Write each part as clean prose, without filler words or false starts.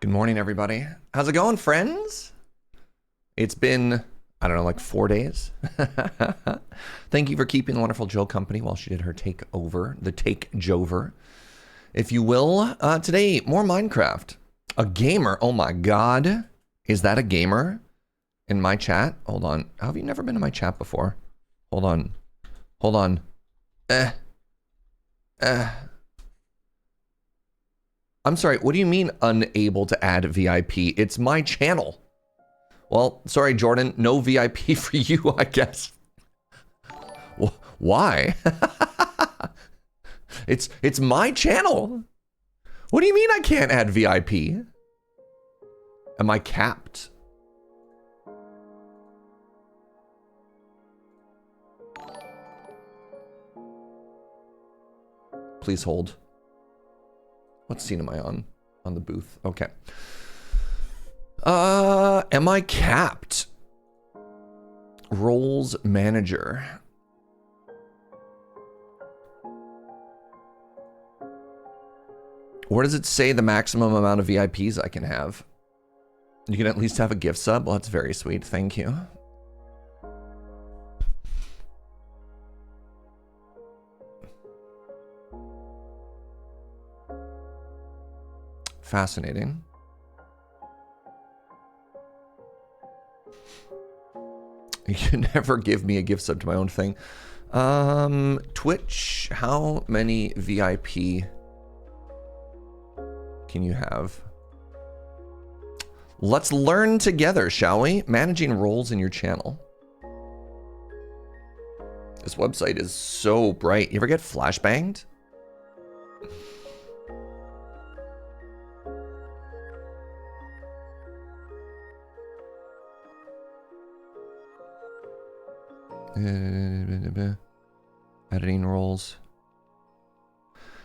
Good morning, everybody. How's it going, friends? It's been, I don't know, like 4 days. Thank you for keeping the wonderful Jill company while she did her takeover, the takejover, if you will. Today, more Minecraft. A gamer, oh my god. Is that a gamer in my chat? Hold on. How have you never been in my chat before? Hold on. Hold on. I'm sorry, what do you mean unable to add VIP? It's my channel. Well, sorry, Jordan, no VIP for you, I guess. Why? It's my channel. What do you mean I can't add VIP? Am I capped? Please hold. What scene am I on? On the booth. Okay. Am I capped? Roles manager. Where does it say the maximum amount of VIPs I can have? You can at least have a gift sub? Well, that's very sweet. Thank you. Fascinating. You can never give me a gift sub to my own thing. Twitch, how many VIP can you have? Let's learn together, shall we? Managing roles in your channel. This website is so bright. You ever get flashbanged? Editing roles.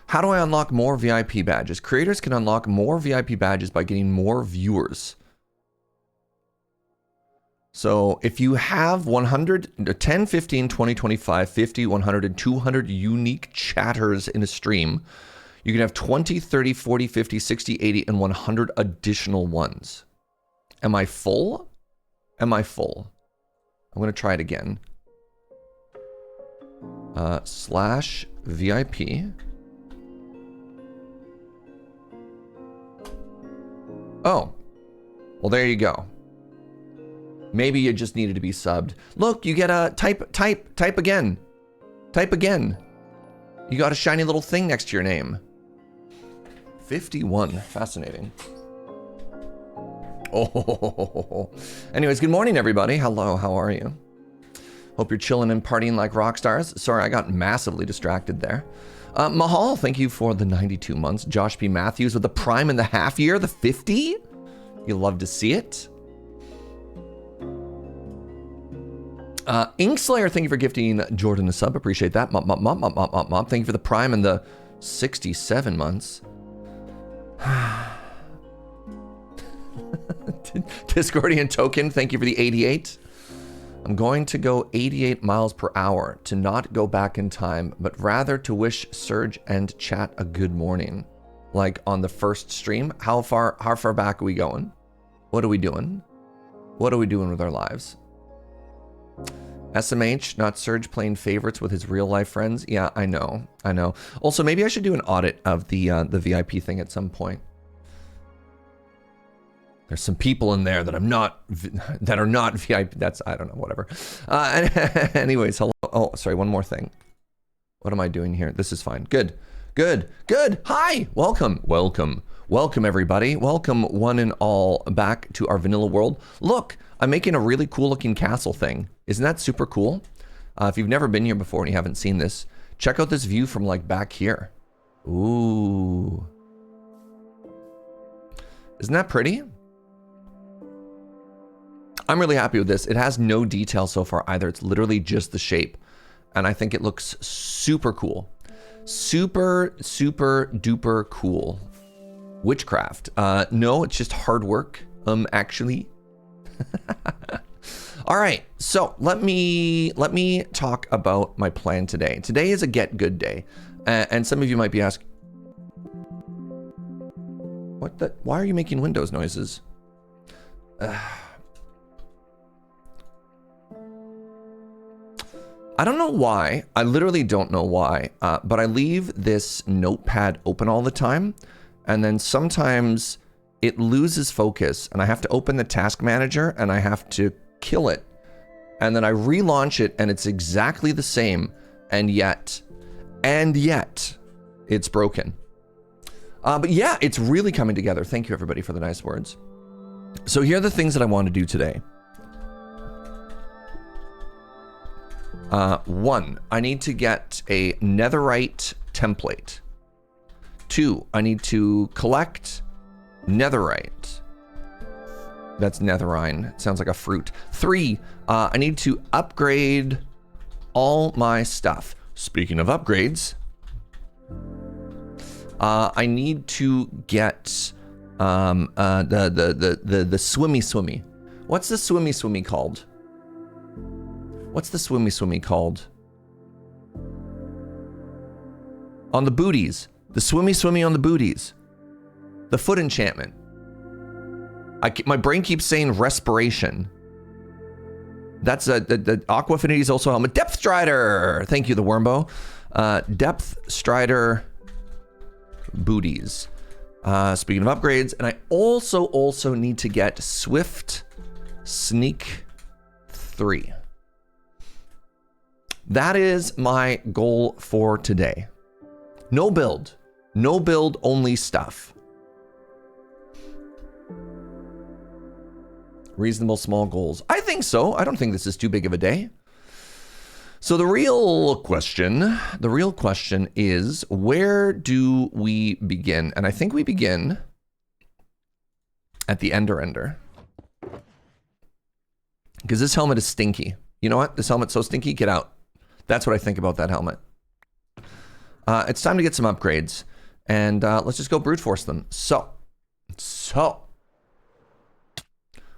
How do I unlock more VIP badges? Creators can unlock more VIP badges by getting more viewers. So if you have 100, 10, 15, 20, 25, 50, 100, and 200 unique chatters in a stream, you can have 20, 30, 40, 50, 60, 80, and 100 additional ones. Am I full? Am I full? I'm going to try it again. Slash VIP. Oh, well, there you go. Maybe you just needed to be subbed. Look, you get a type again. Type again. You got a shiny little thing next to your name. 51, fascinating. Oh, anyways, good morning, everybody. Hello, how are you? Hope you're chilling and partying like rock stars. Sorry, I got massively distracted there. Mahal, thank you for the 92 months. Josh P. Matthews with the prime and the half year, the 50. You love to see it. Inkslayer, thank you for gifting Jordan a sub. Appreciate that. Thank you for the prime and the 67 months. Discordian token, thank you for the 88. I'm going to go 88 miles per hour to not go back in time, but rather to wish Surge and chat a good morning. Like on the first stream, how far back are we going? What are we doing? What are we doing with our lives? SMH, not Surge playing favorites with his real life friends. Yeah, I know. Also, maybe I should do an audit of the VIP thing at some point. There's some people in there that are not VIP. That's, I don't know, whatever. Anyways, hello. Oh, sorry, one more thing. What am I doing here? This is fine. Good. Hi, welcome everybody. Welcome one and all back to our vanilla world. Look, I'm making a really cool looking castle thing. Isn't that super cool? If you've never been here before and you haven't seen this, check out this view from like back here. Ooh. Isn't that pretty? I'm really happy with this. It has no detail so far either. It's literally just the shape. And I think it looks super cool. Super duper cool. Witchcraft. No, it's just hard work, actually. All right, so let me talk about my plan today. Today is a get good day. And some of you might be asking, What the? Why are you making Windows noises? I don't know why. I literally don't know why. But I leave this notepad open all the time. And then sometimes it loses focus. And I have to open the task manager and I have to kill it. And then I relaunch it and it's exactly the same. And yet, it's broken. But yeah, it's really coming together. Thank you everybody for the nice words. So here are the things that I want to do today. 1, I need to get a netherite template. 2, I need to collect netherite. That's netherine. Sounds like a fruit. 3, I need to upgrade all my stuff. Speaking of upgrades, I need to get the swimmy. What's the swimmy called? What's the swimmy called? On the booties. The swimmy on the booties. The foot enchantment. My brain keeps saying respiration. That's the Aqua Affinity is also helmet. Depth Strider! Thank you, the Wormbo. Depth Strider booties. Speaking of upgrades, and I also need to get Swift Sneak 3. That is my goal for today. No build only stuff. Reasonable small goals. I think so. I don't think this is too big of a day. So the real question is, where do we begin? And I think we begin at the ender. Because this helmet is stinky. You know what? This helmet's so stinky, get out. That's what I think about that helmet. It's time to get some upgrades. And let's just go brute force them. So.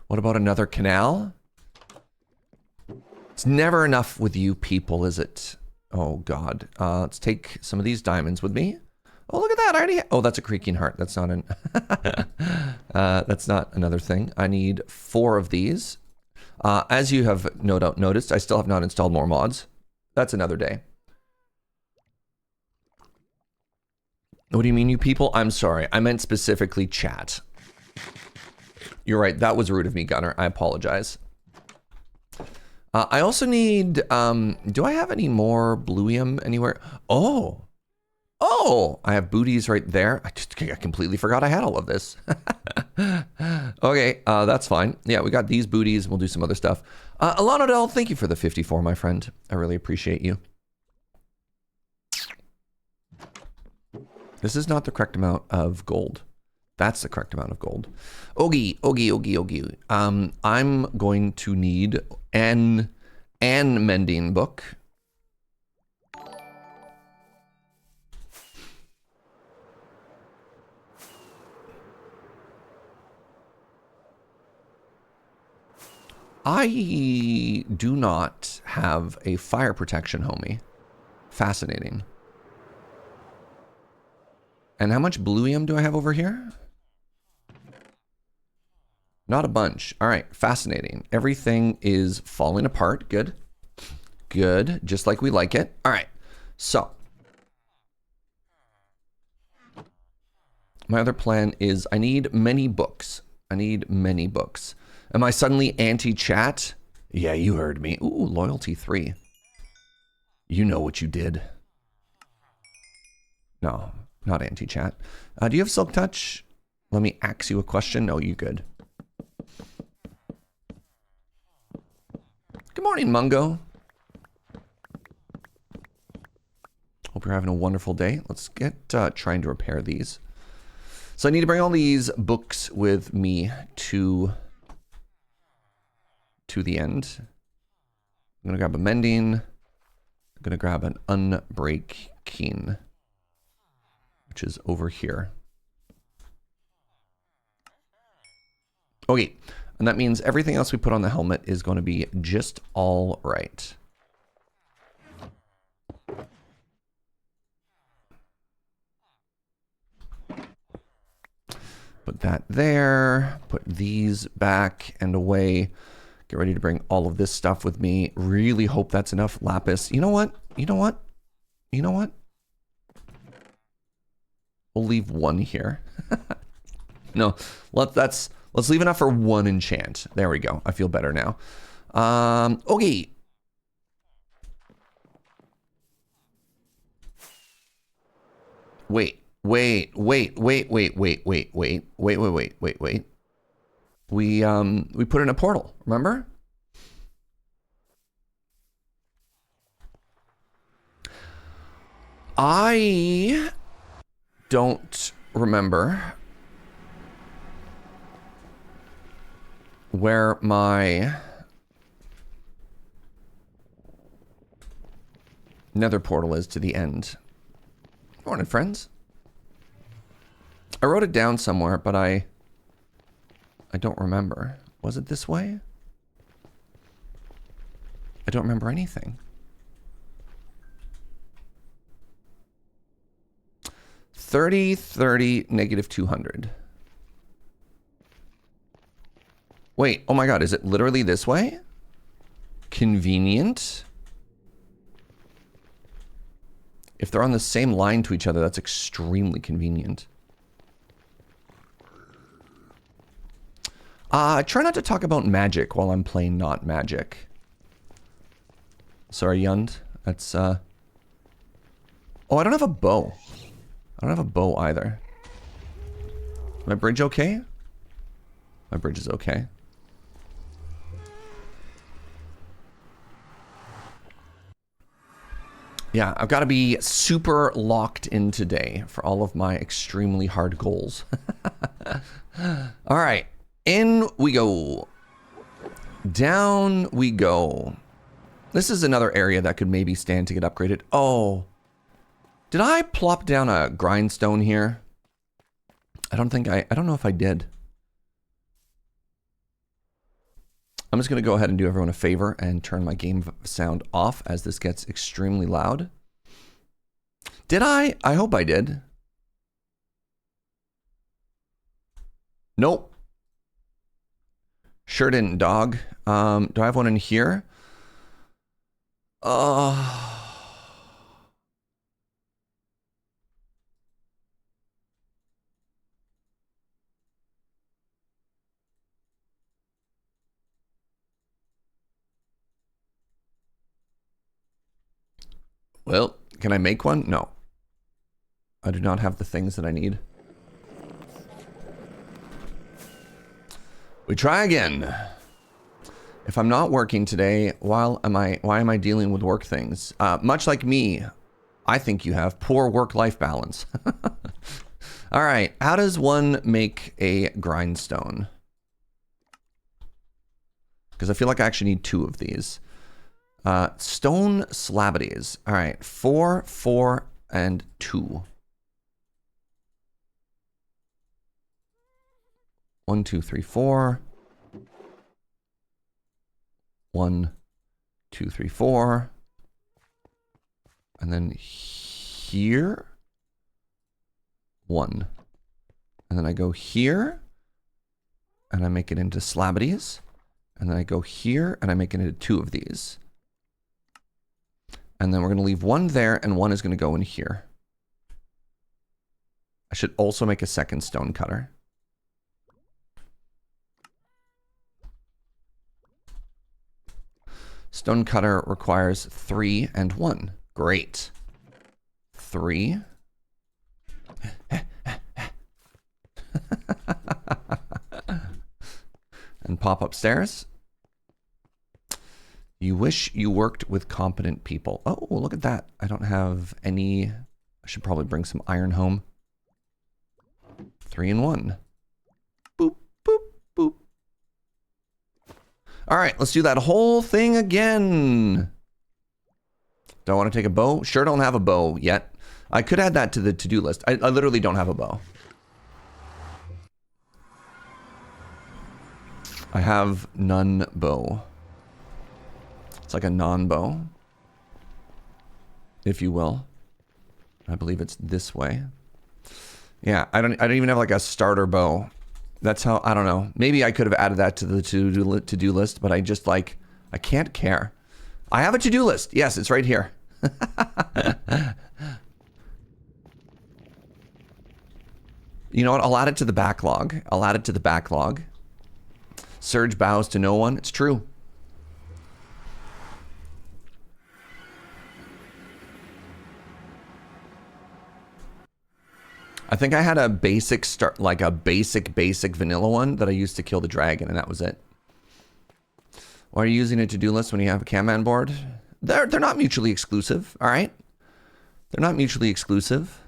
What about another canal? It's never enough with you people, is it? Oh, God. Let's take some of these diamonds with me. Oh, look at that. Oh, that's a creaking heart. That's not an... that's not another thing. I need 4 of these. As you have no doubt noticed, I still have not installed more mods. That's another day. What do you mean, you people? I'm sorry. I meant specifically chat. You're right. That was rude of me, Gunner. I apologize. I also need... do I have any more bluium anywhere? Oh, I have booties right there. I completely forgot I had all of this. Okay, that's fine. Yeah, we got these booties. We'll do some other stuff. Alana Del, thank you for the 54, my friend. I really appreciate you. This is not the correct amount of gold. That's the correct amount of gold. Ogie. I'm going to need an mending book. I do not have a fire protection, homie. Fascinating. And how much bluium do I have over here? Not a bunch. All right, fascinating. Everything is falling apart. Good. Good, just like we like it. All right, so. My other plan is I need many books. Am I suddenly anti-chat? Yeah, you heard me. Ooh, loyalty 3. You know what you did. No, not anti-chat. Do you have Silk Touch? Let me ask you a question. No, you good. Good morning, Mungo. Hope you're having a wonderful day. Let's get trying to repair these. So I need to bring all these books with me to the end. I'm gonna grab a mending. I'm gonna grab an unbreaking, which is over here. Okay, and that means everything else we put on the helmet is going to be just all right. Put that there. Put these back and away. Get ready to bring all of this stuff with me. Really hope that's enough lapis. You know what? You know what? You know what? We'll leave one here. No, let's leave enough for one enchant. There we go. I feel better now. Okay. Wait. We put in a portal, remember? I don't remember where my nether portal is to the end. Morning, friends. I wrote it down somewhere, but I don't remember. Was it this way? I don't remember anything. 30, 30, negative 200. Wait, oh my god, is it literally this way? Convenient. If they're on the same line to each other, that's extremely convenient. Try not to talk about magic while I'm playing not magic. Sorry, Yund. That's, Oh, I don't have a bow. I don't have a bow either. My bridge okay? My bridge is okay. Yeah, I've got to be super locked in today for all of my extremely hard goals. All right. In we go. Down we go. This is another area that could maybe stand to get upgraded. Oh. Did I plop down a grindstone here? I don't know if I did. I'm just going to go ahead and do everyone a favor and turn my game sound off as this gets extremely loud. Did I? I hope I did. Nope. Sure didn't, dog. Do I have one in here? Well, can I make one? No. I do not have the things that I need. We try again. If I'm not working today, why am I dealing with work things? Much like me, I think you have poor work-life balance. All right, how does one make a grindstone? Because I feel like I actually need 2 of these. Stone slabities. All right, 4, 4, and 2. 1, 2, 3, 4. 1, 2, 3, 4. And then here. 1. And then I go here. And I make it into slabities. And then I go here and I make it into 2 of these. And then we're going to leave 1 there and 1 is going to go in here. I should also make a second stone cutter. Stone cutter requires 3 and 1. Great. 3. And pop upstairs. You wish you worked with competent people. Oh, look at that. I don't have any. I should probably bring some iron home. 3 and 1. Boop, boop, boop. All right, let's do that whole thing again. Do I want to take a bow? Sure don't have a bow yet. I could add that to the to-do list. I literally don't have a bow. I have none bow. It's like a non-bow, if you will. I believe it's this way. Yeah, I don't even have like a starter bow. That's how, I don't know. Maybe I could have added that to the to-do list, but I just like, I can't care. I have a to-do list. Yes, it's right here. You know what? I'll add it to the backlog. I'll add it to the backlog. Surge bows to no one. It's true. I think I had a basic start, like a basic vanilla one that I used to kill the dragon, and that was it. Why are you using a to-do list when you have a Kanban board? They're not mutually exclusive, all right? They're not mutually exclusive.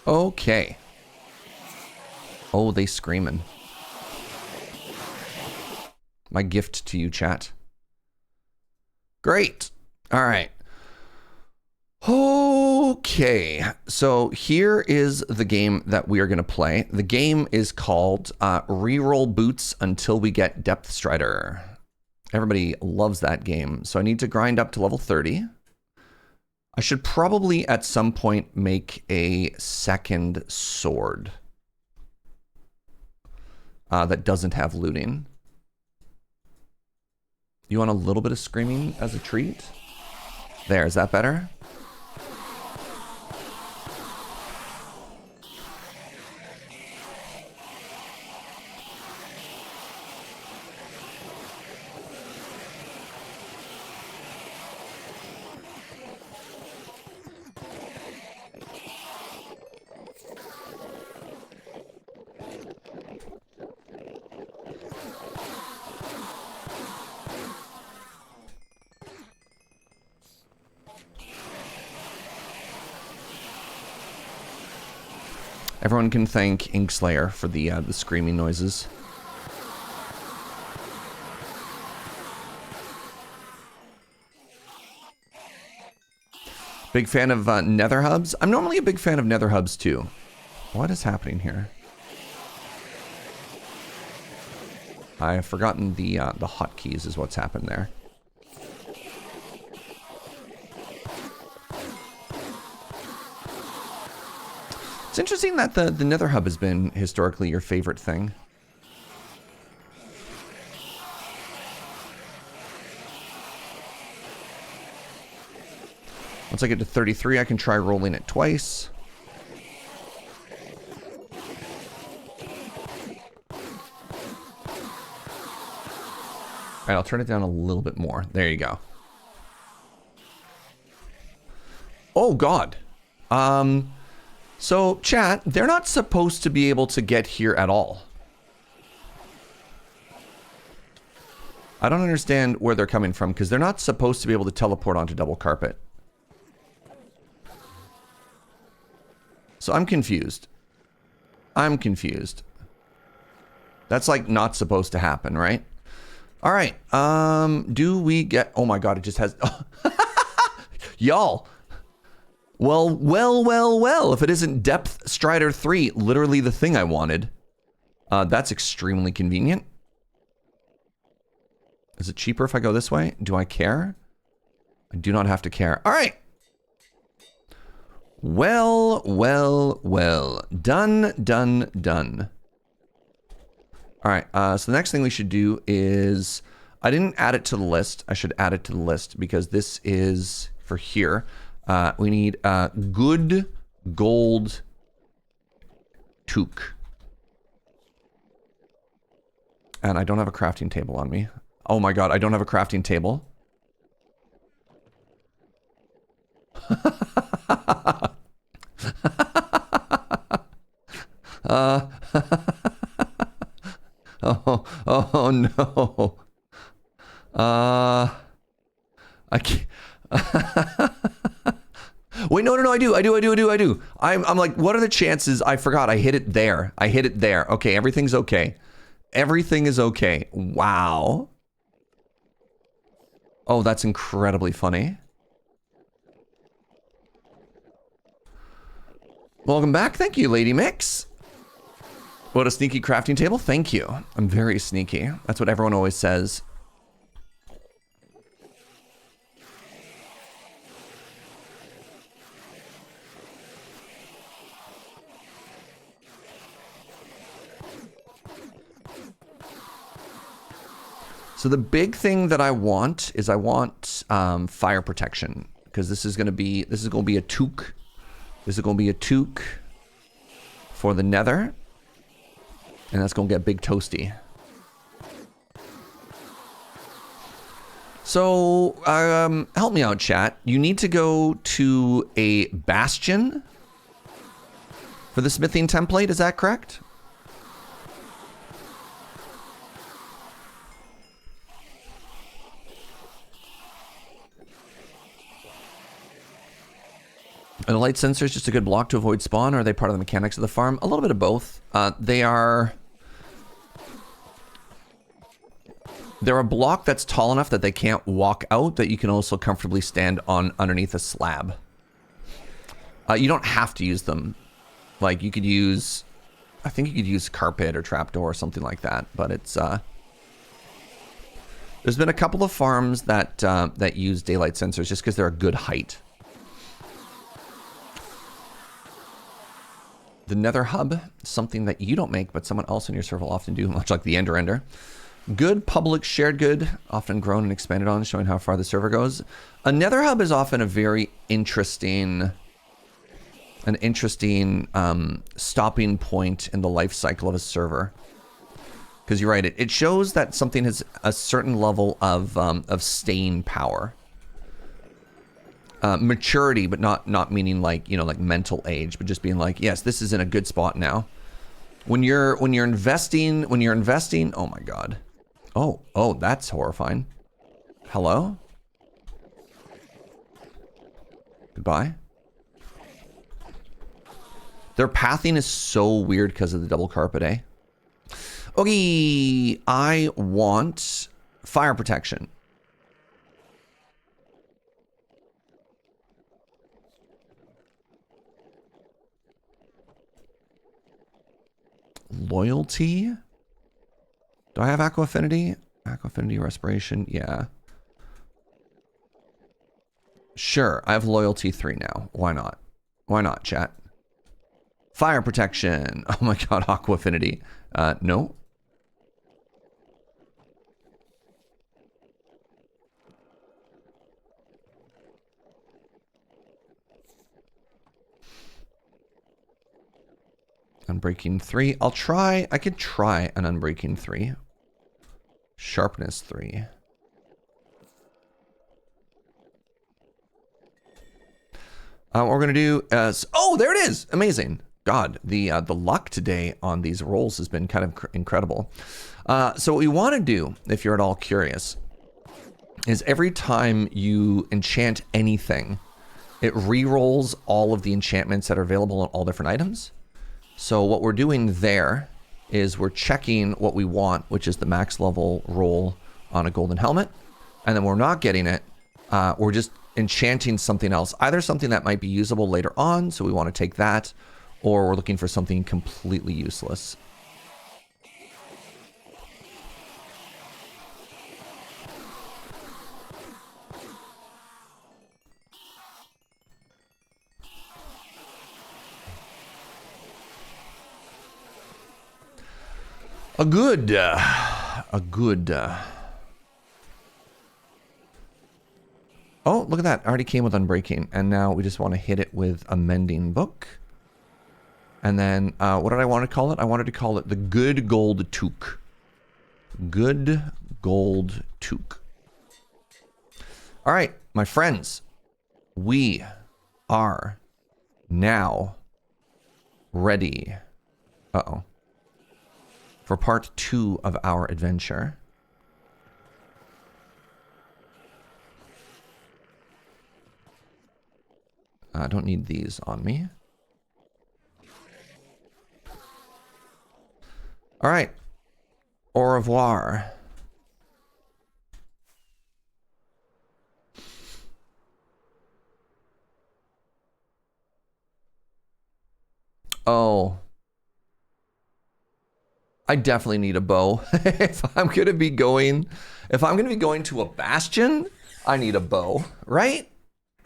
Okay. Oh, they screaming. My gift to you, chat. Great. All right. Okay. So here is the game that we are going to play. The game is called Reroll Boots Until We Get Depth Strider. Everybody loves that game. So I need to grind up to level 30. I should probably at some point make a second sword that doesn't have looting. You want a little bit of screaming as a treat? There, is that better? Everyone can thank Inkslayer for the screaming noises. Big fan of Nether hubs. I'm normally a big fan of Nether hubs too. What is happening here? I have forgotten the hotkeys is what's happened there. It's interesting that the Nether hub has been historically your favorite thing. Once I get to 33, I can try rolling it twice. All right, I'll turn it down a little bit more. There you go. Oh, God. So, chat, they're not supposed to be able to get here at all. I don't understand where they're coming from, because they're not supposed to be able to teleport onto double carpet. So I'm confused. I'm confused. That's like not supposed to happen, right? All right. Do we get... Oh my God, it just has... Y'all. Well, if it isn't Depth Strider 3, literally the thing I wanted. That's extremely convenient. Is it cheaper if I go this way? Do I care? I do not have to care. All right. Well. Done. All right, so the next thing we should do is... I didn't add it to the list. I should add it to the list because this is for here. We need good gold toque. And I don't have a crafting table on me. Oh my God, I don't have a crafting table. Oh no. I can't. Wait, no, I do. I'm like, what are the chances? I forgot. I hit it there. Okay, everything's okay. Everything is okay. Wow. Oh, that's incredibly funny. Welcome back. Thank you, Lady Mix. What a sneaky crafting table. Thank you. I'm very sneaky. That's what everyone always says. So the big thing that I want is fire protection, because this is gonna be a toque. This is gonna be a toque for the Nether, and that's gonna get big toasty. So help me out, chat. You need to go to a bastion for the smithing template. Is that correct? Are the light sensors just a good block to avoid spawn, or are they part of the mechanics of the farm? A little bit of both. They're a block that's tall enough that they can't walk out, that you can also comfortably stand on underneath a slab. You don't have to use them. Like, you could use, I think you could use carpet or trapdoor or something like that, but it's, there's been a couple of farms that use daylight sensors just because they're a good height. The Nether Hub, something that you don't make, but someone else in your server will often do, much like the Ender. Good public shared good, often grown and expanded on, showing how far the server goes. A Nether Hub is often a very interesting, stopping point in the life cycle of a server. Because you're right, it shows that something has a certain level of staying power. Maturity, but not meaning like, you know, like mental age, but just being like, yes, this is in a good spot now. When you're investing, oh my god. Oh, that's horrifying. Hello? Goodbye. Their pathing is so weird because of the double carpet, eh? Okay, I want fire protection. Loyalty? Do I have Aqua Affinity? Aqua Affinity Respiration, yeah. Sure, I have Loyalty 3 now. Why not? Why not, chat? Fire Protection. Oh my god, Aqua Affinity. No. Unbreaking 3. I could try an Unbreaking 3. Sharpness 3. What we're gonna do is, oh, there it is! Amazing. God, the luck today on these rolls has been kind of incredible. So what we want to do, if you're at all curious, is every time you enchant anything, it re-rolls all of the enchantments that are available on all different items. So what we're doing there is we're checking what we want, which is the max level roll on a golden helmet. And then we're not getting it. We're just enchanting something else, either something that might be usable later on, so we want to take that, or we're looking for something completely useless. A good. Oh, look at that. Already came with Unbreaking. And now we just want to hit it with a Mending Book. And then, what did I want to call it? I wanted to call it the Good Gold Toque. Good Gold Toque. All right, my friends. We are now ready. Uh-oh. For part 2 of our adventure. I don't need these on me. All right. Au revoir. Oh. I definitely need a bow. If I'm gonna be going to a bastion, I need a bow, right?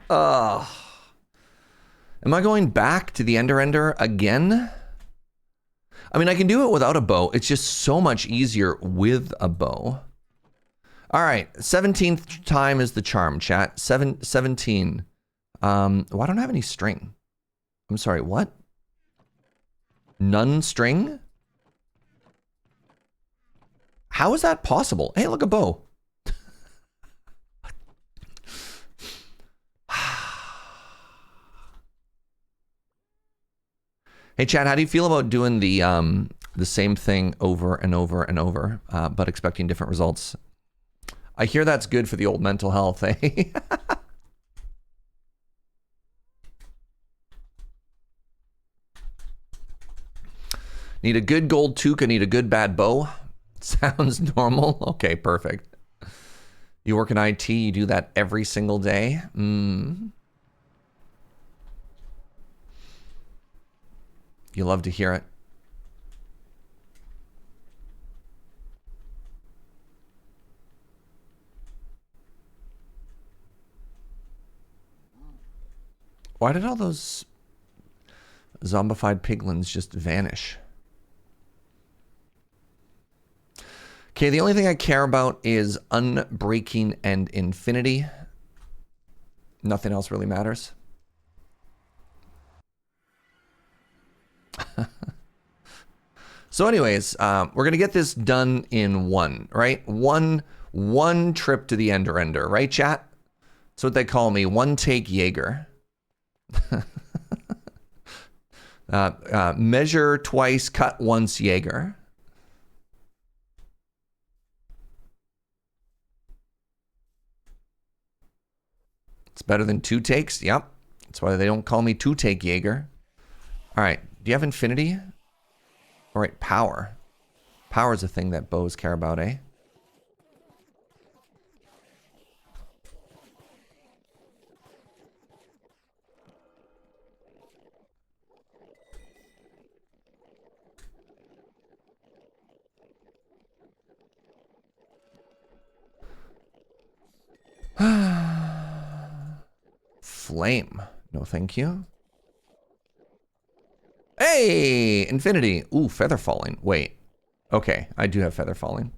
Am I going back to the Ender again? I mean, I can do it without a bow. It's just so much easier with a bow. All right, 17th time is the charm, chat. 17. Well, I don't have any string. I'm sorry, what? None string? How is that possible? Hey, look, a bow. Hey, Chad, how do you feel about doing the same thing over and over and over, but expecting different results? I hear that's good for the old mental health, eh? Need a good gold toque, I need a good bad bow. Sounds normal. Okay, perfect. You work in IT, you do that every single day? You love to hear it. Why did all those zombified piglins just vanish? Okay, the only thing I care about is unbreaking and infinity. Nothing else really matters. So anyways, we're going to get this done in one, right? One trip to the Ender, right, chat? That's what they call me, one take Jaeger. Measure twice, cut once Jaeger. It's better than 2 takes. Yep. That's why they don't call me 2 take Jaeger. All right. Do you have infinity? All right. Power. Power is a thing that bows care about, eh? Flame. No, thank you. Hey, infinity. Ooh, feather falling. Wait. Okay, I do have feather falling.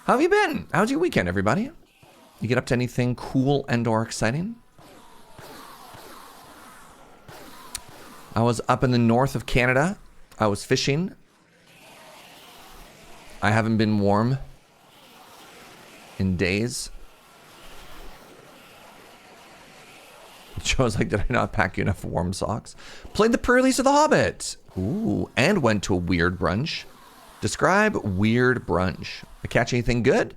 How have you been? How's your weekend, everybody? You get up to anything cool and or exciting? I was up in the north of Canada. I was fishing. I haven't been warm in days. Joe's like, did I not pack you enough warm socks? Played the pre-release of The Hobbit. Ooh, and went to a weird brunch. Describe weird brunch. I catch anything good?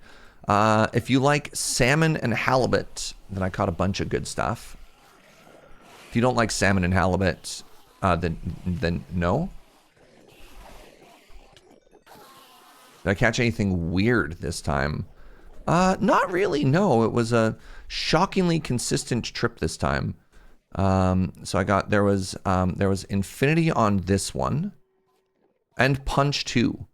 If you like salmon and halibut, then I caught a bunch of good stuff. If you don't like salmon and halibut, then no. Did I catch anything weird this time? Not really, no. It was a shockingly consistent trip this time. So I got, there was infinity on this one. And punch too.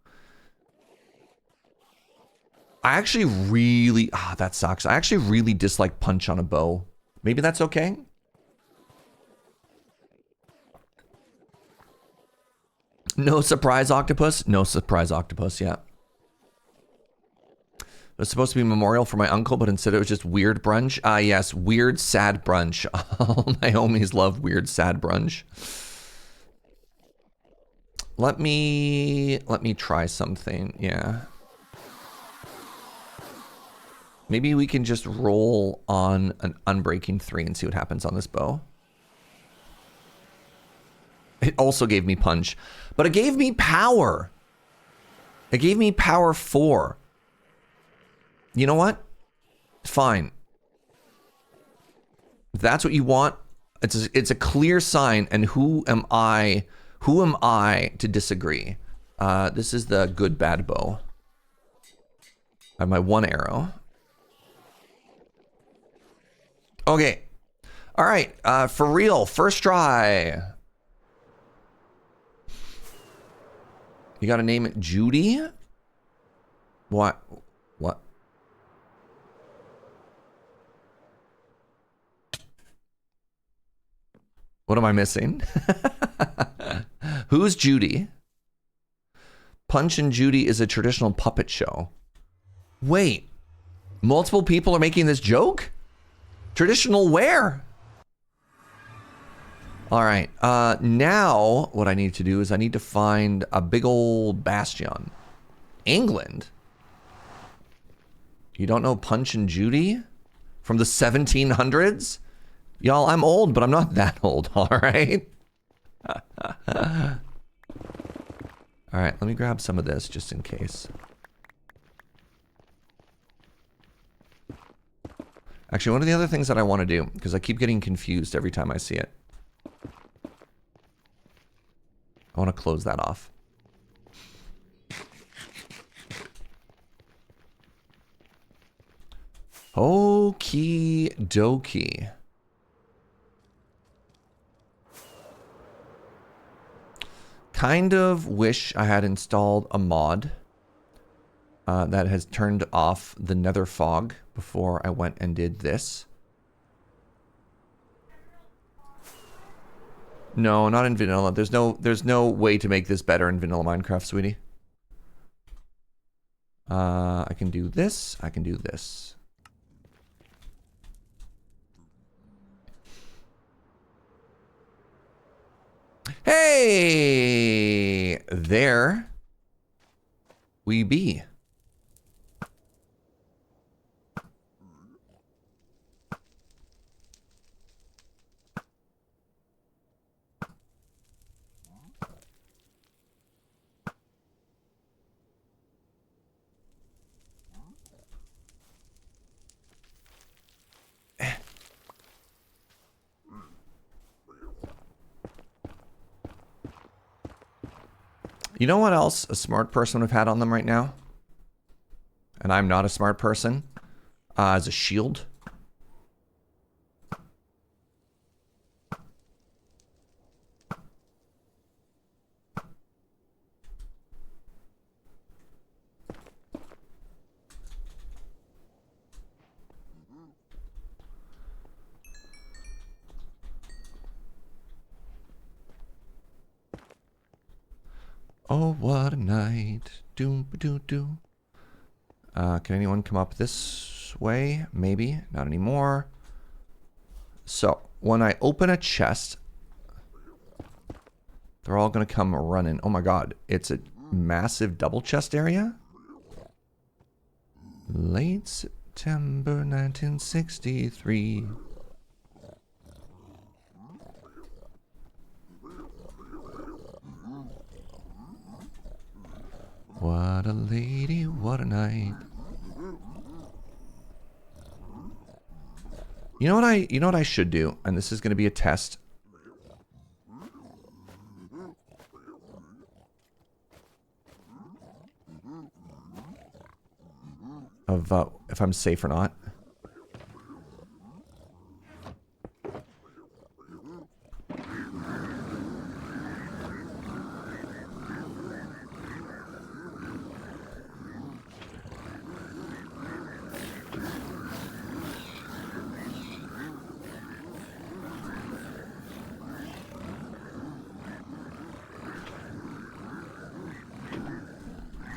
I actually really, that sucks. I actually really dislike punch on a bow. Maybe that's okay? No surprise octopus? No surprise octopus, yeah. It was supposed to be a memorial for my uncle, but instead it was just weird brunch. Yes, weird sad brunch. All my homies love weird sad brunch. Let me try something, yeah. Maybe we can just roll on an unbreaking 3 and see what happens on this bow. It also gave me punch, but it gave me power. It gave me power 4. You know what? Fine. If that's what you want, it's a clear sign, and who am I to disagree? This is the good bad bow. I have my 1 arrow. Okay. All right. For real, first try. You gotta name it Judy? What? What? What am I missing? Who's Judy? Punch and Judy is a traditional puppet show. Wait, multiple people are making this joke? Traditional where? All right, now what I need to do is I need to find a big old bastion. England? You don't know Punch and Judy? From the 1700s? Y'all, I'm old, but I'm not that old, all right? All right, let me grab some of this just in case. Actually, one of the other things that I want to do, because I keep getting confused every time I see it. I want to close that off. Okie dokie. Kind of wish I had installed a mod that has turned off the nether fog before I went and did this. No, not in vanilla. There's no way to make this better in vanilla Minecraft, sweetie. I can do this. I can do this. Hey, there we be. You know what else a smart person would have had on them right now? And I'm not a smart person. As a shield. Oh, what a night. Doom doo doo. Can anyone come up this way? Maybe. Not anymore. So, when I open a chest, they're all going to come running. Oh my god. It's a massive double chest area? Late September 1963. What a lady, what a night. You know what I should do, and this is going to be a test. Of if I'm safe or not.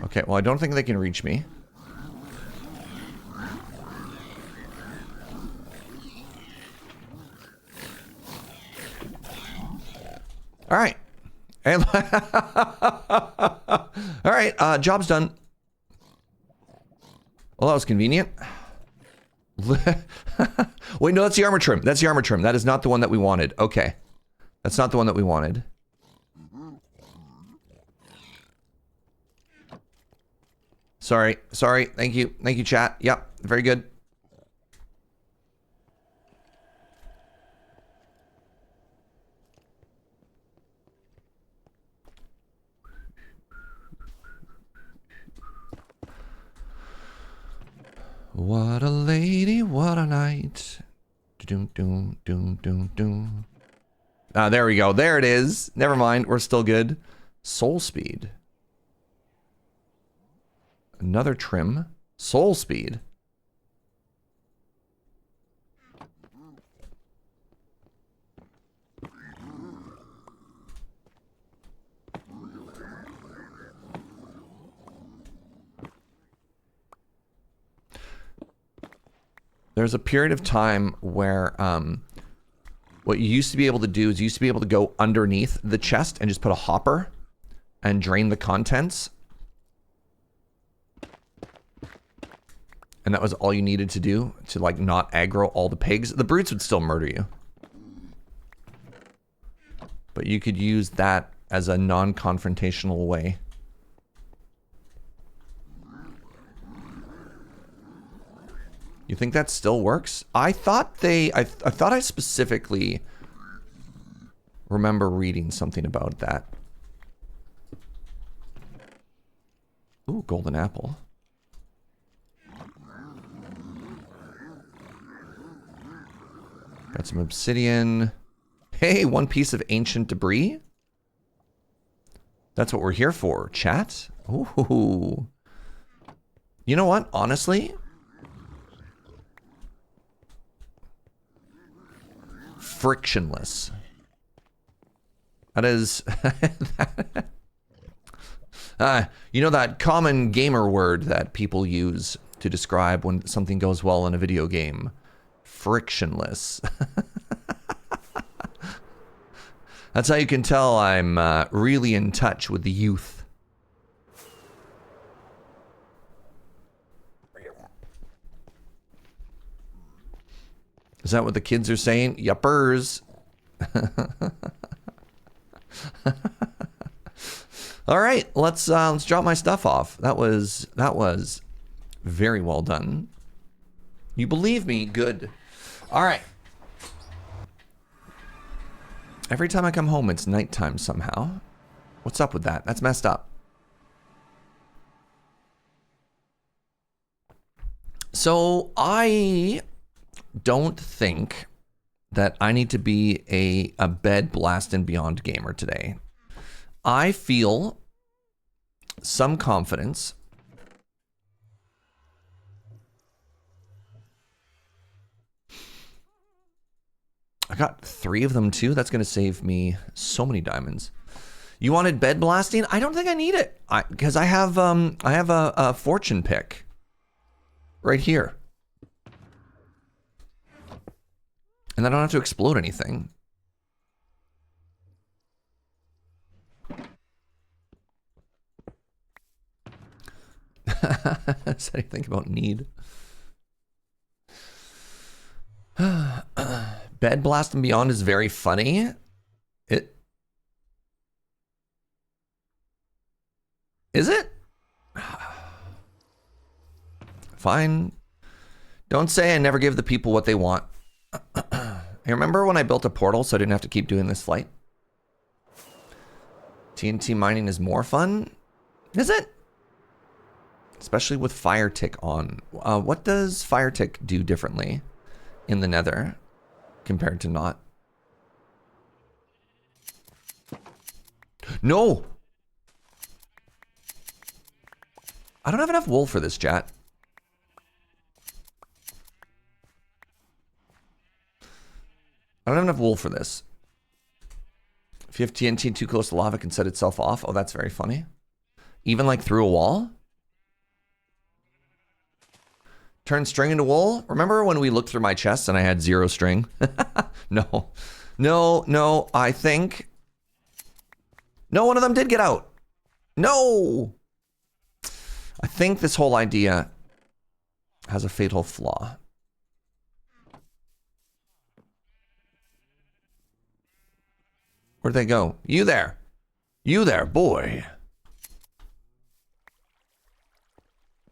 Okay, well, I don't think they can reach me. All right. And all right, job's done. Well, that was convenient. Wait, no, that's the armor trim. That's the armor trim. That is not the one that we wanted. Okay. That's not the one that we wanted. Sorry. Sorry. Thank you. Thank you, chat. Yep. Very good. What a lady, what a night. Doom, doom, doom, doom, doom. There we go. There it is. Never mind. We're still good. Soul speed. Another trim. Soul speed. There's a period of time where what you used to be able to do is you used to be able to go underneath the chest and just put a hopper and drain the contents. And that was all you needed to do to like not aggro all the pigs. The brutes would still murder you. But you could use that as a non-confrontational way. You think that still works? I thought I thought I specifically remember reading something about that. Ooh, golden apple. Got some obsidian. Hey, one piece of ancient debris. That's what we're here for, chat. Ooh. You know what? Honestly, frictionless. That is, you know that common gamer word that people use to describe when something goes well in a video game? Frictionless. That's how you can tell I'm really in touch with the youth. Is that what the kids are saying? Yuppers. All right, let's drop my stuff off. That was very well done. You believe me? Good. All right. Every time I come home, it's nighttime somehow. What's up with that? That's messed up. So I don't think that I need to be a bed blast and beyond gamer today. I feel some confidence. I got 3 of them too. That's going to save me so many diamonds. You wanted bed blasting? I don't think I need it because I have a fortune pick right here, and I don't have to explode anything. That's how you think about need. Bed Blast and Beyond is very funny. Is it? Fine. Don't say I never give the people what they want. I remember when I built a portal so I didn't have to keep doing this flight. TNT mining is more fun? Is it? Especially with fire tick on. What does fire tick do differently in the nether compared to not? No! I don't have enough wool for this, chat. I don't have enough wool for this. If you have TNT too close to lava, it can set itself off. Oh, that's very funny. Even like through a wall? Turn string into wool? Remember when we looked through my chest and I had 0 string? No. No, I think... No, one of them did get out. No! I think this whole idea has a fatal flaw. Where'd they go? You there. You there, boy.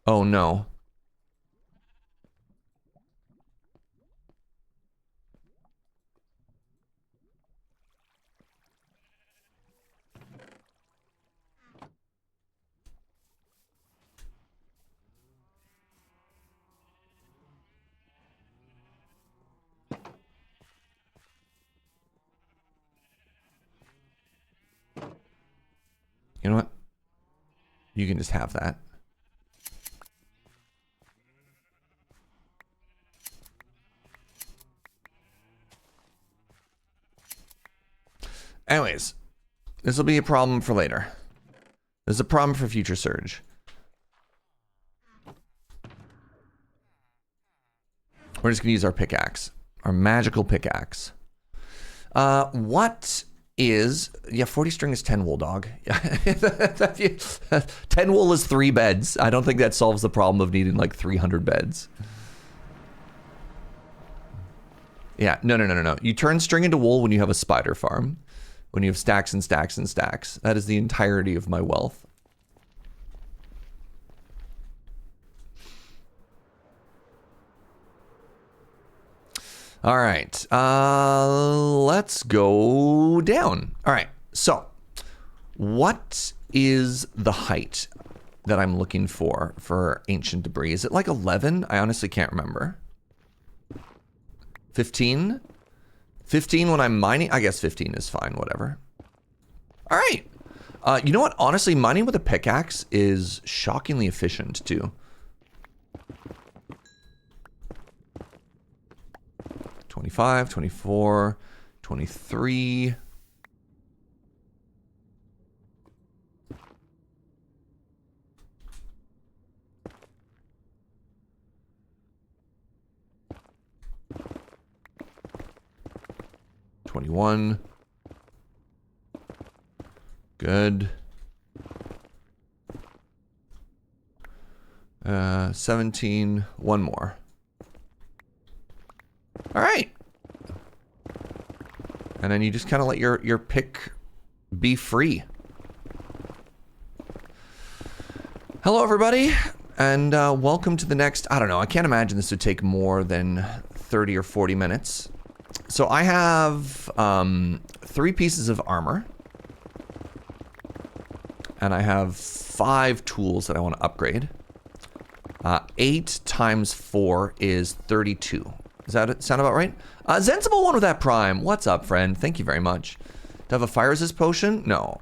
Oh, no. You know what? You can just have that. Anyways, this will be a problem for later. This is a problem for future Surge. We're just gonna use our pickaxe, our magical pickaxe. What is, yeah, 40 string is 10 wool, dog. 10 wool is 3 beds. I don't think that solves the problem of needing like 300 beds. Yeah, no. You turn string into wool when you have a spider farm. When you have stacks and stacks and stacks. That is the entirety of my wealth. All right, let's go down. All right, so what is the height that I'm looking for ancient debris? Is it like 11? I honestly can't remember. 15? 15 when I'm mining? I guess 15 is fine, whatever. All right. You know what? Honestly, mining with a pickaxe is shockingly efficient too. 25, 24, 23. $21. Good. 17. One more. All right. And then you just kind of let your pick be free. Hello, everybody, and welcome to the next, I don't know, I can't imagine this would take more than 30 or 40 minutes. So I have 3 pieces of armor. And I have 5 tools that I want to upgrade. 8 times 4 is 32. Does that sound about right? Sensible one with that prime. What's up, friend? Thank you very much. Do I have a fire resist potion? No.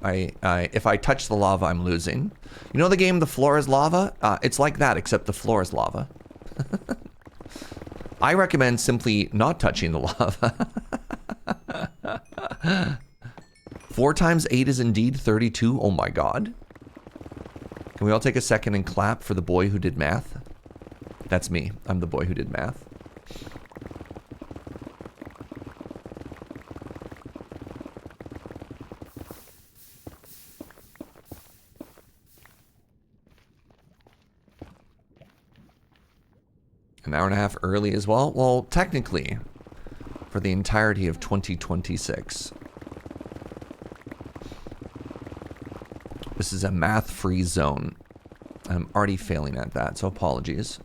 If I touch the lava, I'm losing. You know the game The Floor is Lava? It's like that, except the floor is lava. I recommend simply not touching the lava. 4 times 8 is indeed 32. Oh my god. Can we all take a second and clap for the boy who did math? That's me. I'm the boy who did math. An hour and a half early as well? Well, technically, for the entirety of 2026. This is a math-free zone. I'm already failing at that, so apologies.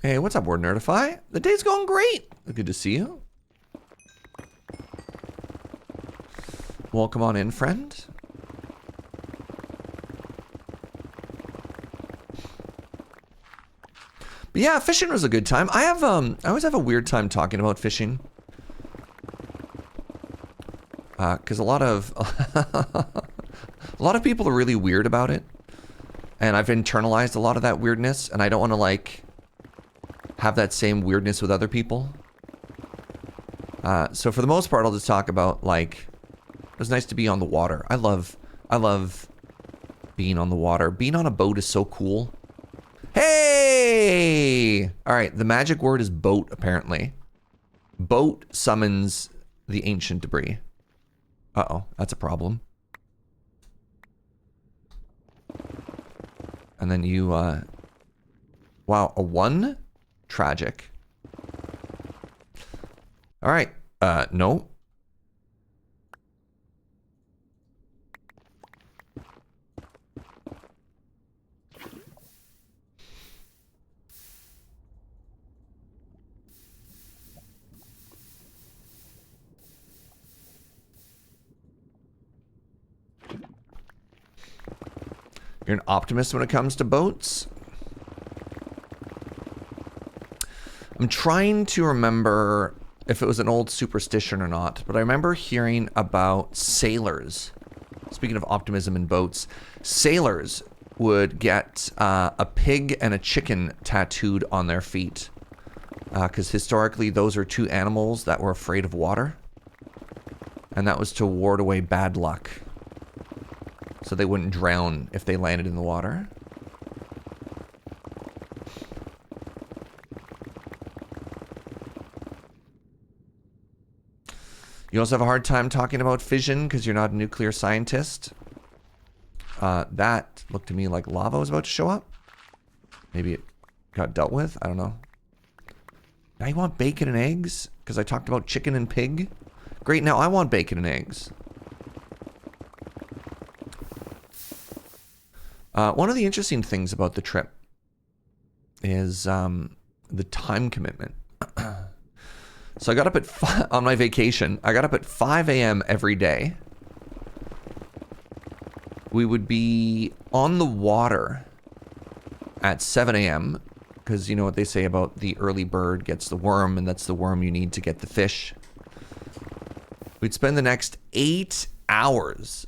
Hey, what's up, Word Nerdify? The day's going great. Good to see you. Welcome on in, friend. But yeah, fishing was a good time. I always have a weird time talking about fishing. Because a lot of people are really weird about it. And I've internalized a lot of that weirdness, and I don't want to like have that same weirdness with other people. So for the most part, I'll just talk about like it was nice to be on the water. I love being on the water. Being on a boat is so cool. Hey! All right, the magic word is boat, apparently. Boat summons the ancient debris. Uh-oh, that's a problem. And then you, wow, a 1? Tragic. All right, no. You're an optimist when it comes to boats? I'm trying to remember if it was an old superstition or not, but I remember hearing about sailors. Speaking of optimism in boats, sailors would get a pig and a chicken tattooed on their feet. Because historically, those are 2 animals that were afraid of water. And that was to ward away bad luck. So they wouldn't drown if they landed in the water. You also have a hard time talking about fission because you're not a nuclear scientist. That looked to me like lava was about to show up. Maybe it got dealt with. I don't know. Now you want bacon and eggs? Because I talked about chicken and pig? Great, now I want bacon and eggs. One of the interesting things about the trip is the time commitment. So I got up at on my vacation. I got up at 5 a.m. every day. We would be on the water at 7 a.m. because you know what they say about the early bird gets the worm, and that's the worm you need to get the fish. We'd spend the next 8 hours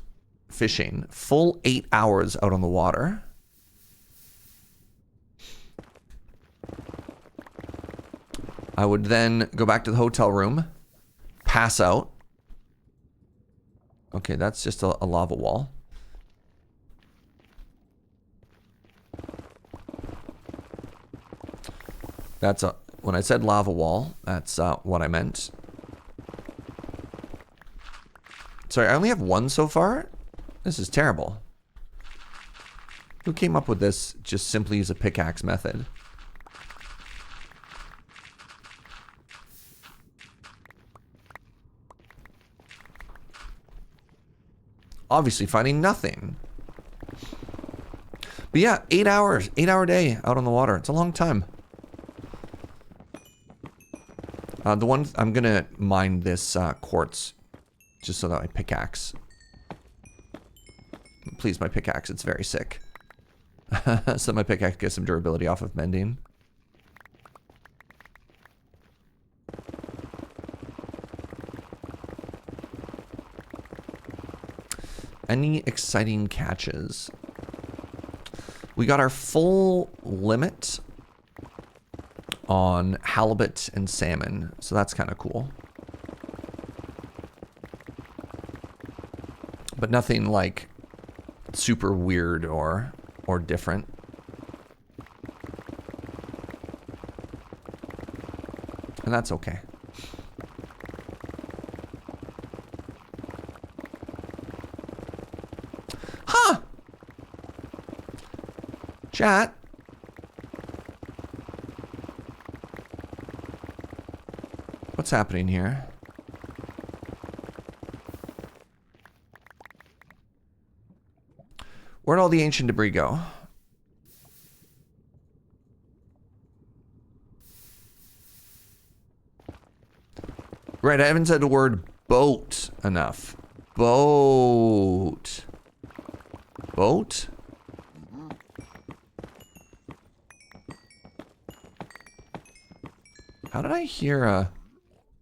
fishing, full 8 hours out on the water. I would then go back to the hotel room, pass out. Okay, that's just a lava wall. That's when I said lava wall, that's what I meant. Sorry, I only have one so far? This is terrible. Who came up with this just simply use a pickaxe method? Obviously finding nothing. But yeah, 8 hours, 8-hour day out on the water. It's a long time. The one, I'm gonna mine this quartz just so that my pickaxe. Please, my pickaxe, it's very sick. So my pickaxe gets some durability off of mending. Any exciting catches? We got our full limit on halibut and salmon, so that's kind of cool. But nothing like super weird or different. And that's okay. Huh! Chat. What's happening here? Where'd all the ancient debris go? Right, I haven't said the word boat enough. Boat. Boat? How did I hear a...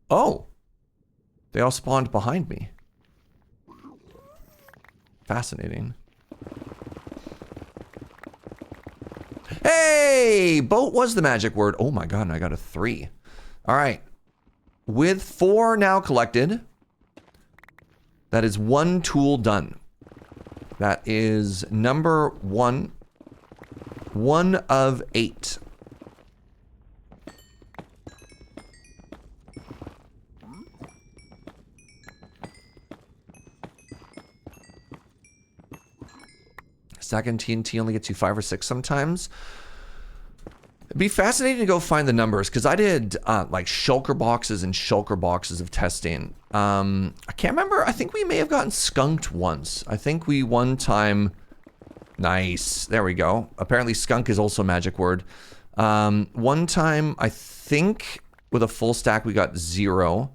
Oh! They all spawned behind me. Fascinating. Hey! Boat was the magic word. Oh my god, and I got a 3. Alright. With 4 now collected, that is 1 tool done. That is number 1. 1 of 8. Stacking TNT only gets you 5 or 6 sometimes. It'd be fascinating to go find the numbers, because I did like shulker boxes and shulker boxes of testing. I can't remember. I think we may have gotten skunked once. I think we one time... Nice. There we go. Apparently skunk is also a magic word. One time, I think with a full stack, we got 0.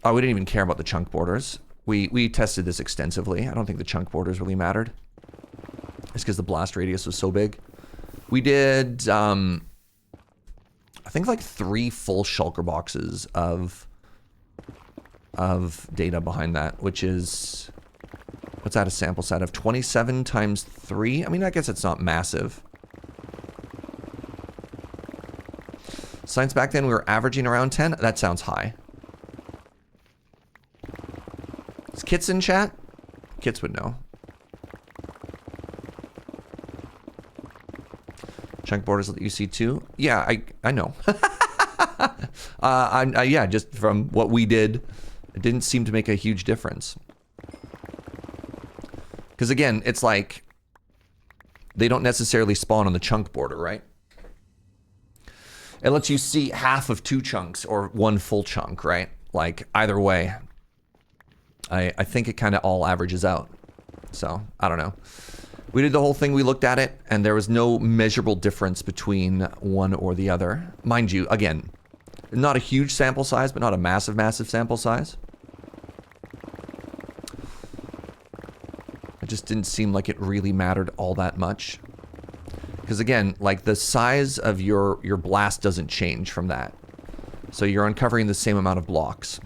Oh, we didn't even care about the chunk borders. We tested this extensively. I don't think the chunk borders really mattered. It's because the blast radius was so big. We did, I think like 3 full shulker boxes of data behind that, which is, what's that, a sample set of 27 times 3? I mean, I guess it's not massive. Science back then, we were averaging around 10. That sounds high. Kits in chat? Kits would know. Chunk borders let you see too. Yeah, I know. Yeah, just from what we did, it didn't seem to make a huge difference. Because again, it's like they don't necessarily spawn on the chunk border, right? It lets you see half of 2 chunks or 1 full chunk, right? Like either way, I think it kind of all averages out. So I don't know. We did the whole thing, we looked at it, and there was no measurable difference between one or the other. Mind you, again, not a huge sample size, but not a massive, massive sample size. It just didn't seem like it really mattered all that much. Because again, like the size of your blast doesn't change from that. So you're uncovering the same amount of blocks.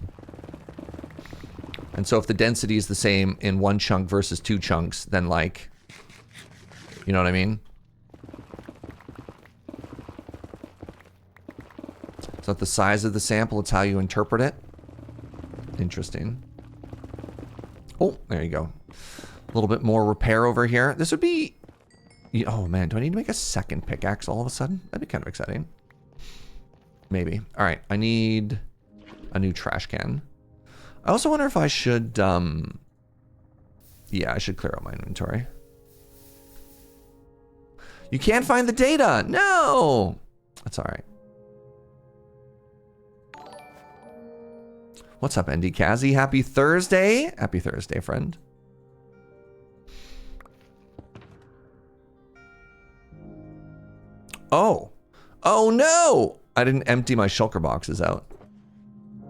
And so if the density is the same in 1 chunk versus 2 chunks, then like... You know what I mean? It's not the size of the sample, it's how you interpret it. Interesting. Oh, there you go. A little bit more repair over here. This would be... Oh man, do I need to make a second pickaxe all of a sudden? That'd be kind of exciting. Maybe. Alright, I need a new trash can. I also wonder if I should... Yeah, I should clear out my inventory. You can't find the data! No! That's alright. What's up, Andy Kazi? Happy Thursday! Happy Thursday, friend. Oh. Oh no! I didn't empty my shulker boxes out.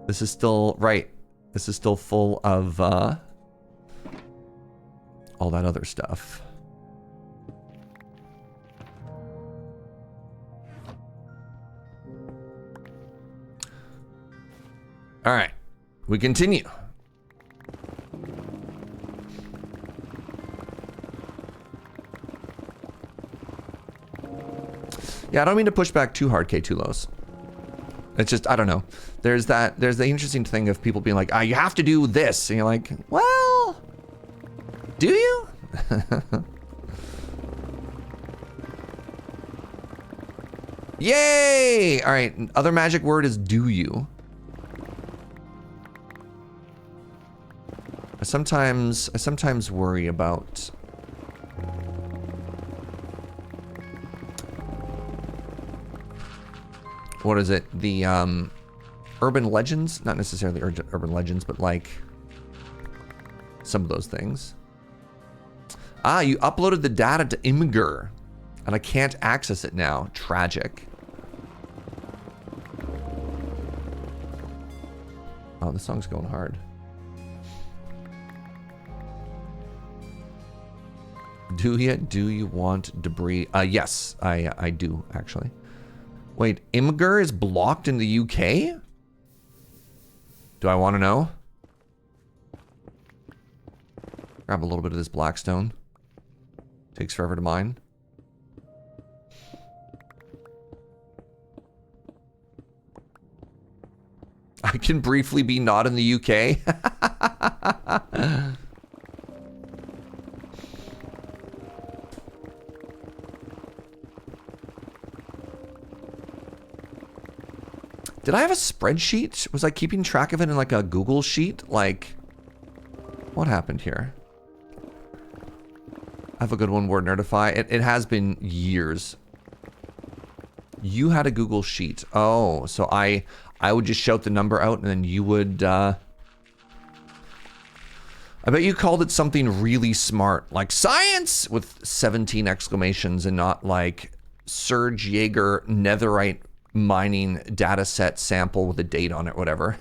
This is still... Right. This is still full of, all that other stuff. All right, we continue. Yeah, I don't mean to push back too hard, K2Los. It's just, I don't know. There's the interesting thing of people being like, you have to do this. And you're like, well, do you? Yay! All right, other magic word is do you. I sometimes worry about what is it? The urban legends? Not necessarily urban legends, but like some of those things. Ah, you uploaded the data to Imgur, and I can't access it now. Tragic. Oh, this song's going hard. Do you want debris? Yes, I do, actually. Wait, Imgur is blocked in the UK? Do I want to know? Grab a little bit of this blackstone. Takes forever to mine. I can briefly be not in the UK. Did I have a spreadsheet? Was I keeping track of it in like a Google sheet? Like, what happened here? I have a good one, Word Nerdify. It has been years. You had a Google sheet. Oh, so I would just shout the number out and then you would, I bet you called it something really smart, like science with 17 exclamations and not like Serge Jaeger Netherite Mining data set sample with a date on it, whatever.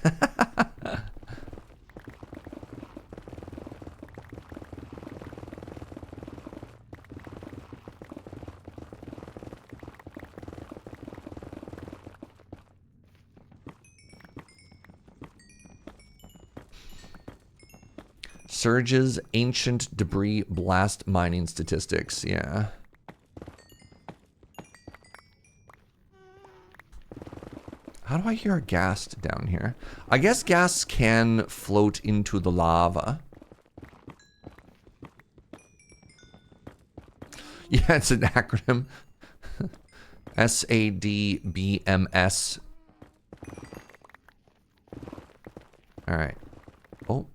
Surge's ancient debris blast mining statistics, yeah. How do I hear a ghast down here? I guess ghasts can float into the lava. Yeah, it's an acronym. SADBMS. All right. Oh,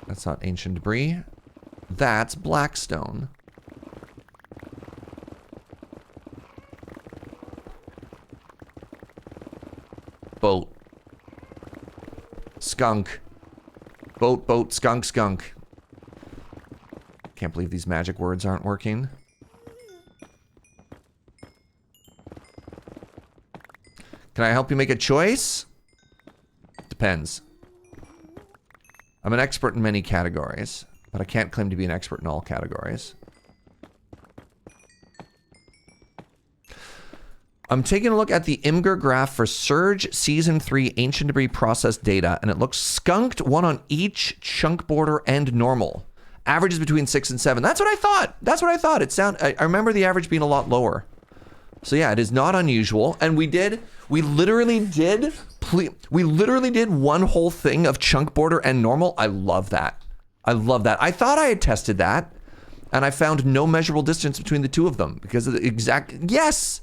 that's not ancient debris. That's blackstone. Boat. Skunk. Boat, boat, skunk, skunk. Can't believe these magic words aren't working. Can I help you make a choice? Depends. I'm an expert in many categories, but I can't claim to be an expert in all categories. I'm taking a look at the Imgur graph for Surge Season 3 Ancient Debris Process data, and it looks skunked, one on each chunk border and normal. Averages between 6 and 7. That's what I thought. That's what I thought. I remember the average being a lot lower. So yeah, it is not unusual. And we literally did one whole thing of chunk border and normal. I love that. I love that. I thought I had tested that, and I found no measurable distance between the two of them because of the exact, yes!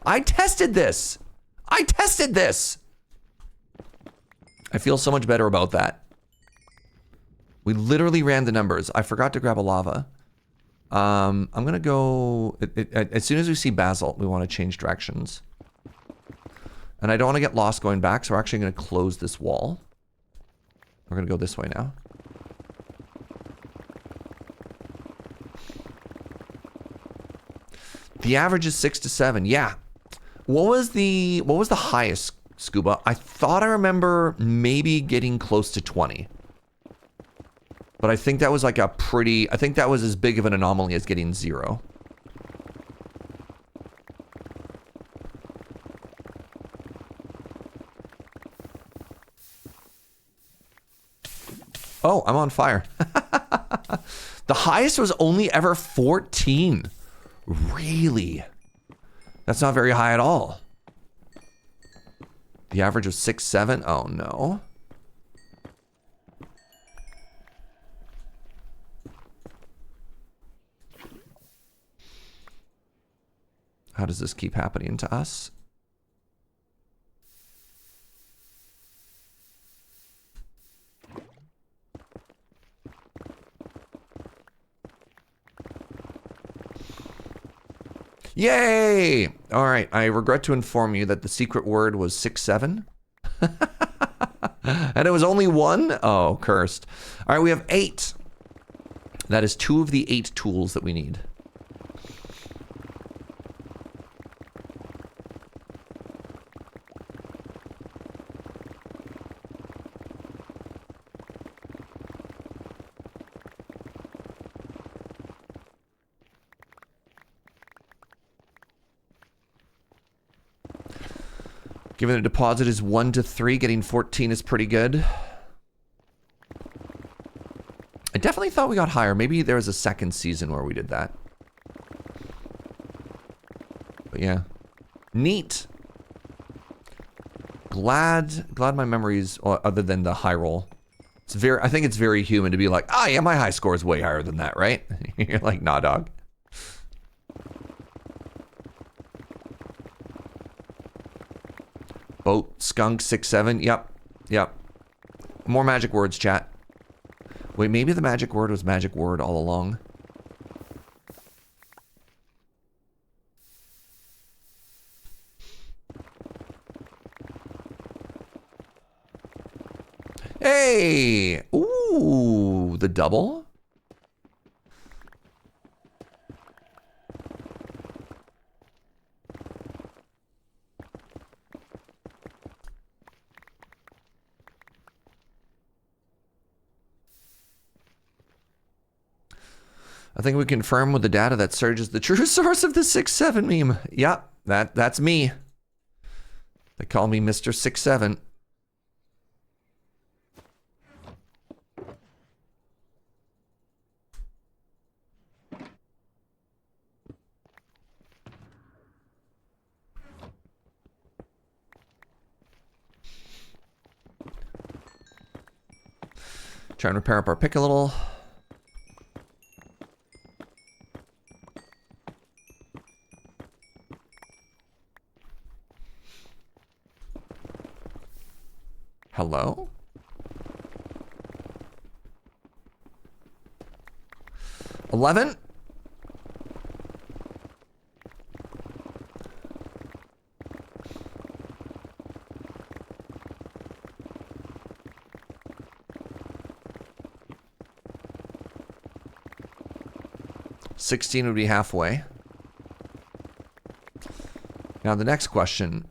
I tested this. I tested this. I feel so much better about that. We literally ran the numbers. I forgot to grab a lava. I'm gonna go, as soon as we see basalt, we want to change directions. And I don't want to get lost going back, so we're actually gonna close this wall. We're gonna go this way now. The average is 6 to 7, yeah. What was the highest, Scuba? I thought I remember maybe getting close to 20. But I think that was like I think that was as big of an anomaly as getting 0. Oh, I'm on fire. The highest was only ever 14. Really? That's not very high at all. The average was 6, 7. Oh no. How does this keep happening to us? Yay! All right, I regret to inform you that the secret word was 6, 7. And it was only 1? Oh, cursed. All right, we have 8. That is 2 of the 8 tools that we need. Given the deposit is 1 to 3, getting 14 is pretty good. I definitely thought we got higher. Maybe there was a second season where we did that. But yeah. Neat. Glad my memories, other than the high roll. I think it's very human to be like, oh yeah, my high score is way higher than that, right? You're like, nah, dog. Boat, skunk, 6, 7. Yep. Yep. More magic words, chat. Wait, maybe the magic word was magic word all along. Hey! Ooh, the double? I think we confirm with the data that Surge is the true source of the 6-7 meme. Yep, that's me. They call me Mr. 6-7. Try and repair up our pick a little. Hello? $11? $16 would be halfway. Now the next question.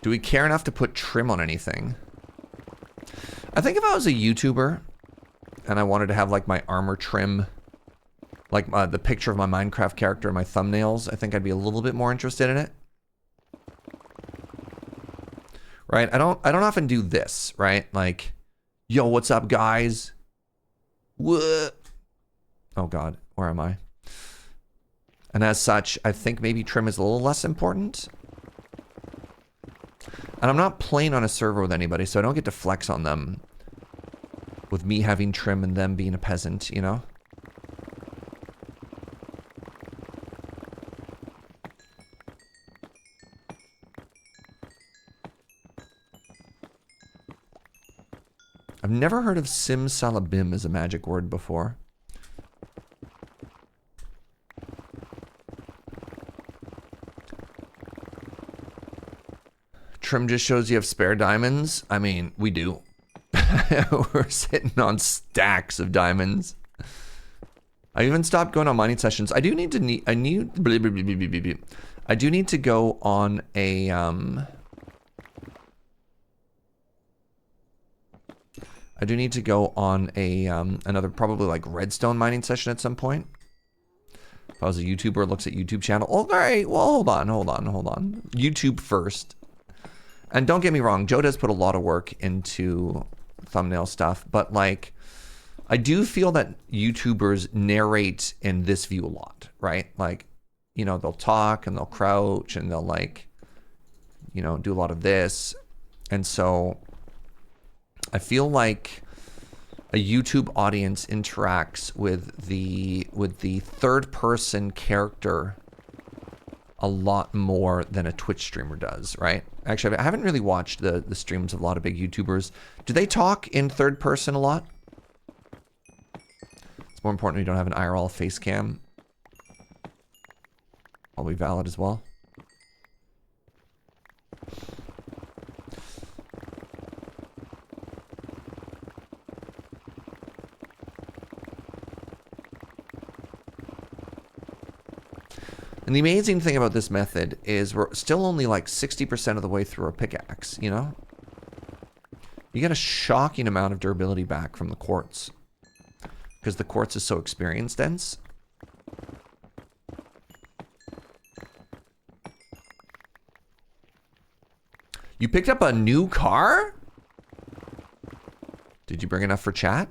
Do we care enough to put trim on anything? I think if I was a YouTuber and I wanted to have like my armor trim, like the picture of my Minecraft character in my thumbnails, I think I'd be a little bit more interested in it. Right? I don't often do this, right? Like, yo, what's up, guys? What? Oh god, where am I? And as such, I think maybe trim is a little less important. And I'm not playing on a server with anybody, so I don't get to flex on them with me having trim and them being a peasant, you know? I've never heard of simsalabim as a magic word before. Trim just shows you have spare diamonds. I mean, we do. We're sitting on stacks of diamonds. I even stopped going on mining sessions. I do need to I do need to go on a I do need to go on a another probably like redstone mining session at some point. If I was a YouTuber, looks at YouTube channel. Oh, all right. Well, hold on. YouTube first. And don't get me wrong, Joe does put a lot of work into thumbnail stuff, but like, I do feel that YouTubers narrate in this view a lot, right? Like, you know, they'll talk and they'll crouch and they'll like, you know, do a lot of this. And so I feel like a YouTube audience interacts with the third person character a lot more than a Twitch streamer does, right? Actually, I haven't really watched the streams of a lot of big YouTubers. Do they talk in third person a lot? It's more important we don't have an IRL face cam. Probably valid as well. And the amazing thing about this method is we're still only like 60% of the way through a pickaxe, you know? You get a shocking amount of durability back from the quartz. Because the quartz is so experience dense. You picked up a new car? Did you bring enough for chat?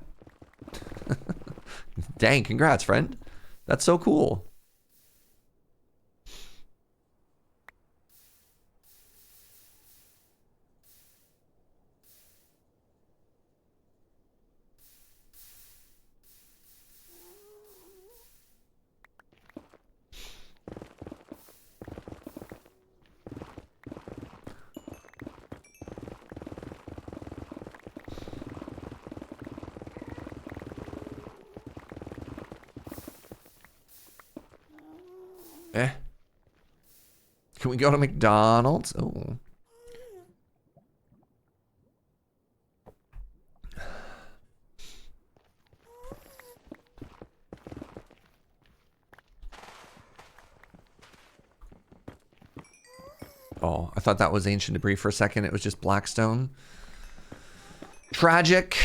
Dang, congrats, friend. That's so cool. Can we go to McDonald's? Oh. Oh, I thought that was ancient debris for a second. It was just blackstone. Tragic.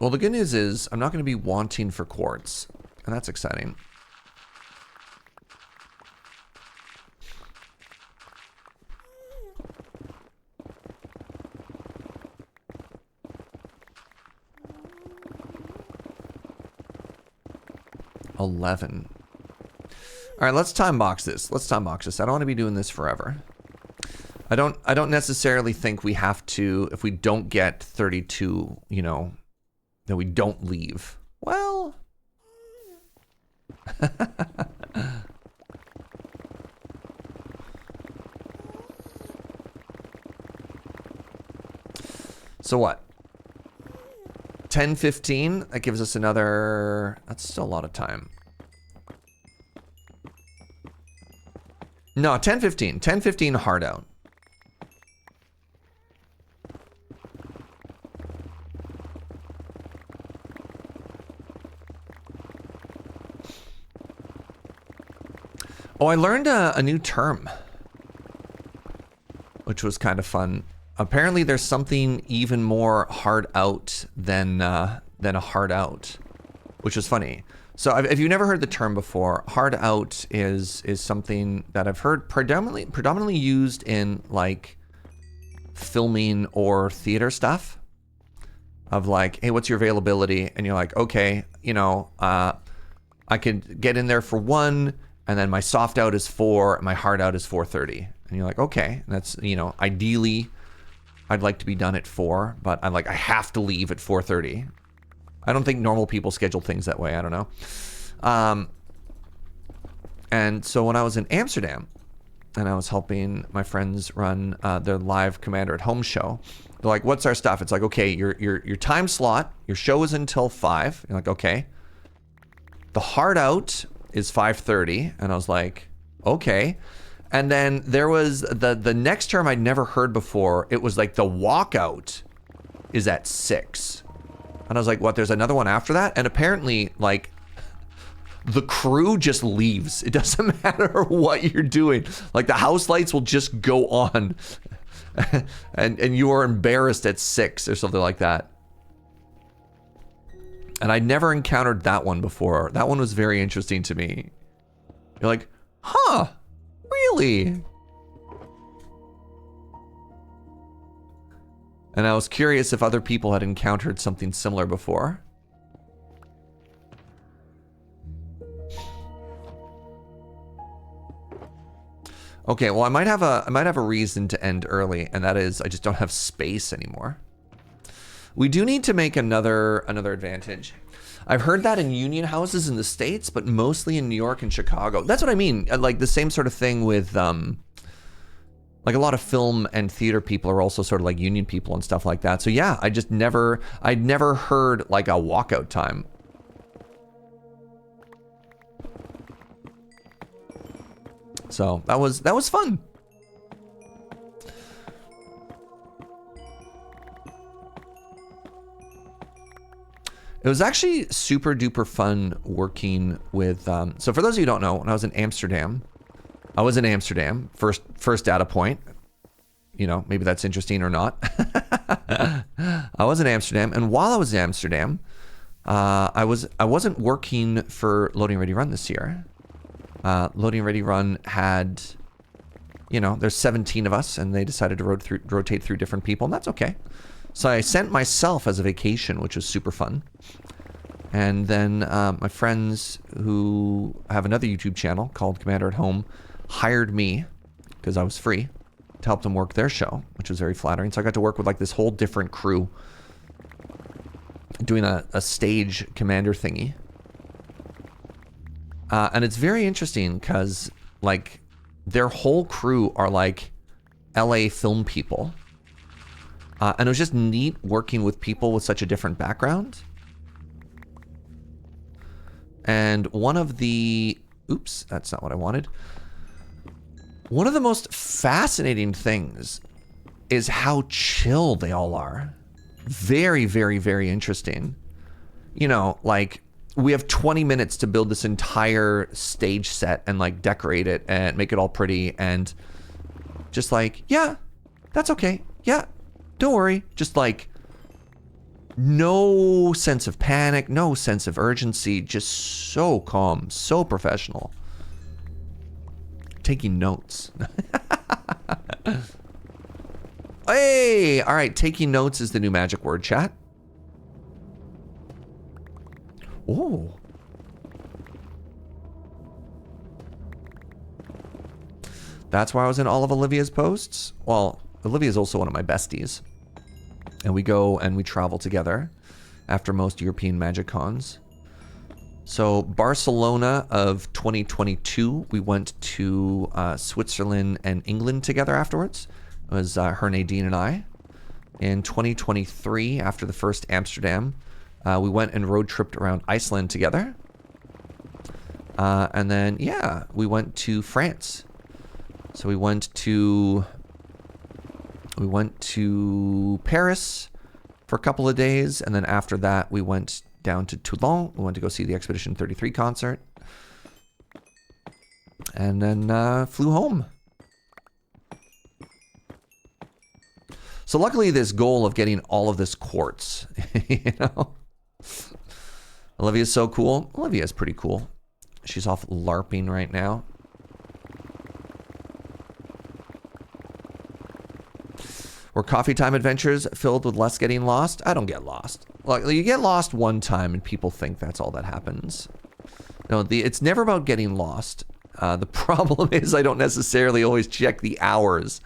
Well, the good news is I'm not going to be wanting for quartz, and that's exciting. $11. All right, let's time box this. Let's time box this. I don't want to be doing this forever. I don't necessarily think we have to, if we don't get 32, you know, that we don't leave. Well. So what? 10:15. That gives us another. That's still a lot of time. No, 10:15. 10:15 hard out. Oh, I learned a new term, which was kind of fun. Apparently, there's something even more hard out than a hard out, which is funny. So, if you've never heard the term before, hard out is something that I've heard predominantly used in like filming or theater stuff. Of like, hey, what's your availability? And you're like, okay, you know, I could get in there for 1. And then my soft out is 4, and my hard out is 4:30. And you're like, okay, that's, you know, ideally, I'd like to be done at 4, but I have to leave at 4:30. I don't think normal people schedule things that way. I don't know. And so when I was in Amsterdam, and I was helping my friends run their live Commander at Home show, they're like, what's our stuff? It's like, okay, your time slot, your show is until 5. You're like, okay. The hard out is 5:30, and I was like, okay. And then there was the next term I'd never heard before. It was like the walkout is at 6, and I was like, what? There's another one after that? And apparently, like, the crew just leaves. It doesn't matter what you're doing. Like the house lights will just go on, and you are embarrassed at 6 or something like that. And I'd never encountered that one before. That one was very interesting to me. You're like, huh, really? And I was curious if other people had encountered something similar before. Okay, well, I might have a reason to end early, and that is I just don't have space anymore. We do need to make another advantage. I've heard that in union houses in the States, but mostly in New York and Chicago. That's what I mean. Like the same sort of thing with like a lot of film and theater people are also sort of like union people and stuff like that. So yeah, I'd never heard like a walkout time. So that was fun. It was actually super duper fun working with, so for those of you who don't know, when I was in Amsterdam, first data point, you know, maybe that's interesting or not. I was in Amsterdam, and while I was in Amsterdam, I wasn't working for Loading Ready Run this year. Loading Ready Run had, you know, there's 17 of us, and they decided to rotate through different people, and that's okay. So I sent myself as a vacation, which was super fun. And then my friends who have another YouTube channel called Commander at Home hired me, because I was free, to help them work their show, which was very flattering. So I got to work with like this whole different crew doing a stage commander thingy. And it's very interesting because like their whole crew are like LA film people. And it was just neat working with people with such a different background. And one of the... Oops, that's not what I wanted. One of the most fascinating things is how chill they all are. Very, very, very interesting. You know, like, we have 20 minutes to build this entire stage set and, like, decorate it and make it all pretty. And just like, yeah, that's okay. Yeah. Don't worry. Just like no sense of panic, no sense of urgency, just so calm, so professional. Taking notes. Hey, all right, taking notes is the new magic word, chat. Oh. That's why I was in all of Olivia's posts. Well, Olivia's also one of my besties. And we go and we travel together after most European Magic Cons. So Barcelona of 2022, we went to Switzerland and England together afterwards. It was her, Nadine, and I. in 2023 after the first Amsterdam. We went and road tripped around Iceland together. And then, yeah, we went to France. So we went to Paris for a couple of days. And then after that, we went down to Toulon. We went to go see the Expedition 33 concert. And then flew home. So luckily this goal of getting all of this quartz, you know. Olivia's so cool. Olivia's pretty cool. She's off LARPing right now. Were coffee time adventures filled with less getting lost? I don't get lost. Like, you get lost one time and people think that's all that happens. No, it's never about getting lost. The problem is I don't necessarily always check the hours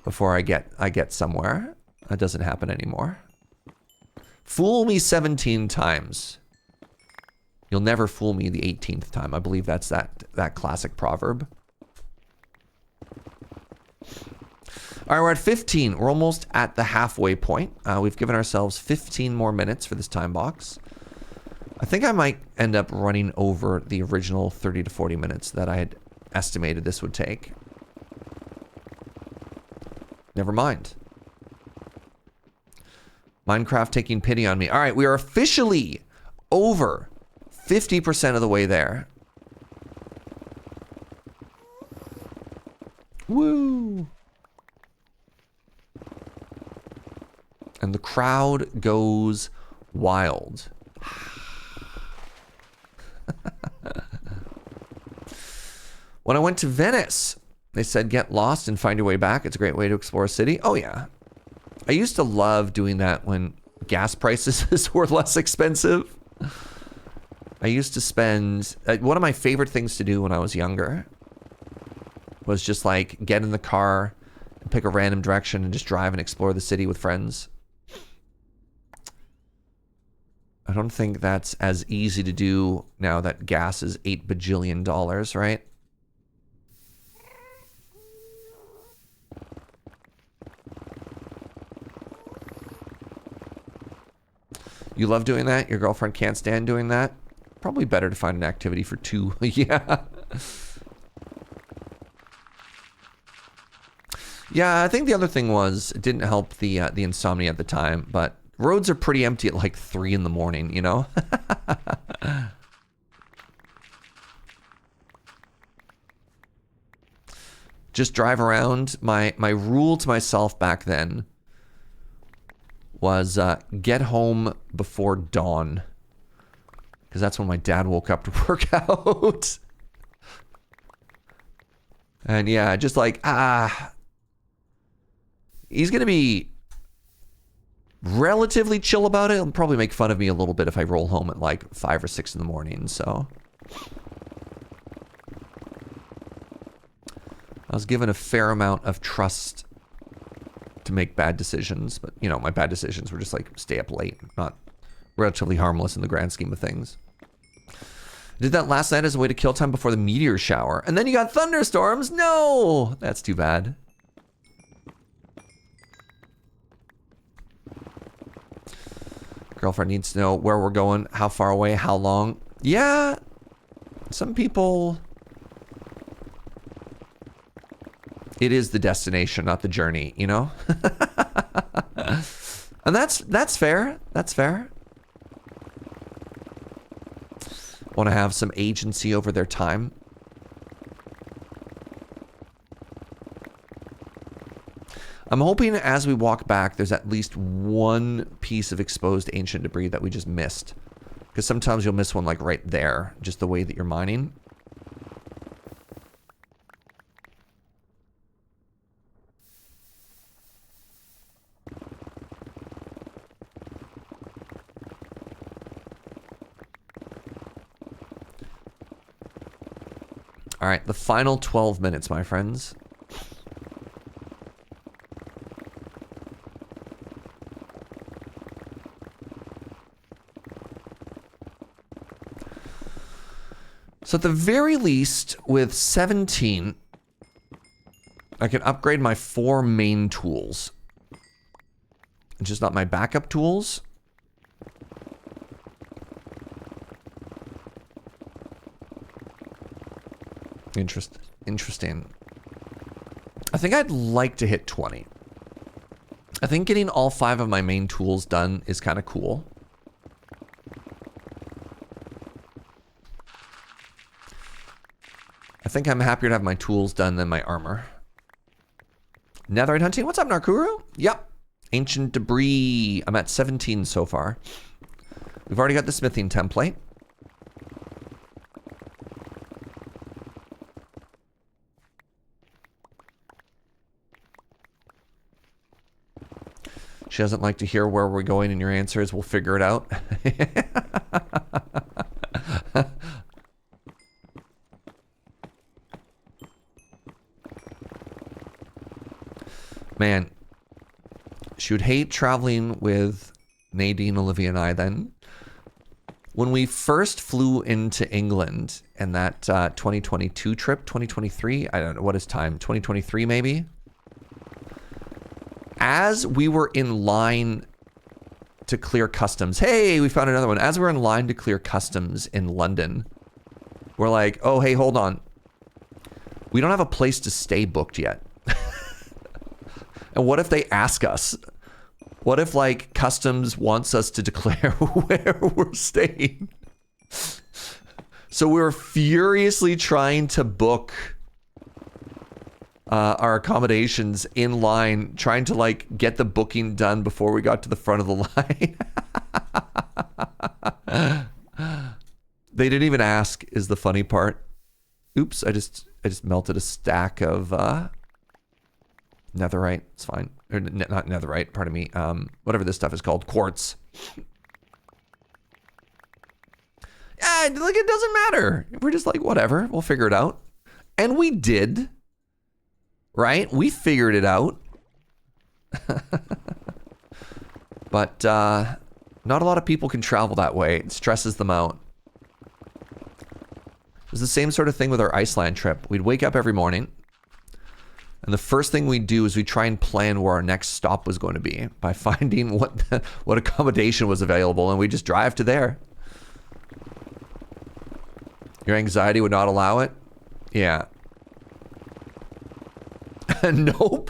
before I get somewhere. That doesn't happen anymore. Fool me 17 times. You'll never fool me the 18th time. I believe that's that classic proverb. All right, we're at 15. We're almost at the halfway point. We've given ourselves 15 more minutes for this time box. I think I might end up running over the original 30 to 40 minutes that I had estimated this would take. Never mind. Minecraft taking pity on me. All right, we are officially over 50% of the way there. Woo! And the crowd goes wild. When I went to Venice, they said get lost and find your way back. It's a great way to explore a city. Oh yeah. I used to love doing that when gas prices were less expensive. I used to spend... one of my favorite things to do when I was younger was just like get in the car and pick a random direction and just drive and explore the city with friends. I don't think that's as easy to do now that gas is $8 bajillion, right? You love doing that? Your girlfriend can't stand doing that? Probably better to find an activity for two. Yeah. Yeah, I think the other thing was, it didn't help the insomnia at the time, but roads are pretty empty at like 3 in the morning, you know? Just drive around. My rule to myself back then was get home before dawn. Because that's when my dad woke up to work out. And yeah, just like, he's going to be relatively chill about it. He'll probably make fun of me a little bit if I roll home at like 5 or 6 in the morning, so. I was given a fair amount of trust to make bad decisions, but you know, my bad decisions were just like stay up late, not relatively harmless in the grand scheme of things. Did that last night as a way to kill time before the meteor shower, and then you got thunderstorms? No, that's too bad. Girlfriend needs to know where we're going, how far away, how long. Yeah, some people... It is the destination, not the journey, you know? And that's fair. That's fair. Want to have some agency over their time. I'm hoping as we walk back, there's at least one piece of exposed ancient debris that we just missed. Because sometimes you'll miss one like right there, just the way that you're mining. All right, the final 12 minutes, my friends. So at the very least, with 17, I can upgrade my 4 main tools. It's just not my backup tools. Interesting. I think I'd like to hit 20. I think getting all 5 of my main tools done is kind of cool. I think I'm happier to have my tools done than my armor. Netherite hunting. What's up, Narkuru? Yep. Ancient debris. I'm at 17 so far. We've already got the smithing template. She doesn't like to hear where we're going, and your answer is, we'll figure it out. Man, she would hate traveling with Nadine, Olivia, and I then. When we first flew into England and that 2022 trip, 2023, I don't know, what is time? 2023 maybe? As we were in line to clear customs, hey, we found another one. As we're in line to clear customs in London, we're like, oh, hey, hold on. We don't have a place to stay booked yet. And what if they ask us? What if, like, customs wants us to declare where we're staying? So we were furiously trying to book our accommodations in line, trying to, like, get the booking done before we got to the front of the line. They didn't even ask, is the funny part. Oops, I just melted a stack of netherite. It's fine. Or not netherite, pardon me. Whatever this stuff is called, quartz. Yeah, like, it doesn't matter. We're just like, whatever, we'll figure it out. And we did. Right? We figured it out. But not a lot of people can travel that way. It stresses them out. It was the same sort of thing with our Iceland trip. We'd wake up every morning, and the first thing we'd do is we'd try and plan where our next stop was going to be by finding what accommodation was available, and we'd just drive to there. Your anxiety would not allow it? Yeah. Nope.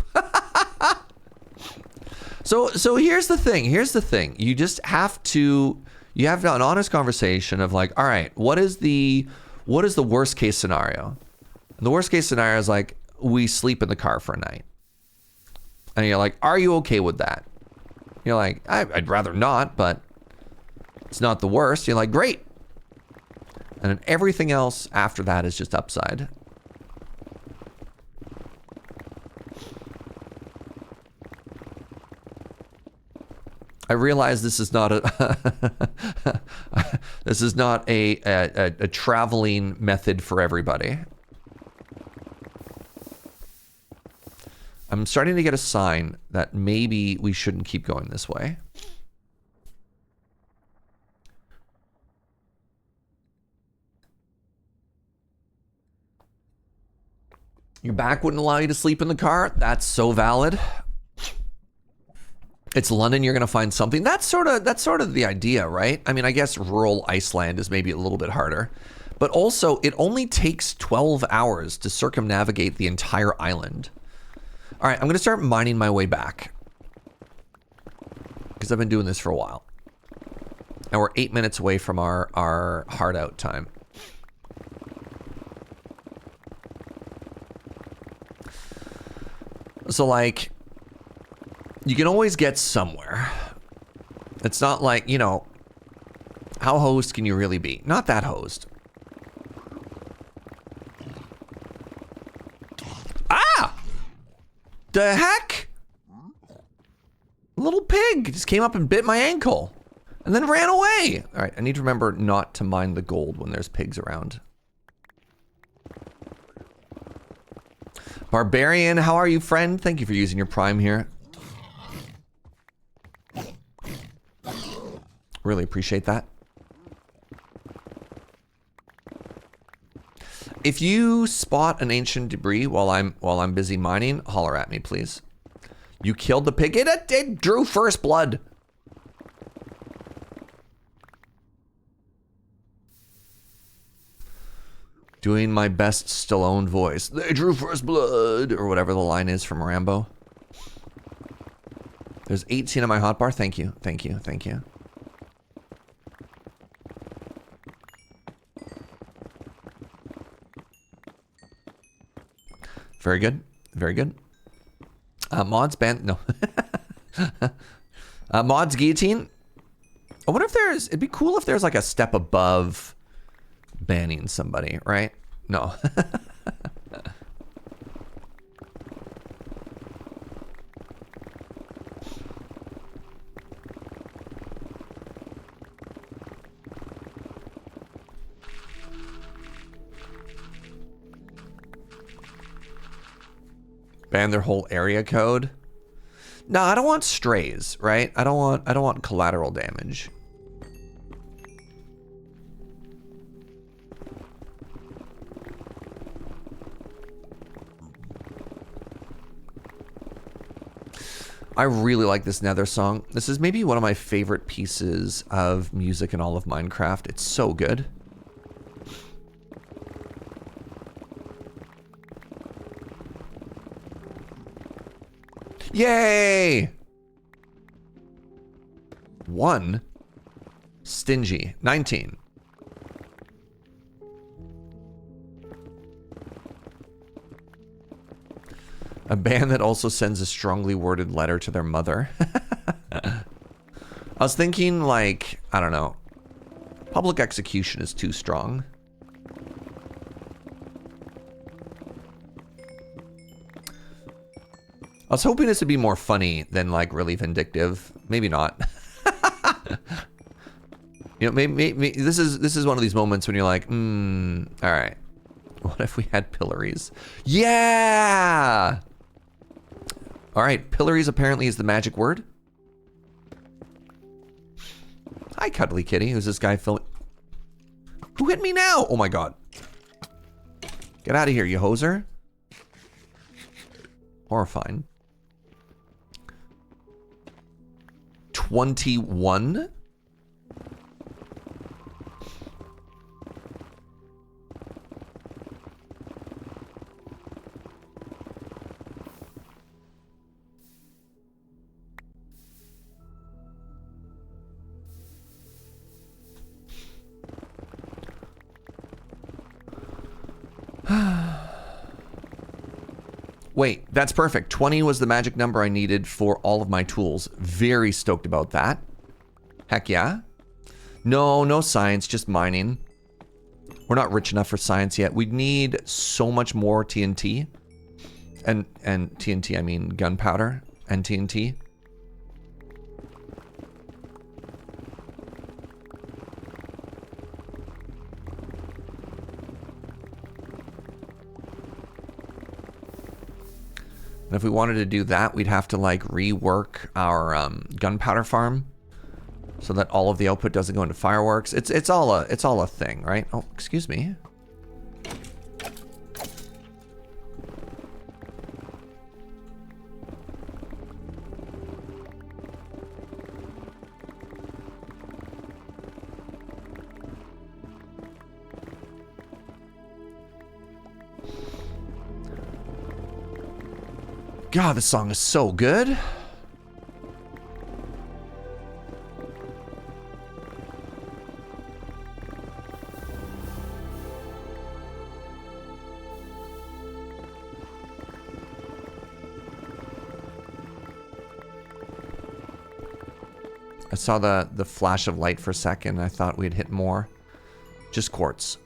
So here's the thing. You just have to have an honest conversation of like, all right, what is the worst case scenario? And the worst case scenario is like, we sleep in the car for a night. And you're like, are you okay with that? You're like, I'd rather not, but it's not the worst. You're like, great. And then everything else after that is just upside. I realize this is not a this is not a traveling method for everybody. I'm starting to get a sign that maybe we shouldn't keep going this way. Your back wouldn't allow you to sleep in the car? That's so valid. It's London, you're gonna find something. That's sort of the idea, right? I mean, I guess rural Iceland is maybe a little bit harder, but also it only takes 12 hours to circumnavigate the entire island. All right, I'm gonna start mining my way back because I've been doing this for a while, and we're 8 minutes away from our hard out time. So like, you can always get somewhere. It's not like, you know, how hosed can you really be? Not that hosed. Ah! The heck? Little pig just came up and bit my ankle and then ran away. All right, I need to remember not to mine the gold when there's pigs around. Barbarian, how are you, friend? Thank you for using your Prime here. Really appreciate that. If you spot an ancient debris while I'm busy mining, holler at me, please. You killed the pig. It drew first blood. Doing my best Stallone voice. They drew first blood, or whatever the line is from Rambo. There's 18 on my hotbar. Thank you, thank you, thank you. Very good, very good. Mods ban, no. Mods guillotine. I wonder if there's, it'd be cool if there's like a step above banning somebody, right? No. Ban their whole area code. No, I don't want strays, right? I don't want collateral damage. I really like this Nether song. This is maybe one of my favorite pieces of music in all of Minecraft. It's so good. Yay! 1. Stingy. 19. A band that also sends a strongly worded letter to their mother. I was thinking, like, I don't know. Public execution is too strong. I was hoping this would be more funny than, like, really vindictive. Maybe not. You know, maybe this is one of these moments when you're like, all right. What if we had pillories? Yeah! All right, pillories apparently is the magic word. Hi, Cuddly Kitty. Who's this guy filming? Who hit me now? Oh my god. Get out of here, you hoser. Horrifying. 21? Wait, that's perfect. 20 was the magic number I needed for all of my tools. Very stoked about that. Heck yeah. No science, just mining. We're not rich enough for science yet. We need so much more TNT. And TNT, I mean gunpowder and TNT. And if we wanted to do that, we'd have to like rework our gunpowder farm so that all of the output doesn't go into fireworks. It's all a thing, right? Oh, excuse me. God, this song is so good. I saw the flash of light for a second. I thought we'd hit more. Just quartz.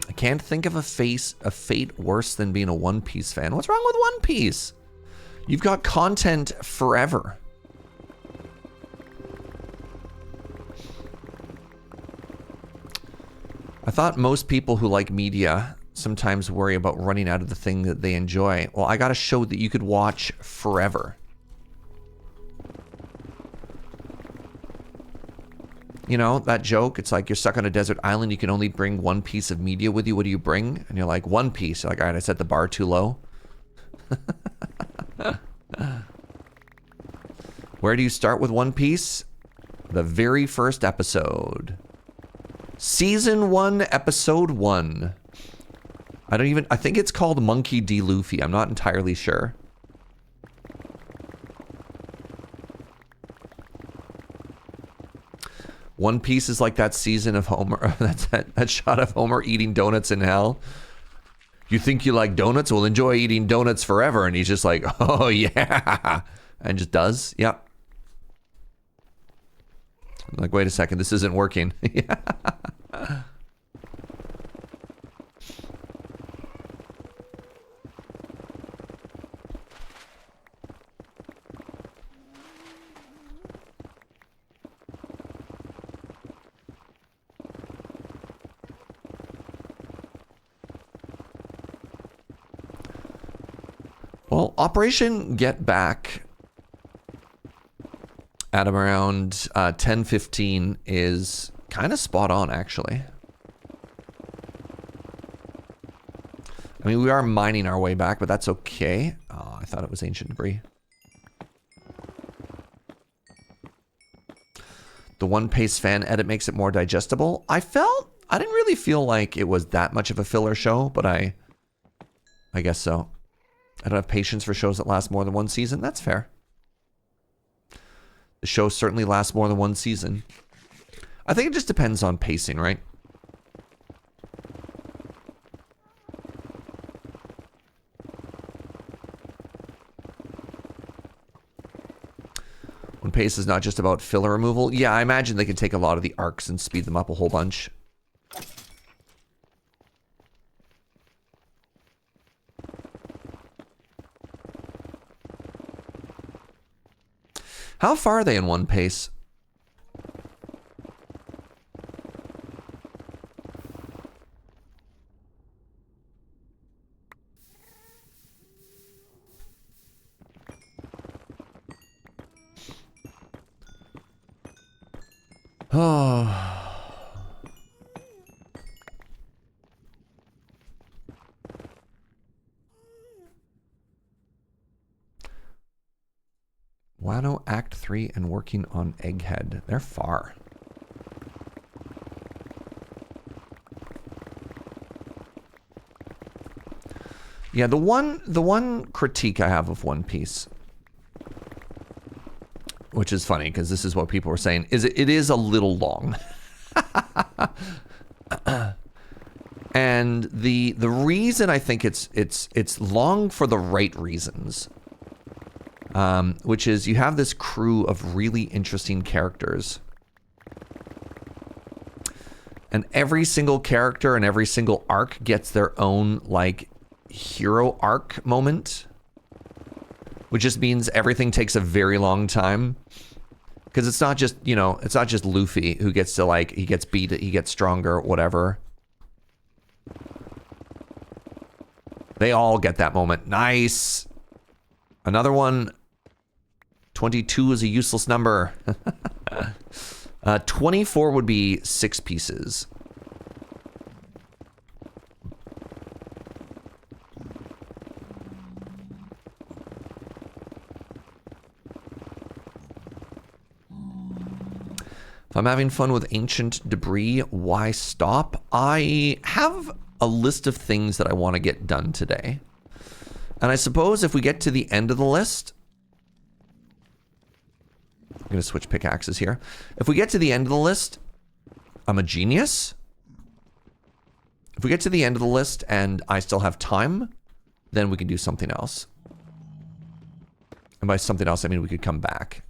I can't think of a fate worse than being a One Piece fan. What's wrong with One Piece? You've got content forever. I thought most people who like media sometimes worry about running out of the thing that they enjoy. Well, I got a show that you could watch forever. You know, that joke, it's like you're stuck on a desert island, you can only bring one piece of media with you. What do you bring? And you're like, One Piece. You're like, all right, I set the bar too low. Where do you start with One Piece? The very first episode. Season 1, episode 1. I think it's called Monkey D. Luffy. I'm not entirely sure. One Piece is like that season of Homer, that shot of Homer eating donuts in hell. You think you like donuts? Well, enjoy eating donuts forever. And he's just like, oh yeah. And just does. Yep. Like, wait a second, this isn't working. Yeah. Well, Operation Get Back at around 10:15 is kind of spot on, actually. I mean, we are mining our way back, but that's okay. Oh, I thought it was ancient debris. The One Piece fan edit makes it more digestible. I didn't really feel like it was that much of a filler show, but I guess so. I don't have patience for shows that last more than one season. That's fair. The show certainly lasts more than one season. I think it just depends on pacing, right? One Piece is not just about filler removal. Yeah, I imagine they could take a lot of the arcs and speed them up a whole bunch. How far are they in One Piece? Oh. Wano Act 3 and working on Egghead. They're far. Yeah, the one critique I have of One Piece, which is funny because this is what people were saying, is it is a little long. And the reason I think it's long for the right reasons. Which is you have this crew of really interesting characters. And every single character and every single arc gets their own, like, hero arc moment. Which just means everything takes a very long time. Because it's not just, you know, it's not just Luffy who gets to, like, he gets beat, he gets stronger, whatever. They all get that moment. Nice! Another one. 22 is a useless number. 24 would be 6 pieces. If I'm having fun with ancient debris, why stop? I have a list of things that I want to get done today. And I suppose if we get to the end of the list, I'm going to switch pickaxes here. If we get to the end of the list, I'm a genius. If we get to the end of the list and I still have time, then we can do something else. And by something else, I mean we could come back.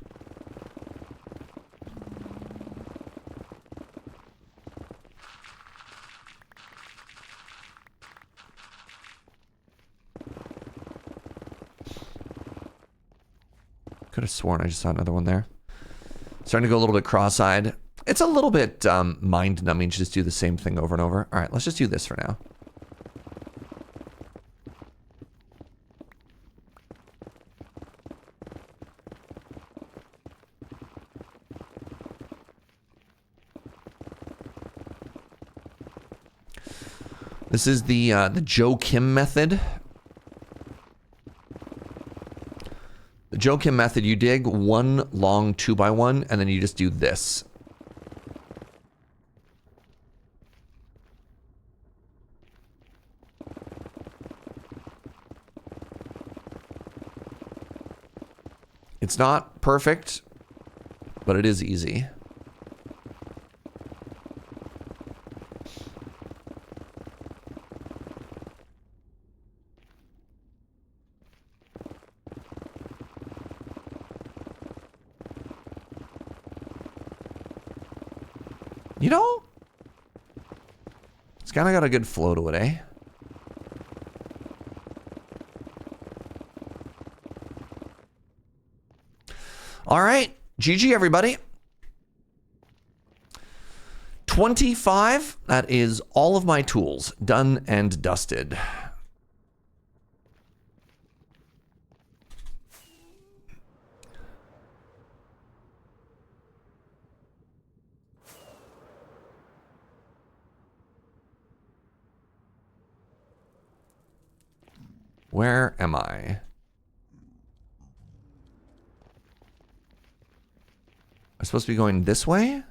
Could have sworn I just saw another one there. Starting to go a little bit cross-eyed. It's a little bit mind-numbing to just do the same thing over and over. All right, let's just do this for now. This is the Joe Kim method. Joe Kim method, you dig one long 2x1 and then you just do this. It's not perfect, but it is easy. You know, it's kind of got a good flow to it, eh? All right, GG everybody. 25, that is all of my tools done and dusted. Where am I? I'm supposed to be going this way?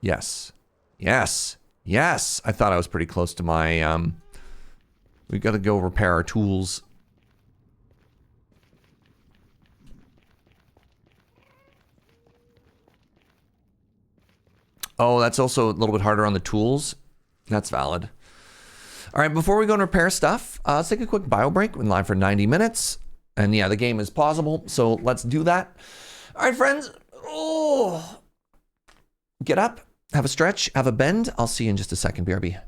Yes. Yes. Yes. I thought I was pretty close to my, we gotta go repair our tools. Oh, that's also a little bit harder on the tools. That's valid. All right, before we go and repair stuff, let's take a quick bio break. We're live for 90 minutes. And yeah, the game is pausable, so let's do that. All right, friends. Oh, get up, have a stretch, have a bend. I'll see you in just a second, BRB.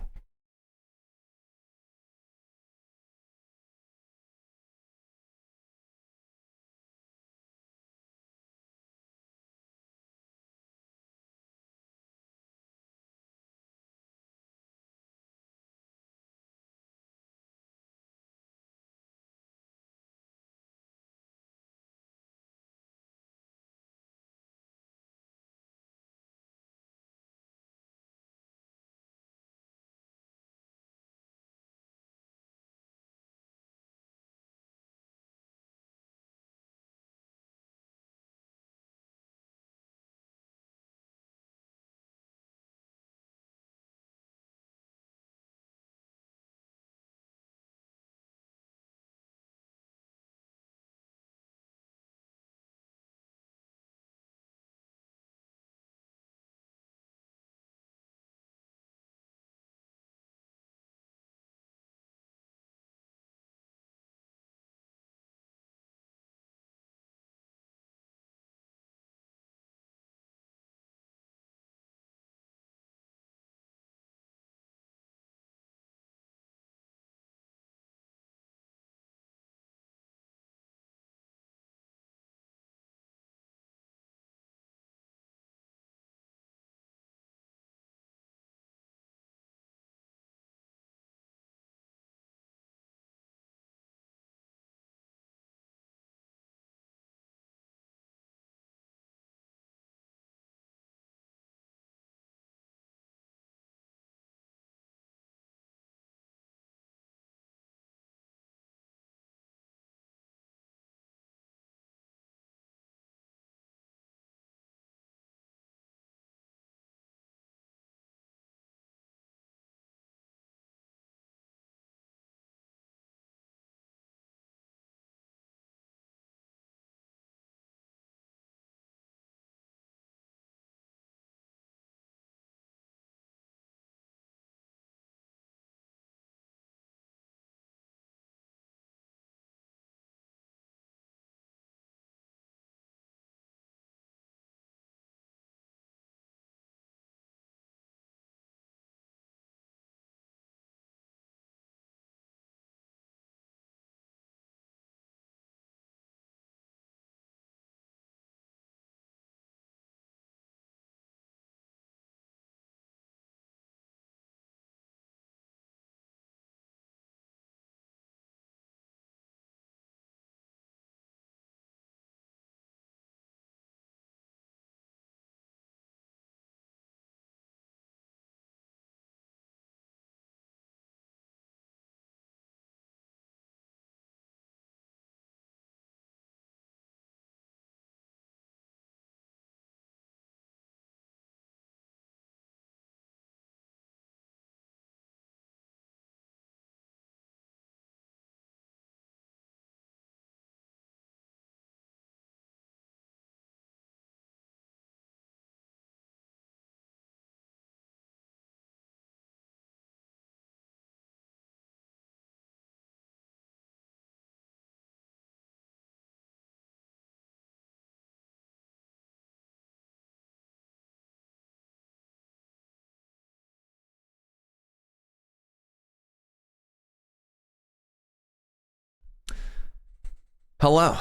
Hello.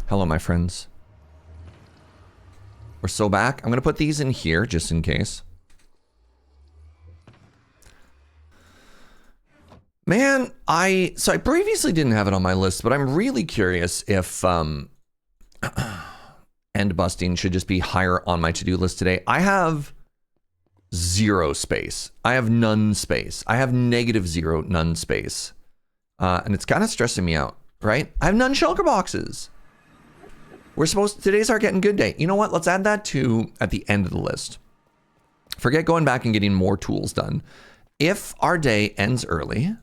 Hello, my friends. We're so back. I'm going to put these in here just in case. Man, so I previously didn't have it on my list, but I'm really curious if end busting should just be higher on my to-do list today. I have 0 space. I have none space. I have -0, none space. And it's kind of stressing me out, right? I have none shulker boxes. Today's our getting good day. You know what? Let's add that to at the end of the list. Forget going back and getting more tools done. If our day ends early,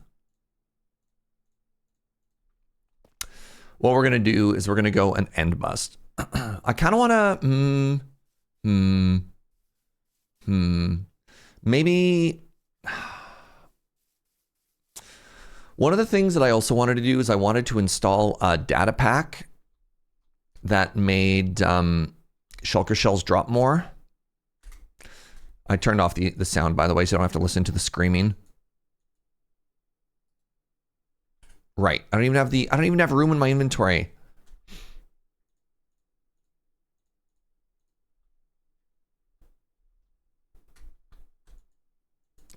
what we're going to do is we're going to go and end bust. I kind of want to, maybe one of the things that I also wanted to do is I wanted to install a datapack that made shulker shells drop more. I turned off the sound, by the way, so I don't have to listen to the screaming. Right. I don't even have room in my inventory.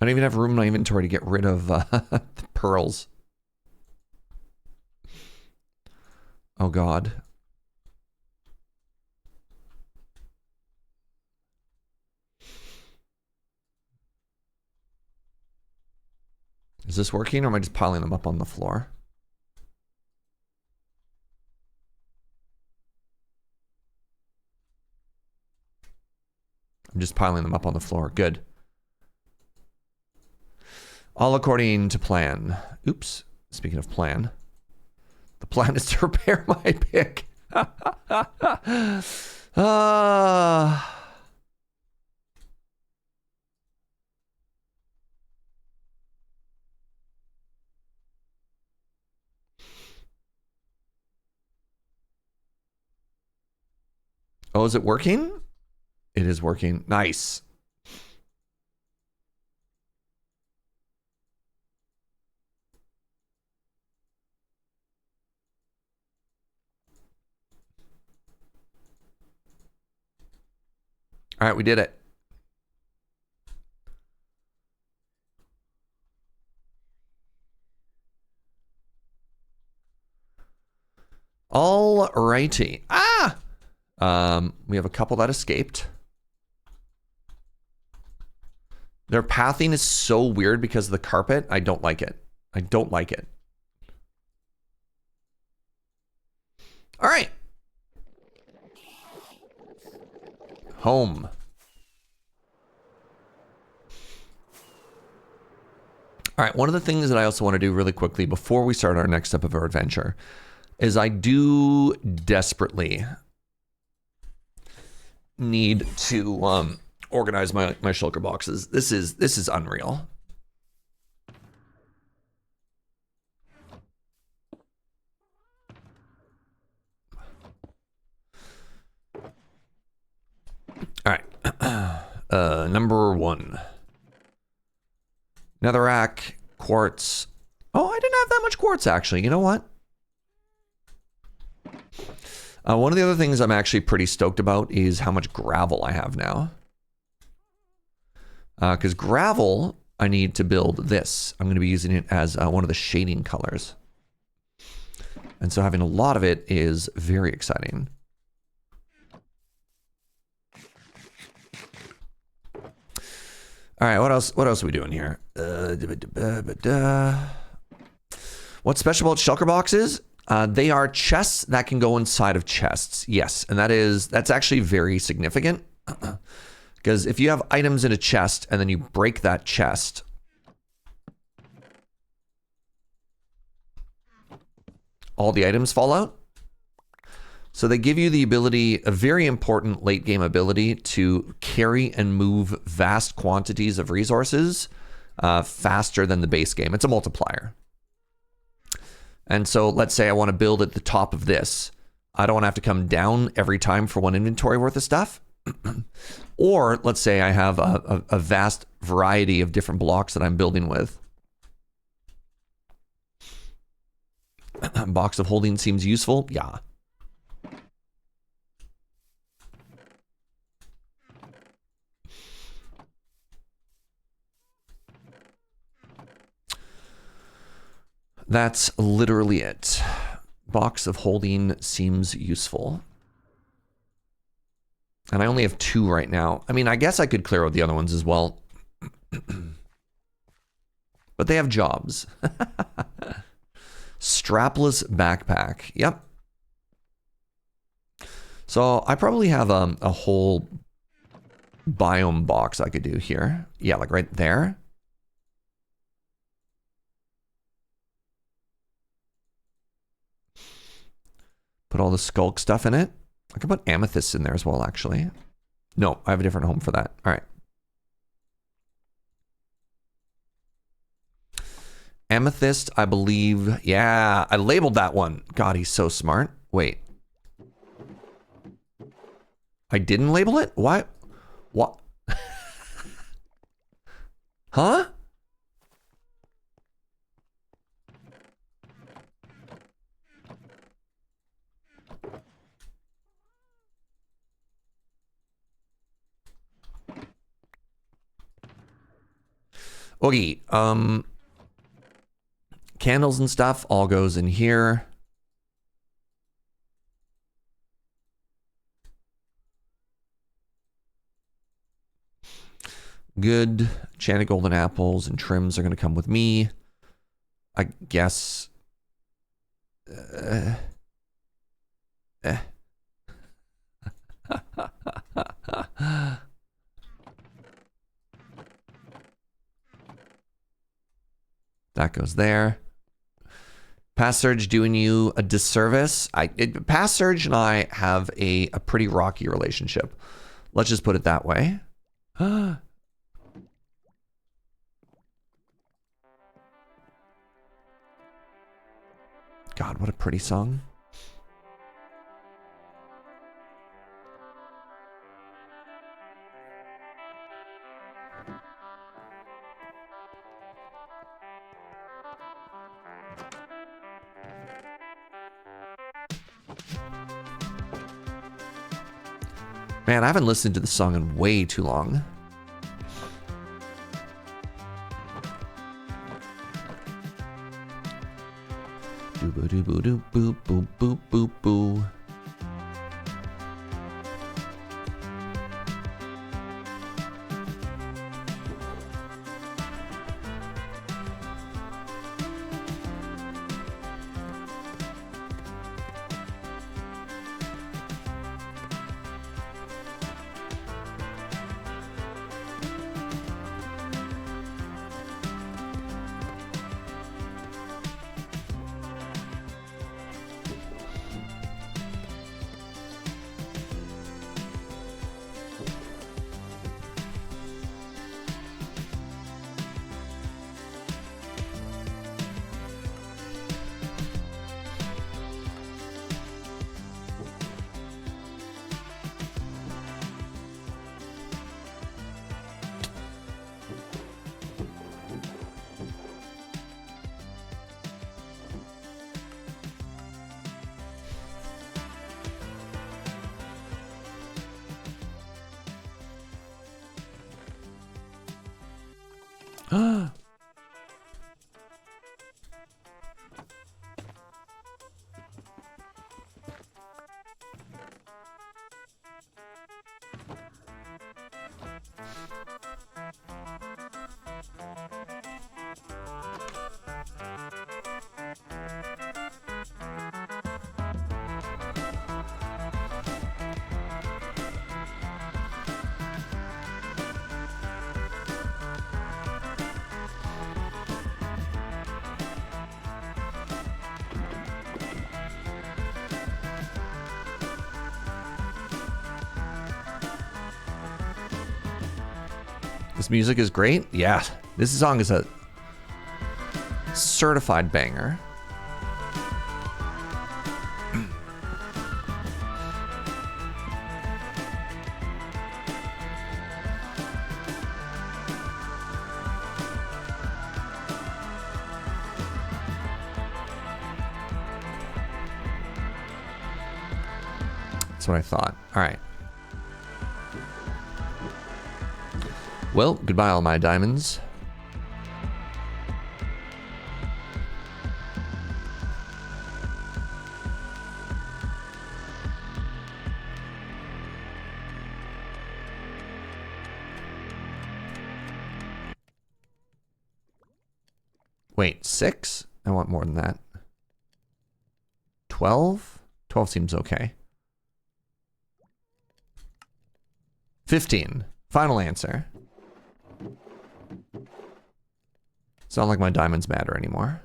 I don't even have room in my inventory to get rid of the pearls. Oh God. Is this working, or am I just piling them up on the floor? I'm just piling them up on the floor. Good. All according to plan. Oops. Speaking of plan. The plan is to repair my pick. Oh, is it working? It is working. Nice. All right, we did it. All righty. We have a couple that escaped. Their pathing is so weird because of the carpet. I don't like it. I don't like it. All right. Home. All right, one of the things that I also want to do really quickly before we start our next step of our adventure is I do desperately need to organize my shulker boxes. This is unreal. All right. Number 1. Netherrack, quartz. Oh, I didn't have that much quartz, actually. You know what? One of the other things I'm actually pretty stoked about is how much gravel I have now. Because gravel, I need to build this. I'm going to be using it as one of the shading colors. And so having a lot of it is very exciting. All right, what else are we doing here? What's special about shulker boxes? They are chests that can go inside of chests. Yes, and that's actually very significant. Because if you have items in a chest and then you break that chest, all the items fall out. So they give you the ability, a very important late game ability, to carry and move vast quantities of resources faster than the base game. It's a multiplier. And so let's say I want to build at the top of this. I don't want to have to come down every time for one inventory worth of stuff. Or let's say I have a vast variety of different blocks that I'm building with. Box of holding seems useful. Yeah. That's literally it. Box of holding seems useful. And I only have 2 right now. I mean, I guess I could clear out the other ones as well. But they have jobs. Strapless backpack. Yep. So I probably have a whole biome box I could do here. Yeah, like right there. Put all the skulk stuff in it. I could put amethysts in there as well, actually. No, I have a different home for that. All right. Amethyst, I believe. Yeah, I labeled that one. God, he's so smart. Wait. I didn't label it? What? What? Huh? Okay, candles and stuff all goes in here. Good. Enchanted golden apples and trims are going to come with me. I guess. That goes there. Past Surge doing you a disservice. Past Surge and I have a pretty rocky relationship. Let's just put it that way. God, what a pretty song. Man, I haven't listened to the song in way too long. Doo-boo-doo-boo-doo-boop-boop-boop-boop-boo. This music is great. Yeah, this song is a certified banger. That's what I thought. All right. Well, goodbye all my diamonds. Wait, 6? I want more than that. 12? 12 seems okay. 15. Final answer. It's not like my diamonds matter anymore.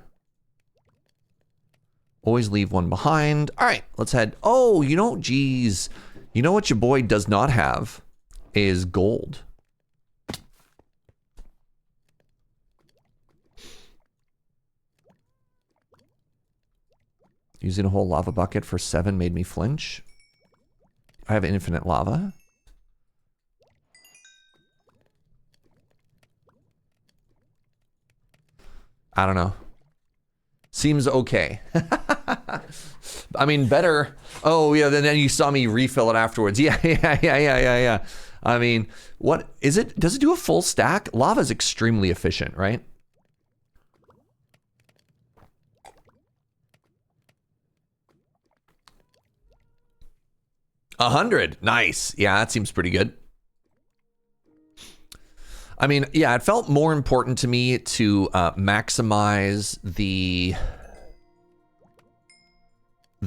Always leave one behind. All right, let's head. Oh, you know, geez. You know what your boy does not have is gold. Using a whole lava bucket for 7 made me flinch. I have infinite lava. I don't know. Seems okay. I mean, better. Oh, yeah, then you saw me refill it afterwards. Yeah. I mean, what is it? Does it do a full stack? Lava is extremely efficient, right? $100. Nice. Yeah, that seems pretty good. I mean, yeah, it felt more important to me to maximize the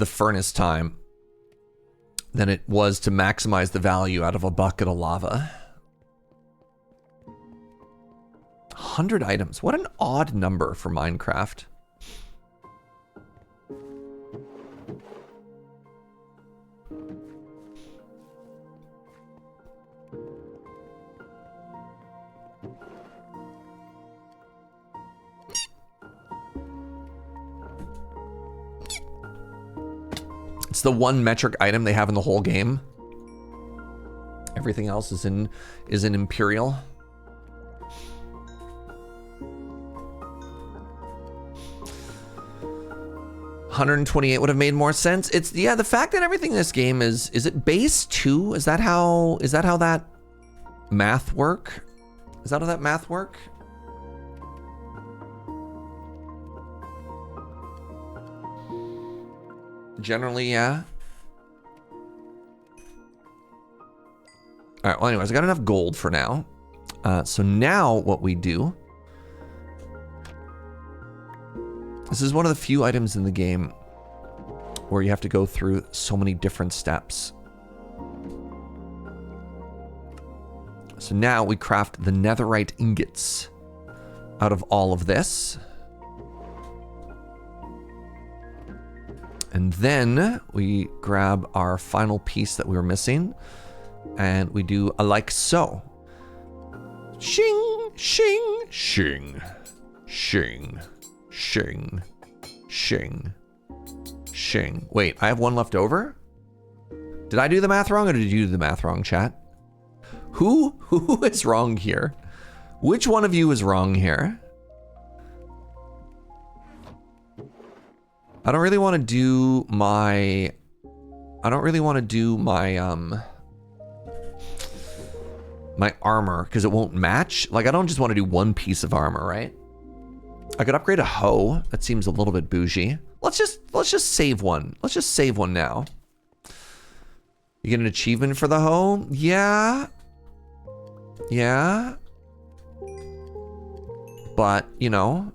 furnace time than it was to maximize the value out of a bucket of lava. 100 items. What an odd number for Minecraft. It's the one metric item they have in the whole game. Everything else is in Imperial. $128 would have made more sense. It's, yeah, the fact that everything in this game is it base 2? Is that how that math work? Is that how that math work? Generally, yeah. All right, well, anyways, I got enough gold for now. So now what we do... This is one of the few items in the game where you have to go through so many different steps. So now we craft the netherite ingots out of all of this. And then we grab our final piece that we were missing, and we do a like so. Shing, shing, shing, shing, shing, shing, shing. Wait, I have one left over? Did I do the math wrong, or did you do the math wrong, chat? Who is wrong here? Which one of you is wrong here? I don't really want to do my my armor because it won't match. Like, I don't just want to do one piece of armor, right? I could upgrade a hoe. That seems a little bit bougie. Let's just save one. Let's just save one now. You get an achievement for the hoe? Yeah. Yeah. But, you know.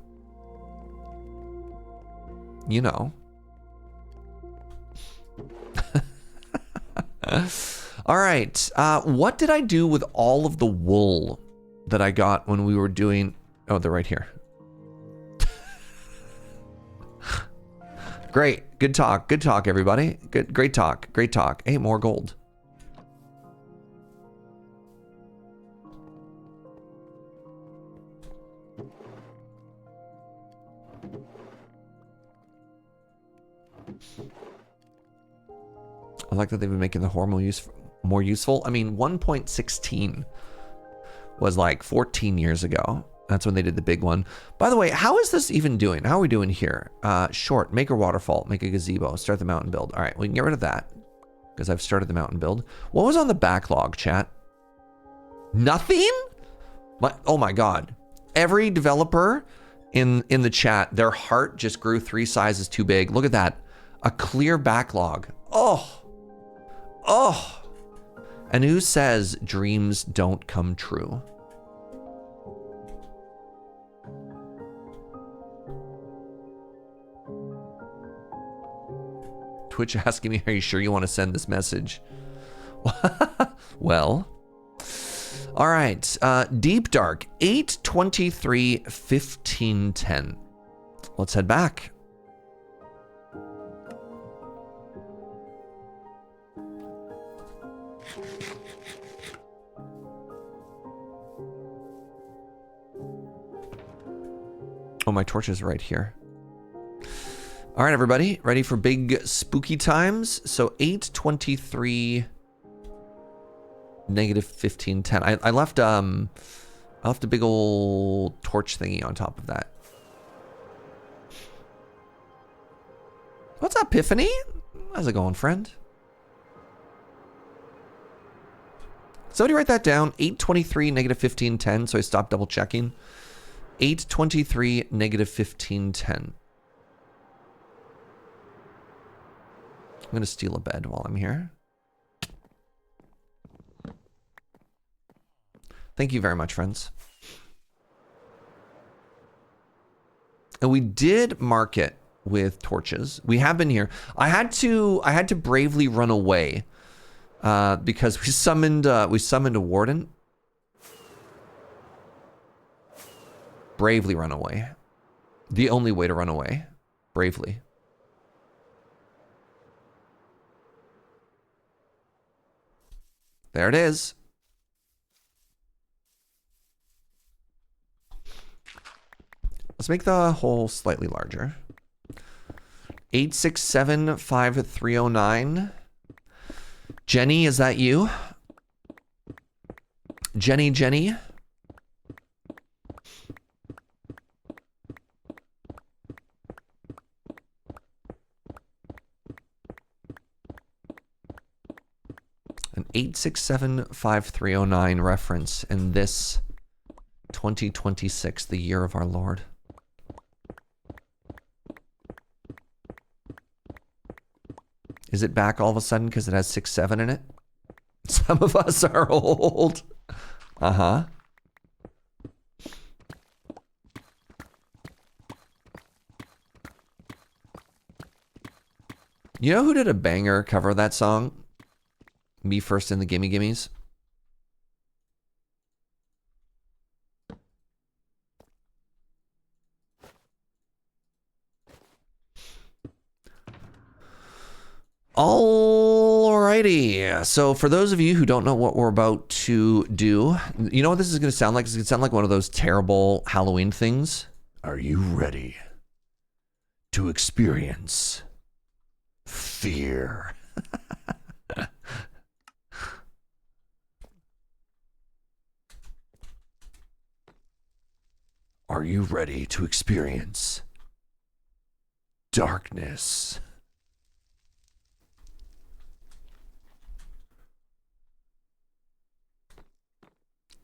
All right. What did I do with all of the wool that I got when we were doing... Oh, they're right here. Great. Good talk. Good talk, everybody. Great talk. Great talk. Hey, more gold. I like that they've been making the hormone more useful. I mean, 1.16 was like 14 years ago. That's when they did the big one. By the way, how is this even doing? How are we doing here? Short, make a waterfall, make a gazebo, start the mountain build. All right, we can get rid of that. because I've started the mountain build. What was on the backlog, chat? Nothing? Oh my God. Every developer in the chat, their heart just grew 3 sizes too big. Look at that. A clear backlog. Oh. Oh. And who says dreams don't come true? Twitch asking me, are you sure you want to send this message? Well, all right. Deep Dark, 8/23/1510. Let's head back. Oh, my torch is right here. All right, everybody, ready for big spooky times? So 8/23 -1510. I left a big old torch thingy on top of that. What's up, Epiphany? How's it going, friend? Somebody write that down. 8/23 -1510. So I stopped double checking. 8/23 -1510. I'm going to steal a bed while I'm here. Thank you very much, friends. And we did mark it with torches. We have been here. I had to bravely run away because we summoned a warden. Bravely run away. The only way to run away. Bravely. There it is. Let's make the hole slightly larger. 8675309. Jenny, is that you? Jenny. An 8675309 reference in this 2026, the year of our Lord. Is it back all of a sudden because it has 6-7 in it? Some of us are old. Uh-huh. You know who did a banger cover of that song? Me First in the Gimme Gimmes. Alrighty. So for those of you who don't know what we're about to do, you know what this is going to sound like? It's going to sound like one of those terrible Halloween things. Are you ready to experience fear? Are you ready to experience darkness?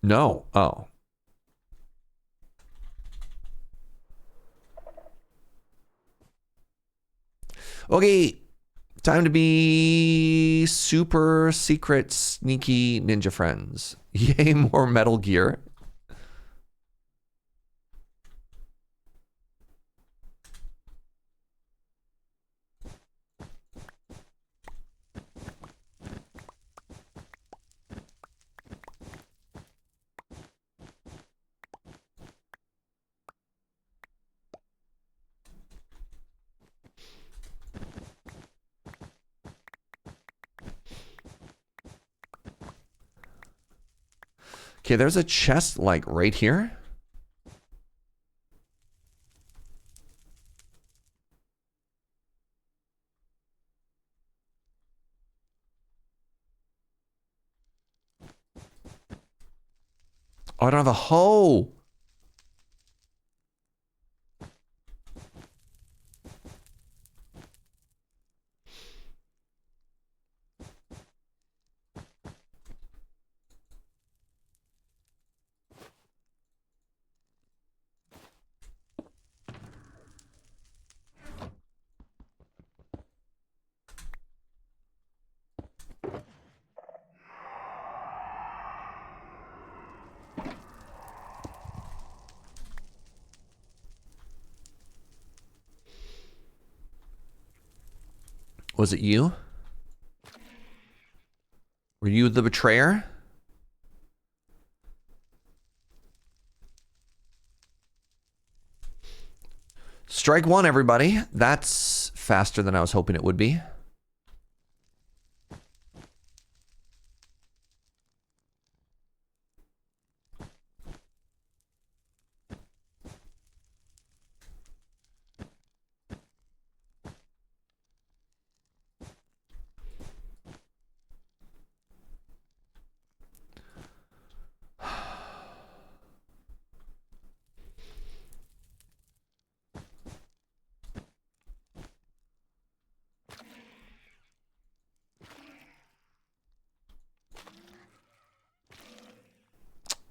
No. Oh. Okay. Time to be super secret sneaky ninja friends. Yay, more Metal Gear. Okay, there's a chest like right here. Oh, I don't have a hoe. Was it you? Were you the betrayer? Strike one, everybody. That's faster than I was hoping it would be.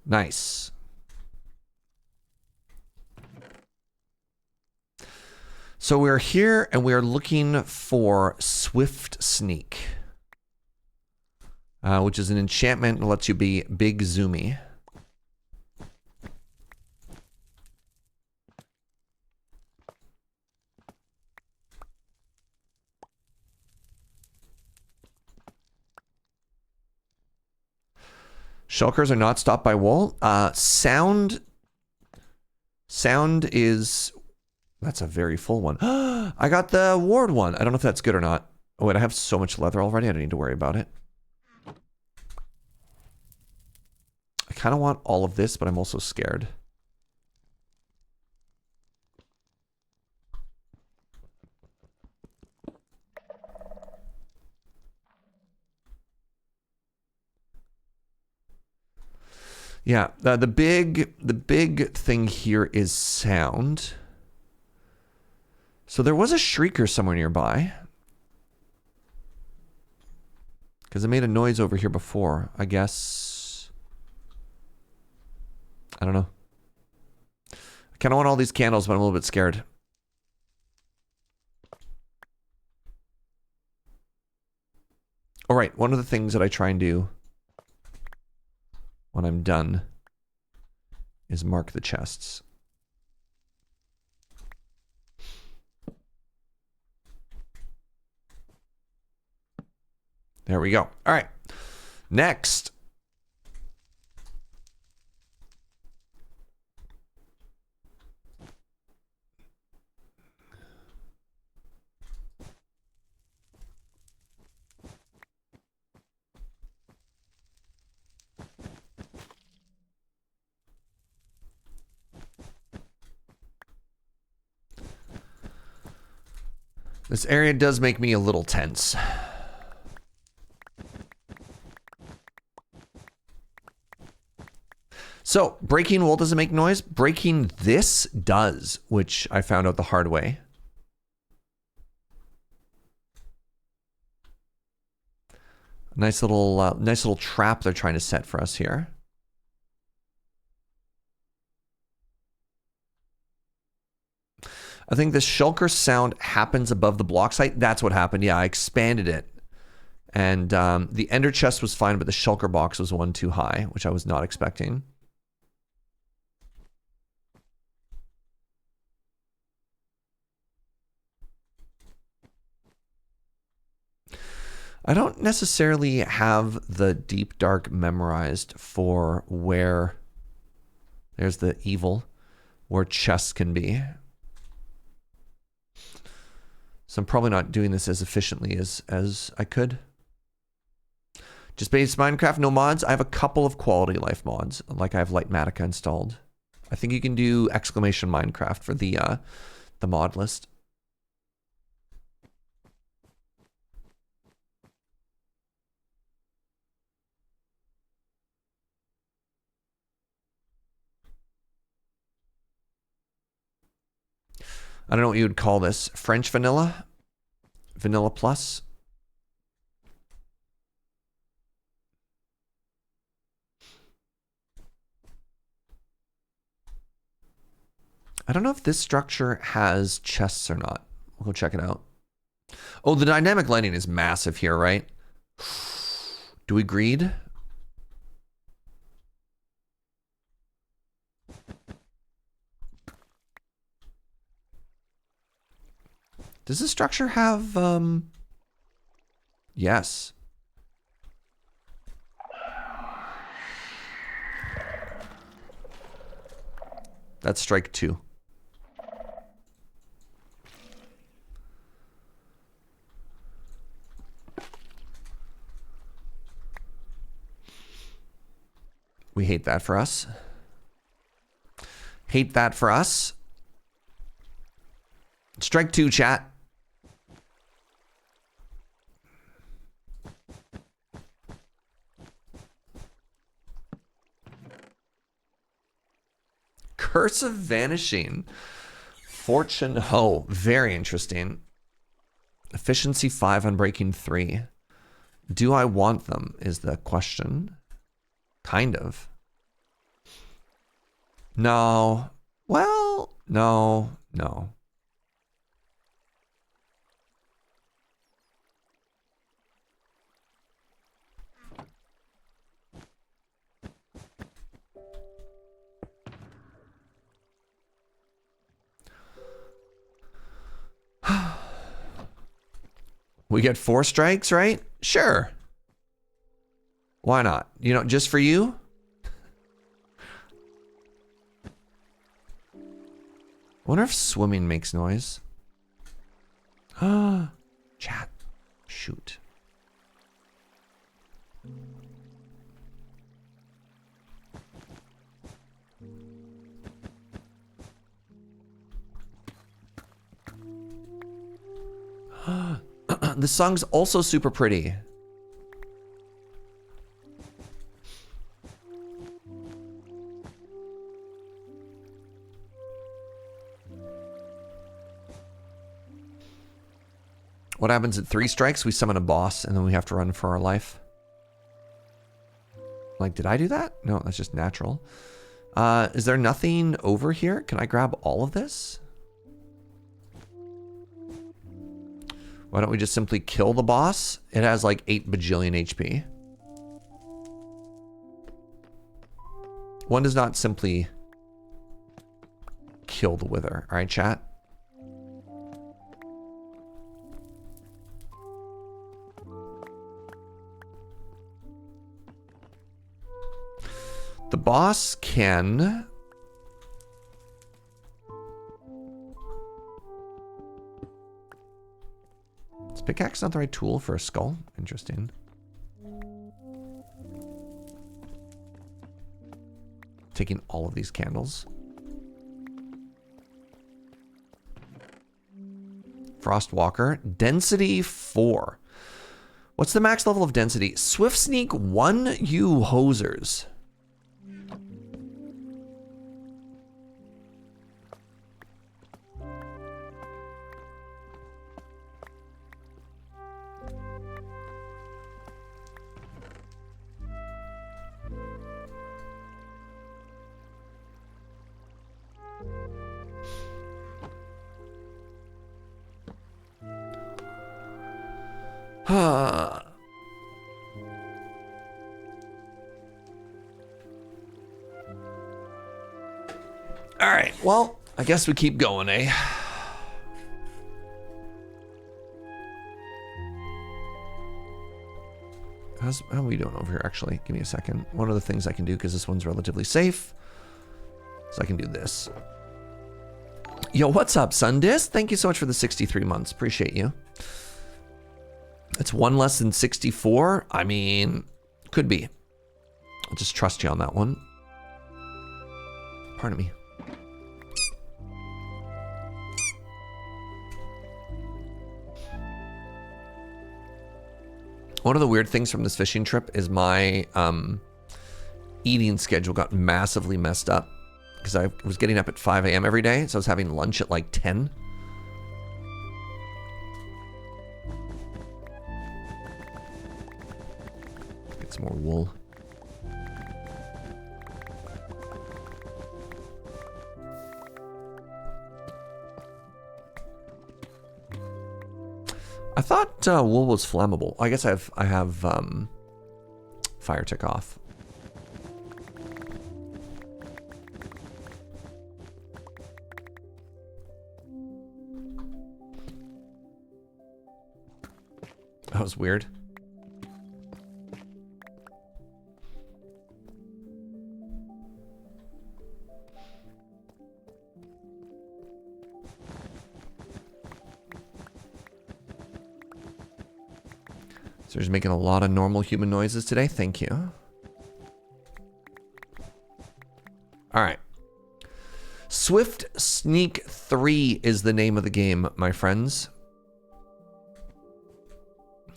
Nice. So we're here and we're looking for Swift Sneak, which is an enchantment that lets you be big zoomy. Shulkers are not stopped by wool. Sound is... That's a very full one. I got the ward one. I don't know if that's good or not. Oh, wait, I have so much leather already. I don't need to worry about it. I kind of want all of this, but I'm also scared. Yeah, the big thing here is sound. So there was a shrieker somewhere nearby. Because it made a noise over here before. I guess... I don't know. I kind of want all these candles, but I'm a little bit scared. All right, one of the things that I try and do when I'm done is mark the chests. There we go. All right. Next. This area does make me a little tense. So, breaking wool doesn't make noise. Breaking this does, which I found out the hard way. Nice little trap they're trying to set for us here. I think the shulker sound happens above the block site. That's what happened. Yeah, I expanded it. And the ender chest was fine, but the shulker box was one too high, which I was not expecting. I don't necessarily have the deep dark memorized for where there's the evil, where chests can be. So I'm probably not doing this as efficiently as I could. Just base Minecraft, no mods. I have a couple of quality life mods, like I have Litematica installed. I think you can do exclamation Minecraft for the mod list. I don't know what you would call this. French vanilla? Vanilla plus? I don't know if this structure has chests or not. We'll go check it out. Oh, the dynamic lighting is massive here, right? Do we greed? Does this structure have, Yes. That's strike 2. We hate that for us. Hate that for us. Strike 2, chat. Curse of Vanishing. Fortune Hoe. Very interesting. Efficiency 5, Unbreaking 3. Do I want them is the question. Kind of. No. Well, no. We get 4 strikes, right? Sure. Why not? You know, just for you? Wonder if swimming makes noise. Chat. Shoot. The song's also super pretty. What happens at 3 strikes? We summon a boss and then we have to run for our life. Like, did I do that? No, that's just natural. Is there nothing over here? Can I grab all of this? Why don't we just simply kill the boss? It has like 8 bajillion HP. One does not simply kill the wither. All right, chat. The boss can... Is pickaxe not the right tool for a skull? Interesting. Taking all of these candles. Frostwalker. Density 4. What's the max level of density? Swift Sneak 1, you hosers. Alright, well, I guess we keep going, eh? How are we doing over here, actually? Give me a second. One of the things I can do, because this one's relatively safe, so I can do this. Yo, what's up, Sundis? Thank you so much for the 63 months. Appreciate you. It's 1 less than 64. I mean, could be. I'll just trust you on that one. Pardon me. One of the weird things from this fishing trip is my eating schedule got massively messed up because I was getting up at 5 a.m. every day, so I was having lunch at like 10. Get some more wool. I thought wool was flammable. I guess I have fire tick off. That was weird. So he's making a lot of normal human noises today. Thank you. All right. Swift Sneak 3 is the name of the game, my friends.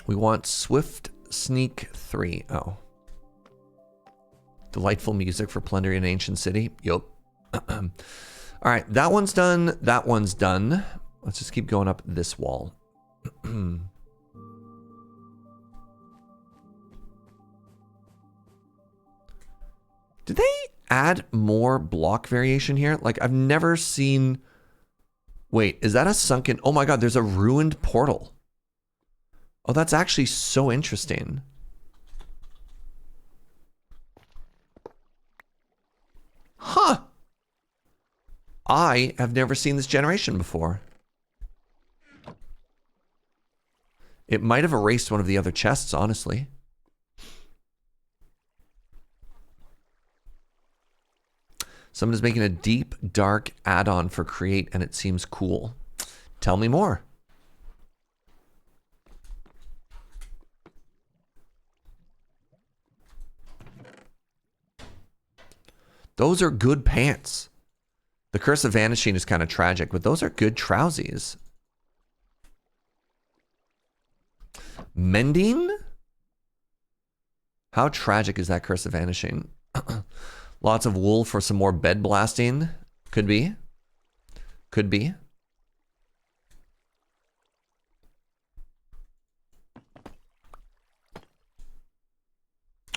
We want Swift Sneak 3. Oh. Delightful music for plundering an ancient city. Yup. All right, that one's done. That one's done. Let's just keep going up this wall. Did they add more block variation here? Like, I've never seen... Wait, is that a sunken... Oh my god, there's a ruined portal. Oh, that's actually so interesting. Huh. I have never seen this generation before. It might have erased one of the other chests, honestly. Someone is making a deep, dark add-on for Create, and it seems cool. Tell me more. Those are good pants. The Curse of Vanishing is kind of tragic, but those are good trousies. Mending? How tragic is that Curse of Vanishing? Lots of wool for some more bed blasting. Could be. Could be.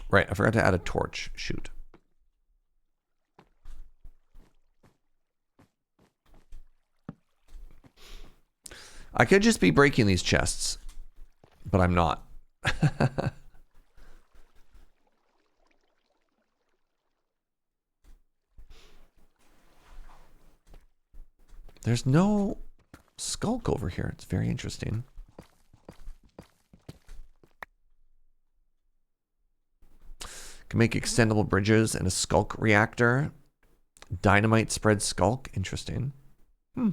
Right, I forgot to add a torch. Shoot. I could just be breaking these chests, but I'm not. There's no skulk over here. It's very interesting. Can make extendable bridges and a skulk reactor. Dynamite spread skulk. Interesting. Hmm.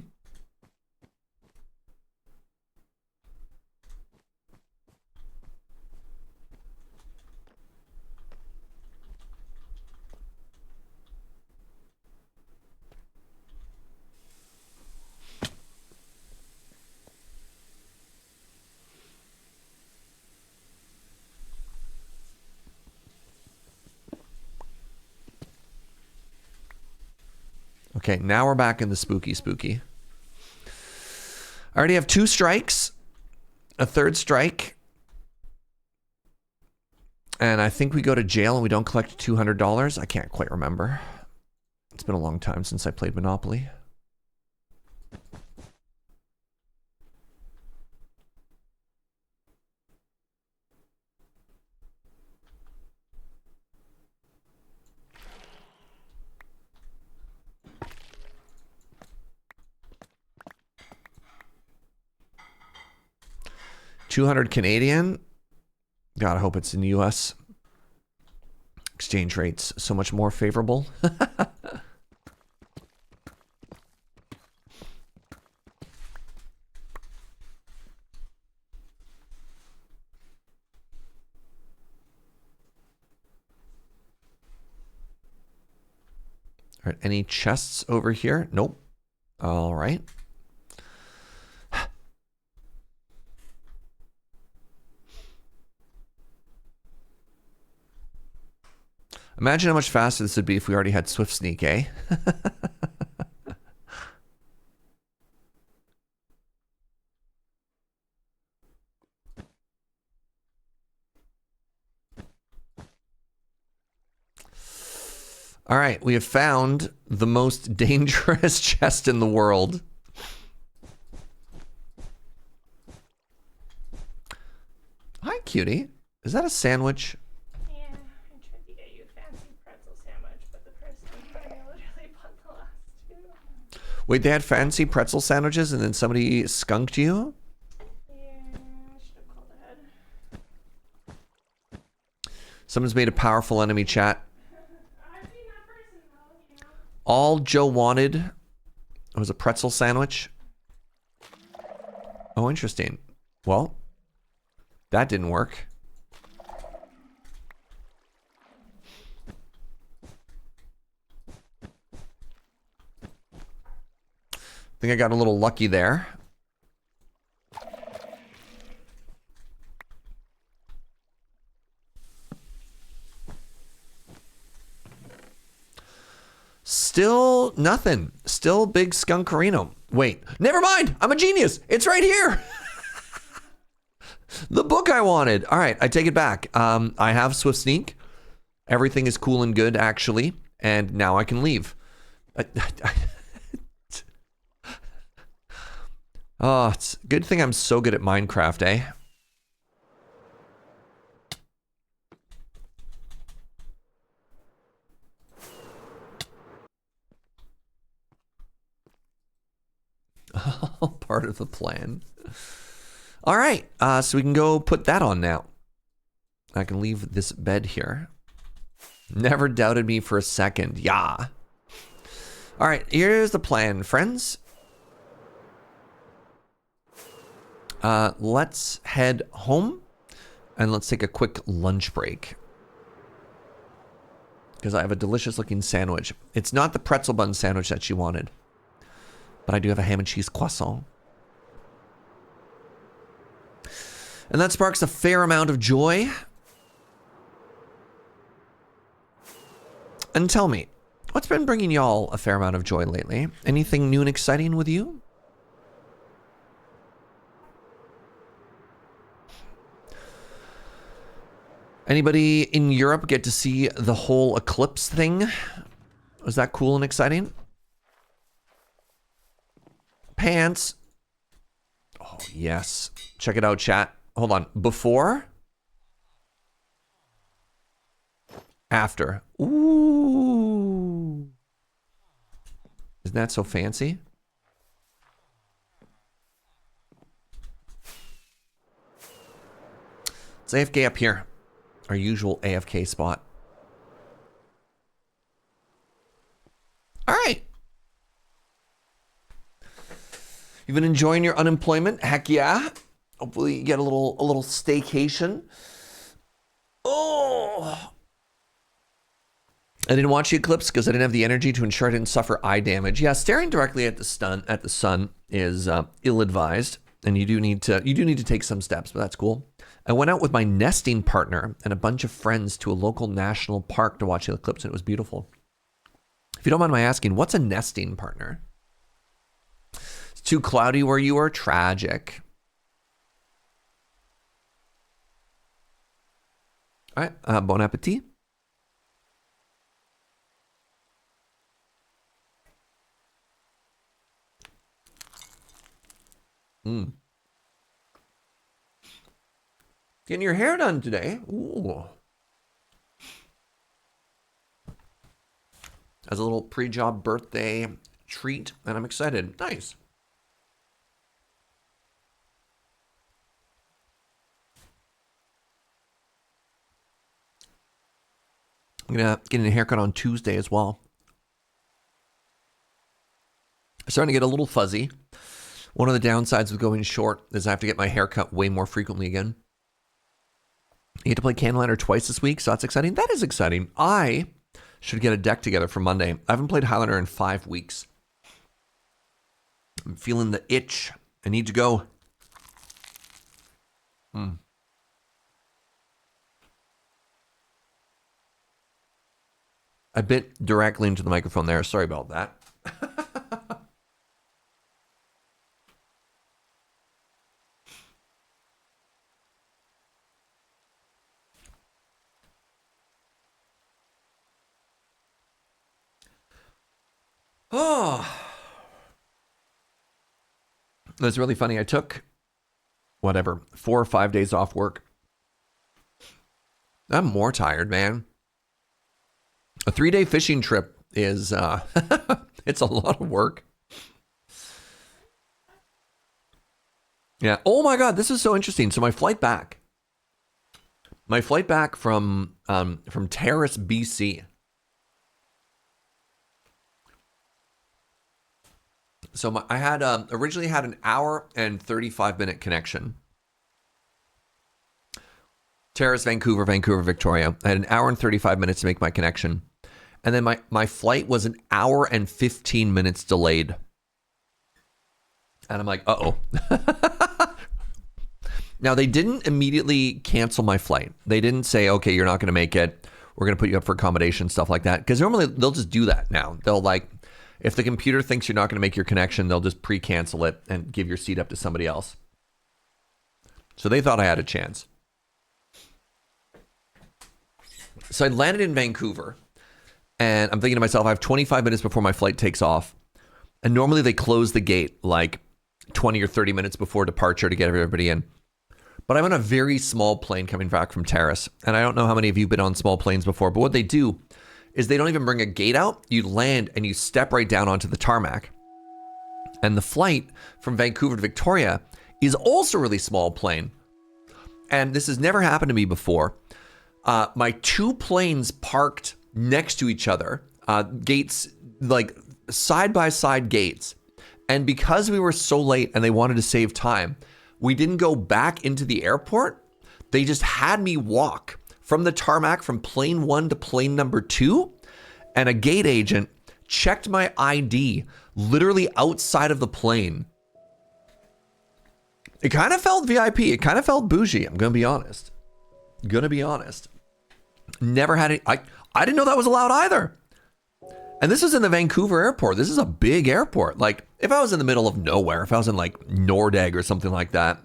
Okay, now we're back in the spooky. I already have 2 strikes, a 3rd strike, and I think we go to jail and we don't collect $200. I can't quite remember. It's been a long time since I played Monopoly. $200 Canadian. God, I hope it's in the US. Exchange rates so much more favorable. All right, any chests over here? Nope. All right. Imagine how much faster this would be if we already had Swift Sneak, eh? All right, we have found the most dangerous chest in the world. Hi, cutie. Is that a sandwich? Wait, they had fancy pretzel sandwiches and then somebody skunked you? Yeah, I should have called ahead. Someone's made a powerful enemy chat. I've seen that person though, you know. All Joe wanted was a pretzel sandwich. Oh, interesting. Well, that didn't work. think I got a little lucky there. Still nothing. Still big skunkarino. Wait, never mind. I'm a genius. It's right here. The book I wanted. All right, I take it back. I have Swift Sneak. Everything is cool and good, actually. And now I can leave. Oh, it's a good thing I'm so good at Minecraft, eh? Part of the plan. All right, so we can go put that on now. I can leave this bed here. Never doubted me for a second. Yeah. All right, here's the plan, friends. Let's head home and let's take a quick lunch break. Because I have a delicious looking sandwich. It's not the pretzel bun sandwich that she wanted, but I do have a ham and cheese croissant. And that sparks a fair amount of joy. And tell me, what's been bringing y'all a fair amount of joy lately? Anything new and exciting with you? Anybody in Europe get to see the whole eclipse thing? Was that cool and exciting? Pants. Oh, yes. Check it out, chat. Hold on. Before? After. Ooh. Isn't that so fancy? It's AFK up here. Our usual AFK spot. All right. You've been enjoying your unemployment? Heck yeah. Hopefully you get a little staycation. Oh. I didn't watch the eclipse because I didn't have the energy to ensure I didn't suffer eye damage. Yeah, staring directly at the sun is ill-advised, and you do need to take some steps, but that's cool. I went out with my nesting partner and a bunch of friends to a local national park to watch the eclipse, and it was beautiful. If you don't mind my asking, what's a nesting partner? It's too cloudy where you are? Tragic. All right, bon appetit. Getting your hair done today. Ooh. As a little pre-job birthday treat, and I'm excited. Nice. I'm gonna get a haircut on Tuesday as well. I'm starting to get a little fuzzy. One of the downsides of going short is I have to get my hair cut way more frequently again. You get to play Candlelighter twice this week, so that's exciting. That is exciting. I should get a deck together for Monday. I haven't played Highlander in 5 weeks. I'm feeling the itch. I need to go. I bit directly into the microphone there. Sorry about that. Oh, that's really funny. I took, 4 or 5 days off work. I'm more tired, man. A 3-day fishing trip is, it's a lot of work. Yeah. Oh my God, this is so interesting. So my flight back from Terrace, BC. So I had originally had an hour and 35-minute connection. Terrace, Vancouver, Victoria. I had an hour and 35 minutes to make my connection. And then my flight was an hour and 15 minutes delayed. And I'm like, uh-oh. Now, they didn't immediately cancel my flight. They didn't say, okay, you're not going to make it. We're going to put you up for accommodation, stuff like that. Because normally they'll just do that now. They'll like, if the computer thinks you're not going to make your connection, they'll just pre-cancel it and give your seat up to somebody else. So they thought I had a chance. So I landed in Vancouver. And I'm thinking to myself, I have 25 minutes before my flight takes off. And normally they close the gate like 20 or 30 minutes before departure to get everybody in. But I'm on a very small plane coming back from Terrace. And I don't know how many of you have been on small planes before, but what they do is they don't even bring a gate out. You land and you step right down onto the tarmac. And the flight from Vancouver to Victoria is also a really small plane. And this has never happened to me before. My two planes parked next to each other, gates, like side by side gates. And because we were so late and they wanted to save time, we didn't go back into the airport. They just had me walk from the tarmac from plane 1 to plane number 2. And a gate agent checked my ID literally outside of the plane. It kind of felt VIP. It kind of felt bougie. I'm going to be honest. Never had it. I didn't know that was allowed either. And this is in the Vancouver airport. This is a big airport. Like, if I was in the middle of nowhere, if I was in like Nordegg or something like that.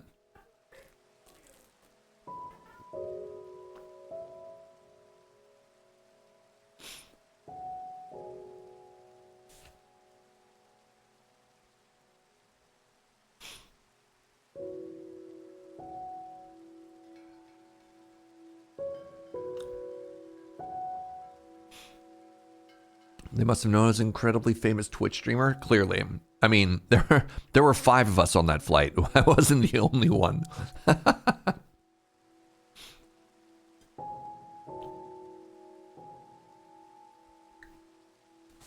They must have known I was an incredibly famous Twitch streamer. Clearly. I mean, there were 5 of us on that flight. I wasn't the only one.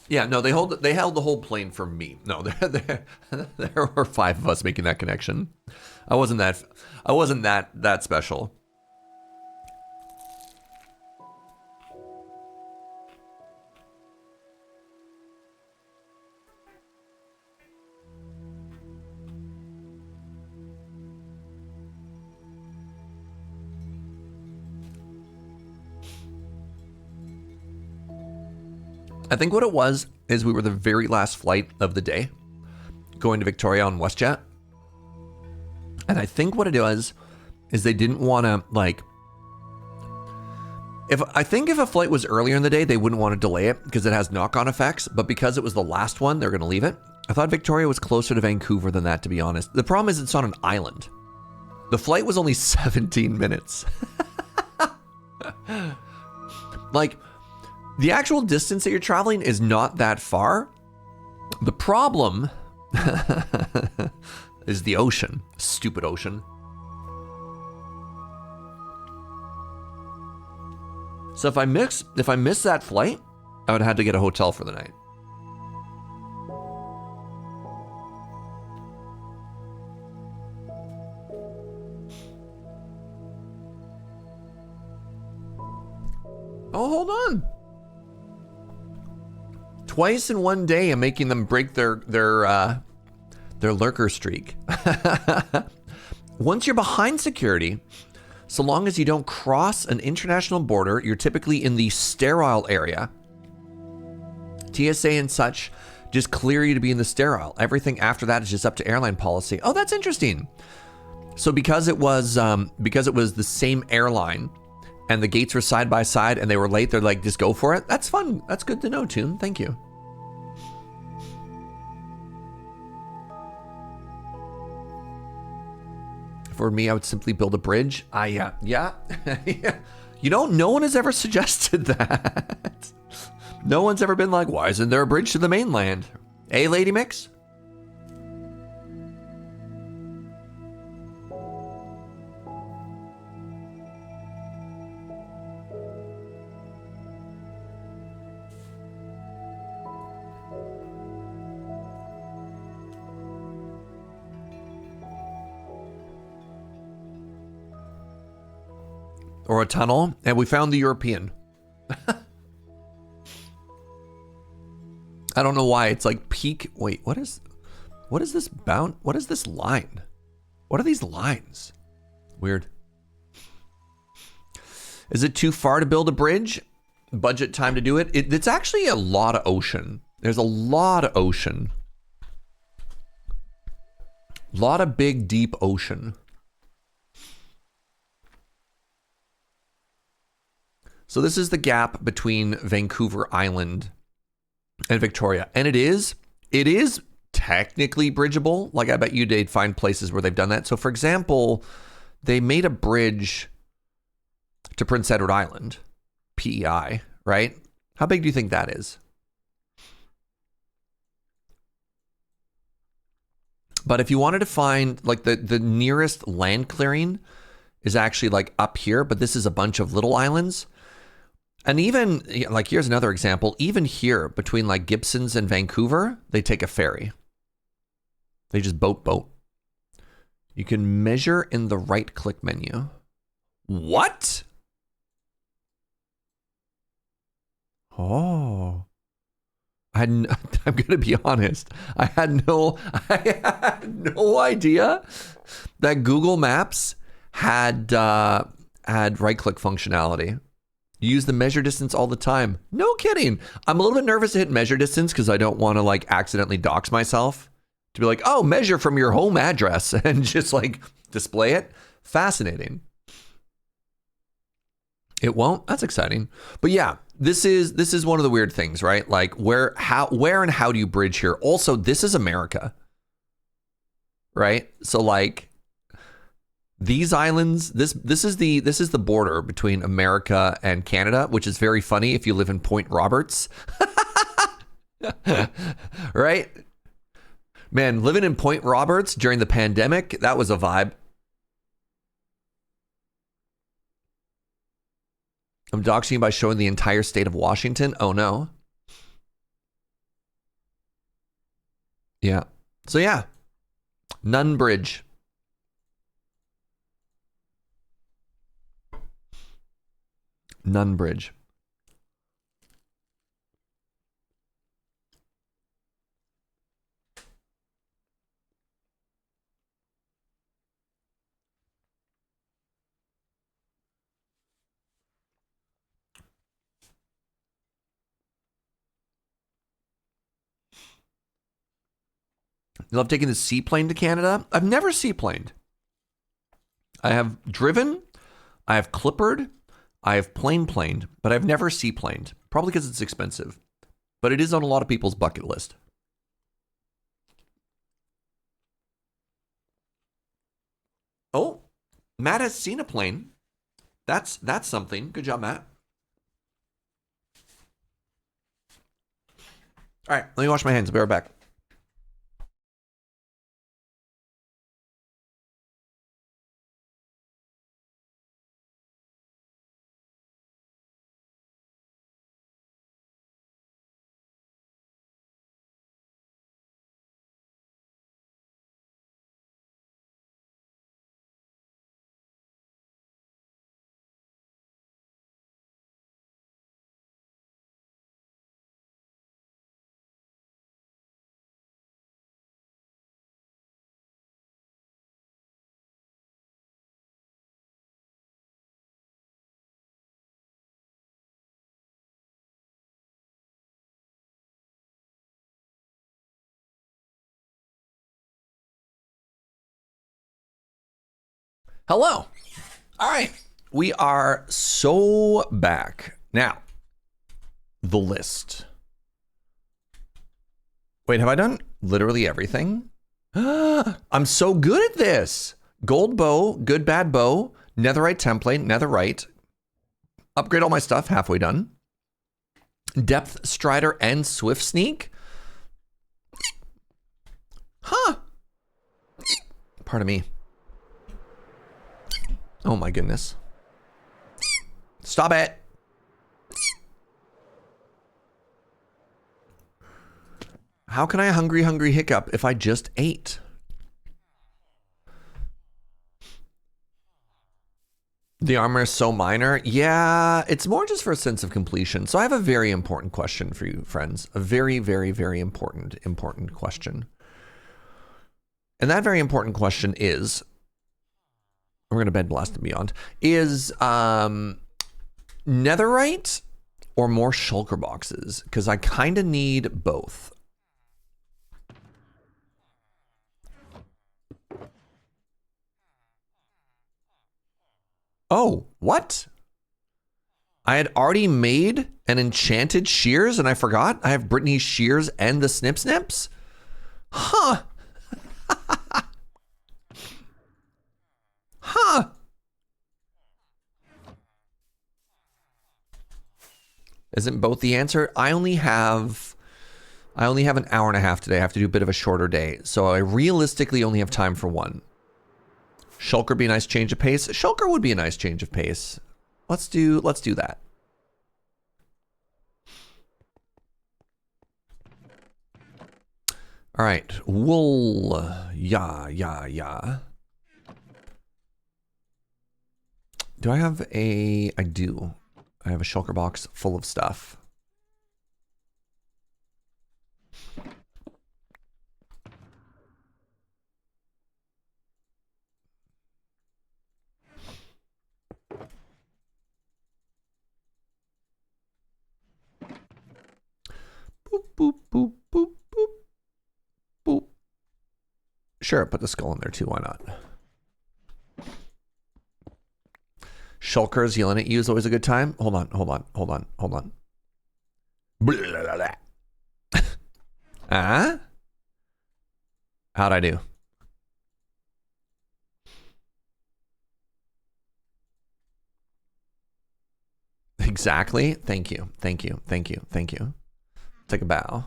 Yeah, no, they held the whole plane for me. No, there were 5 of us making that connection. I wasn't that special. I think what it was is we were the very last flight of the day going to Victoria on WestJet. And I think what it was is they didn't want to like, if a flight was earlier in the day, they wouldn't want to delay it because it has knock-on effects. But because it was the last one, they're going to leave it. I thought Victoria was closer to Vancouver than that, to be honest. The problem is it's on an island. The flight was only 17 minutes. Like, the actual distance that you're traveling is not that far. The problem is the ocean. Stupid ocean. So if I miss that flight, I would have had to get a hotel for the night. Oh, hold on. Twice in one day, I'm making them break their lurker streak. Once you're behind security, so long as you don't cross an international border, you're typically in the sterile area. TSA and such just clear you to be in the sterile. Everything after that is just up to airline policy. Oh, that's interesting. So because it was the same airline and the gates were side by side and they were late, they're like, just go for it. That's fun. That's good to know, Toon. Thank you. For me, I would simply build a bridge. Yeah. You know, no one has ever suggested that. No one's ever been like, why isn't there a bridge to the mainland? Hey, Lady Mix? Or a tunnel, and we found the European. I don't know why it's like peak. Wait, what is What is this bound? What is this line? What are these lines? Weird. Is it too far to build a bridge? Budget time to do it? It's actually a lot of ocean. There's a lot of ocean. A lot of big, deep ocean. So this is the gap between Vancouver Island and Victoria. And it is technically bridgeable. Like I bet you they'd find places where they've done that. So for example, they made a bridge to Prince Edward Island, PEI, right? How big do you think that is? But if you wanted to find like the nearest land clearing is actually like up here, but this is a bunch of little islands. And even like, here's another example, even here between like Gibsons and Vancouver, they take a ferry. They just boat. You can measure in the right click menu. What? Oh. I'm going to be honest. I had no idea that Google Maps had right click functionality. You use the measure distance all the time. No kidding. I'm a little bit nervous to hit measure distance because I don't want to like accidentally dox myself. To be like, oh, measure from your home address and just like display it. Fascinating. It won't? That's exciting. But yeah, this is one of the weird things, right? Like where and how do you bridge here? Also, this is America. Right? So like these islands, this is the border between America and Canada, which is very funny if you live in Point Roberts. Right? Man, living in Point Roberts during the pandemic, that was a vibe. I'm doxing you by showing the entire state of Washington. Oh no. Yeah. So yeah. Nunn Bridge. Nunn Bridge. You love taking the seaplane to Canada? I've never seaplaned. I have driven, I have clippered, I have planed, but I've never seaplaned. Probably because it's expensive. But it is on a lot of people's bucket list. Oh, Matt has seen a plane. That's something. Good job, Matt. All right, let me wash my hands. I'll be right back. Hello. All right. We are so back. Now, the list. Wait, have I done literally everything? I'm so good at this. Gold bow, good bad bow, netherite template, netherite. Upgrade all my stuff, halfway done. Depth strider and swift sneak. Huh. Pardon me. Oh my goodness. Stop it. How can I hungry hiccup if I just ate? The armor is so minor. Yeah, it's more just for a sense of completion. So I have a very important question for you, friends. A very, very, very important question. And that very important question is, we're going to bed blast and beyond, is netherite or more shulker boxes? Because I kind of need both. Oh, what? I had already made an enchanted shears and I forgot. I have Brittany's shears and the snip snips. Huh. Huh. Isn't both the answer? I only have an hour and a half today. I have to do a bit of a shorter day. So I realistically only have time for one. Shulker be a nice change of pace. Shulker would be a nice change of pace. Let's do that. All right, wool. Yeah. Do I have a? I do. I have a shulker box full of stuff. Boop, boop, boop, boop, boop, boop. Sure, put the skull in there too. Why not? Shulkers yelling at you is always a good time. Hold on. Ah? How'd I do? Exactly. Thank you. Take a bow.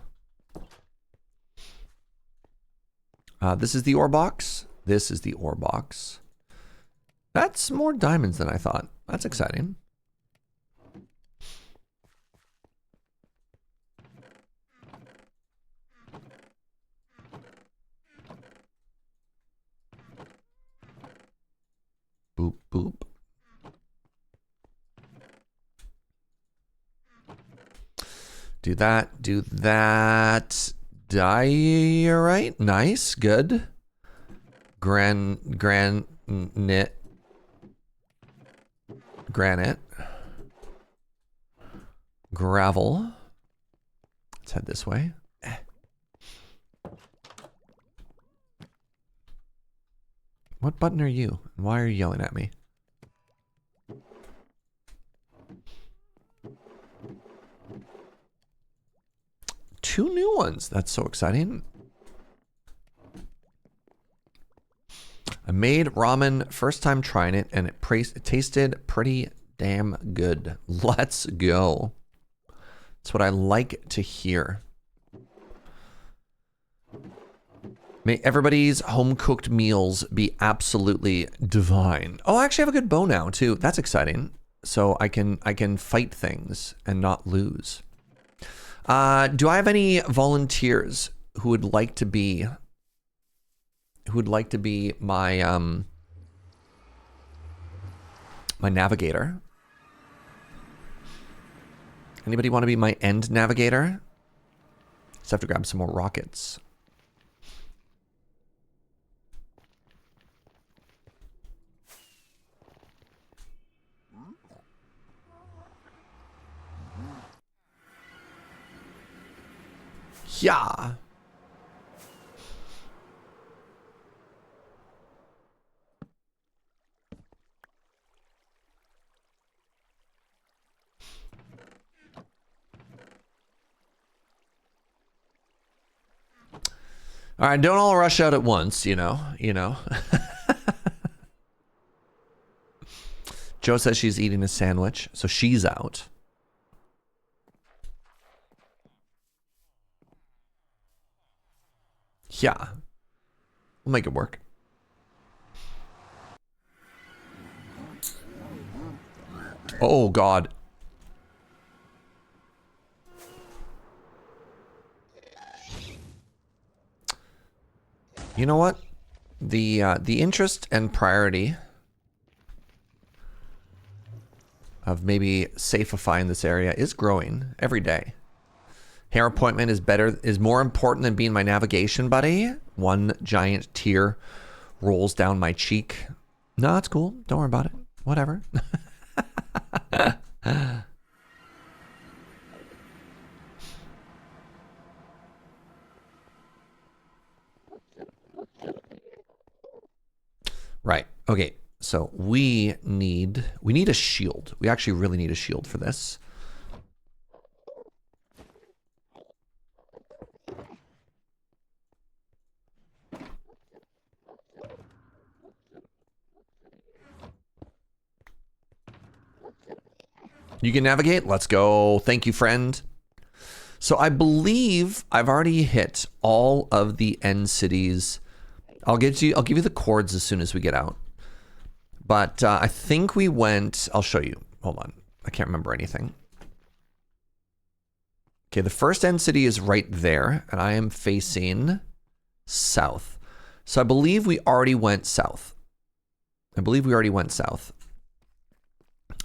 This is the ore box. That's more diamonds than I thought. That's exciting. Boop, boop. Do that. Diorite. Nice. Good. Granite. Gravel. Let's head this way. What button are you? Why are you yelling at me? Two new ones. That's so exciting. I made ramen, first time trying it, and it tasted pretty damn good. Let's go. That's what I like to hear. May everybody's home-cooked meals be absolutely divine. Oh, I actually have a good bow now, too. That's exciting. So I can fight things and not lose. Do I have any volunteers who would like to be my my navigator? Anybody want to be my end navigator? Just have to grab some more rockets. Yeah. All right, don't all rush out at once, you know. Joe says she's eating a sandwich, so she's out. Yeah. We'll make it work. Oh, God. You know what? The interest and priority of maybe safifying this area is growing every day. Hair appointment is more important than being my navigation buddy. One giant tear rolls down my cheek. No, it's cool. Don't worry about it. Whatever. Right. Okay. So we need a shield. We actually really need a shield for this. You can navigate. Let's go. Thank you, friend. So I believe I've already hit all of the end cities. I'll give you the chords as soon as we get out. But I think we went. I'll show you. Hold on. I can't remember anything. Okay, the first end city is right there, and I am facing south. So I believe we already went south.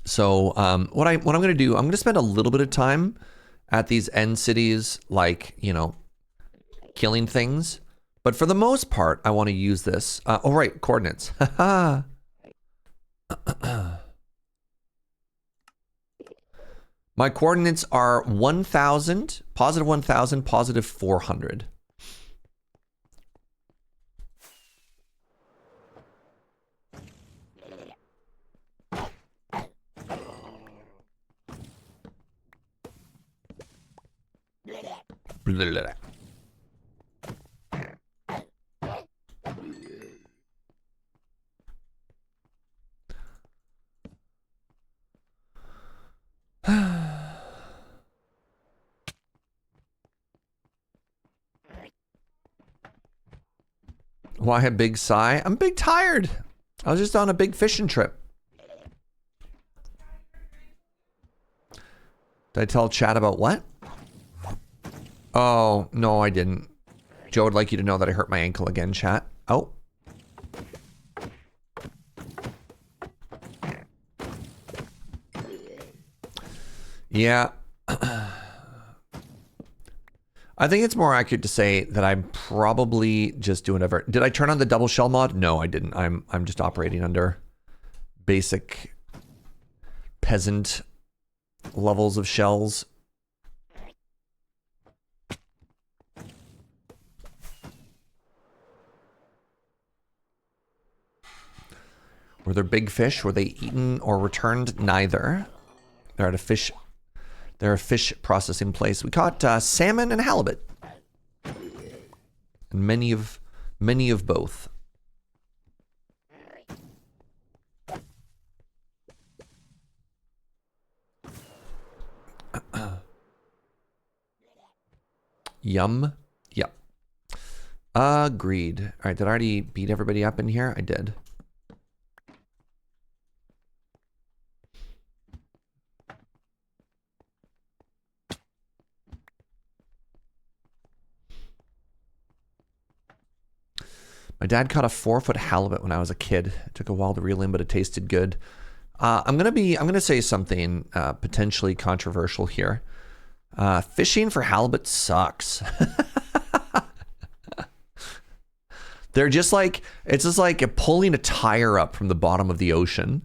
So what I'm going to do, I'm going to spend a little bit of time at these end cities, like, you know, killing things. But for the most part, I want to use this. Oh, right, coordinates. My coordinates are 1,000, positive 1,000, positive 400. Why a big sigh? I'm big tired. I was just on a big fishing trip. Did I tell chat about what? Oh, no, I didn't. Joe would like you to know that I hurt my ankle again, chat. Oh. Yeah. I think it's more accurate to say that I'm probably just doing whatever. Did I turn on the double shell mod? No, I didn't. I'm just operating under basic peasant levels of shells. Were there big fish? Were they eaten or returned? Neither. They're at a fish processing place. We caught salmon and halibut, and many of both. Yum. Yep. Agreed. All right. Did I already beat everybody up in here? I did. My dad caught a 4-foot halibut when I was a kid. It took a while to reel in, but it tasted good. I'm gonna say something potentially controversial here. Fishing for halibut sucks. They're just like, it's just like pulling a tire up from the bottom of the ocean.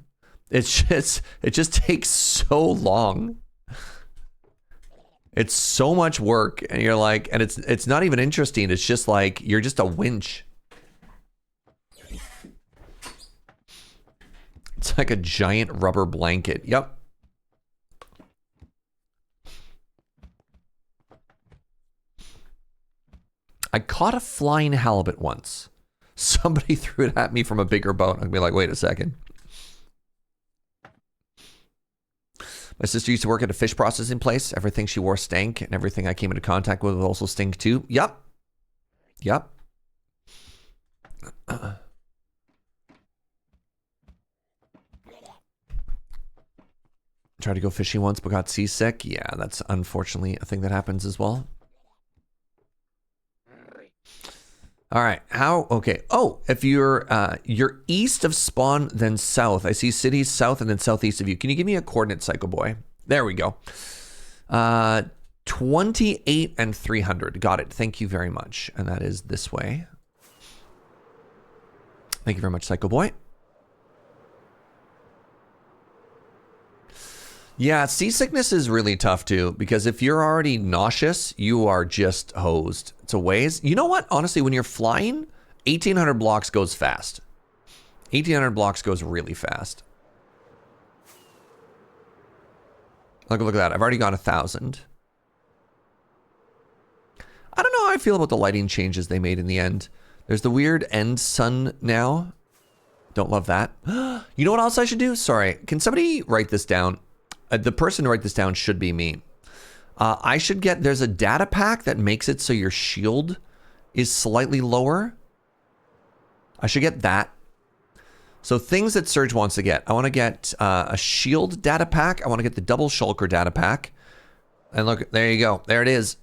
It just takes so long. It's so much work, and you're like, and it's not even interesting. It's just like you're just a winch. It's like a giant rubber blanket. Yep. I caught a flying halibut once. Somebody threw it at me from a bigger boat. I'd be like, wait a second. My sister used to work at a fish processing place. Everything she wore stank, and everything I came into contact with would also stink too. Yep. Yep. Tried to go fishing once, but got seasick. Yeah, that's unfortunately a thing that happens as well. All right, okay. Oh, if you're east of spawn, then south. I see cities south and then southeast of you. Can you give me a coordinate, Psycho Boy? There we go. 28 and 300. Got it. Thank you very much. And that is this way. Thank you very much, Psycho Boy. Yeah, seasickness is really tough too, because if you're already nauseous, you are just hosed. It's a ways. You know what? Honestly, when you're flying, 1,800 blocks goes fast. 1,800 blocks goes really fast. Look at that. I've already got 1,000. I don't know how I feel about the lighting changes they made in the end. There's the weird end sun now. Don't love that. You know what else I should do? Sorry. Can somebody write this down? The person to write this down should be me. I should get, there's a data pack that makes it so your shield is slightly lower. I should get that. So things that Surge wants to get. I want to get a shield data pack. I want to get the double shulker data pack. And look, there you go. There it is.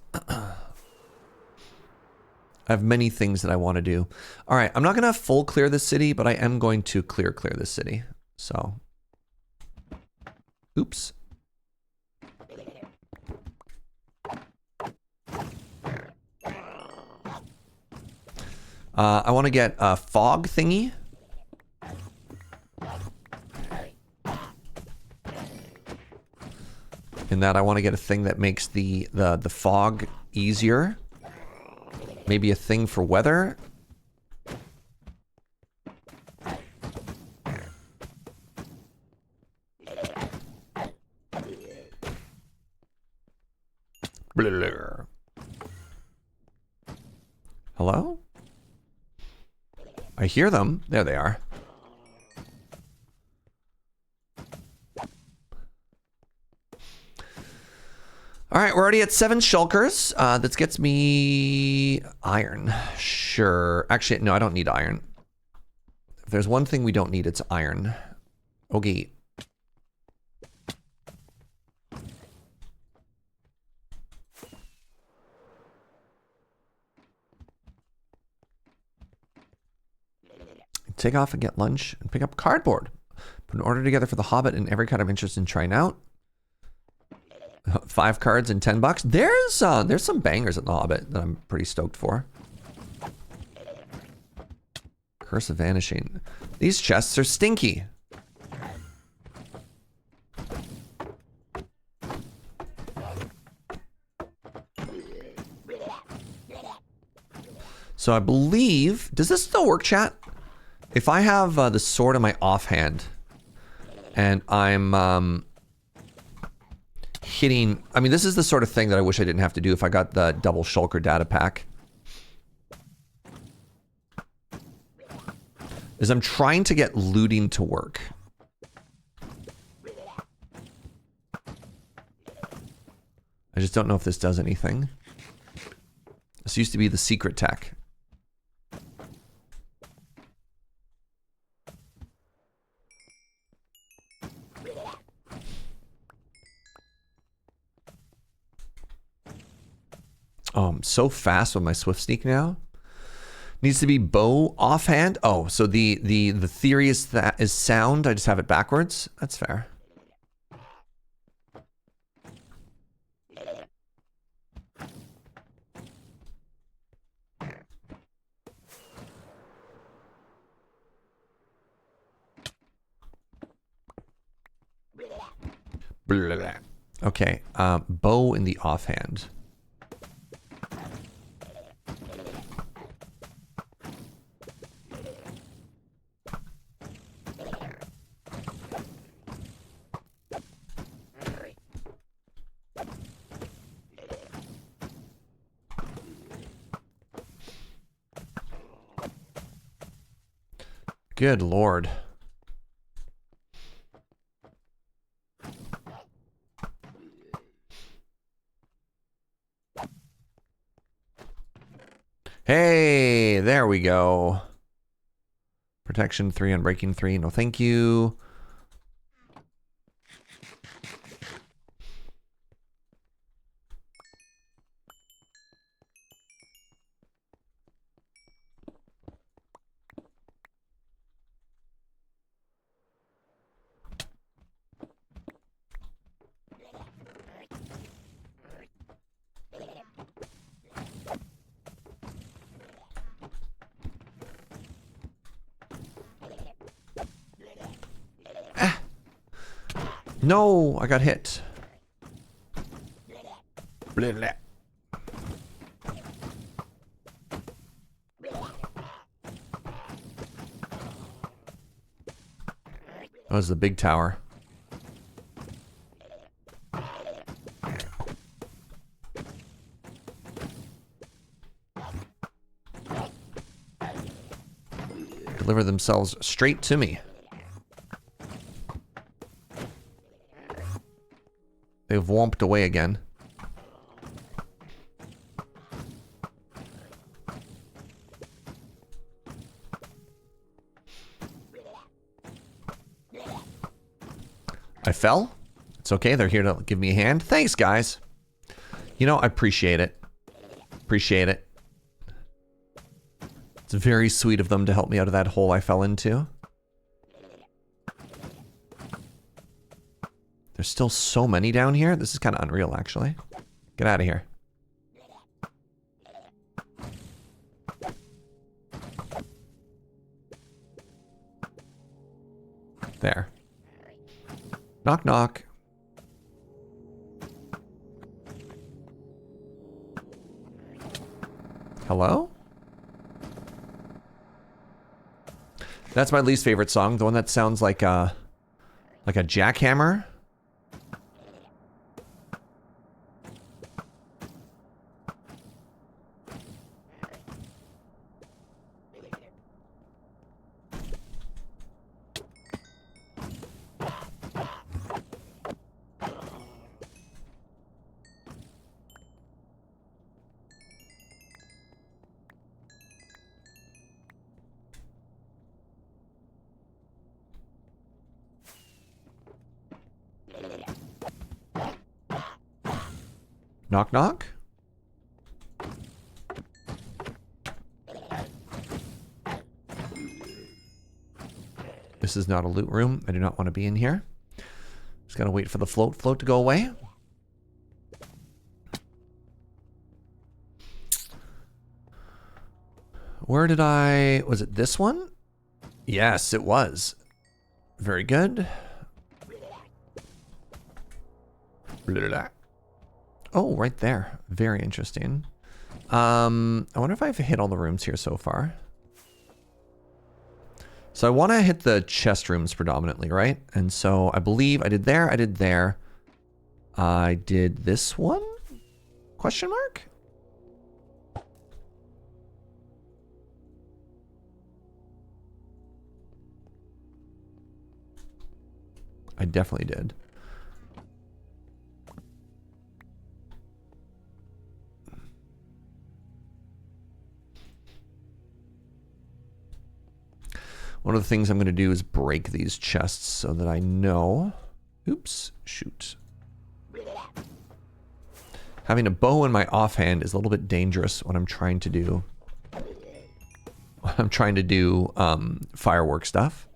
I have many things that I want to do. All right, I'm not going to full clear this city, but I am going to clear this city. So, oops. I want to get a fog thingy. In that I want to get a thing that makes the fog easier. Maybe a thing for weather. Blur. Hello? I hear them. There they are. All right, we're already at 7 shulkers. That gets me iron. Sure. Actually, no, I don't need iron. If there's one thing we don't need, it's iron. Okay. Take off and get lunch and pick up cardboard. Put an order together for the Hobbit and every kind of interest in trying out. 5 cards and $10. There's some bangers at the Hobbit that I'm pretty stoked for. Curse of Vanishing. These chests are stinky. So I believe, does this still work, chat? If I have the sword in my offhand and I'm hitting, I mean, this is the sort of thing that I wish I didn't have to do if I got the double shulker data pack. Is I'm trying to get looting to work. I just don't know if this does anything. This used to be the secret tech. Oh, I'm so fast with my swift sneak now. Needs to be bow offhand. Oh, so the theory is that is sound. I just have it backwards. That's fair. Okay, bow in the offhand. Good Lord. Hey, there we go. Protection 3 on breaking 3. No, thank you. No, I got hit. Blah, blah. That was the big tower. Deliver themselves straight to me. They've womped away again. I fell. It's okay. They're here to give me a hand. Thanks, guys. You know, I appreciate it. Appreciate it. It's very sweet of them to help me out of that hole I fell into. There's still so many down here. This is kind of unreal, actually. Get out of here. There. Knock, knock. Hello? That's my least favorite song. The one that sounds like a jackhammer. Knock, knock. This is not a loot room. I do not want to be in here. Just gotta wait for the float to go away. Where did I... Was it this one? Yes, it was. Very good. Oh, right there. Very interesting. I wonder if I've hit all the rooms here so far. So I want to hit the chest rooms predominantly, right? And so I believe I did there, I did there. I did this one? Question mark? I definitely did. One of the things I'm going to do is break these chests so that I know. Oops, shoot. Having a bow in my offhand is a little bit dangerous when I'm trying to do... firework stuff.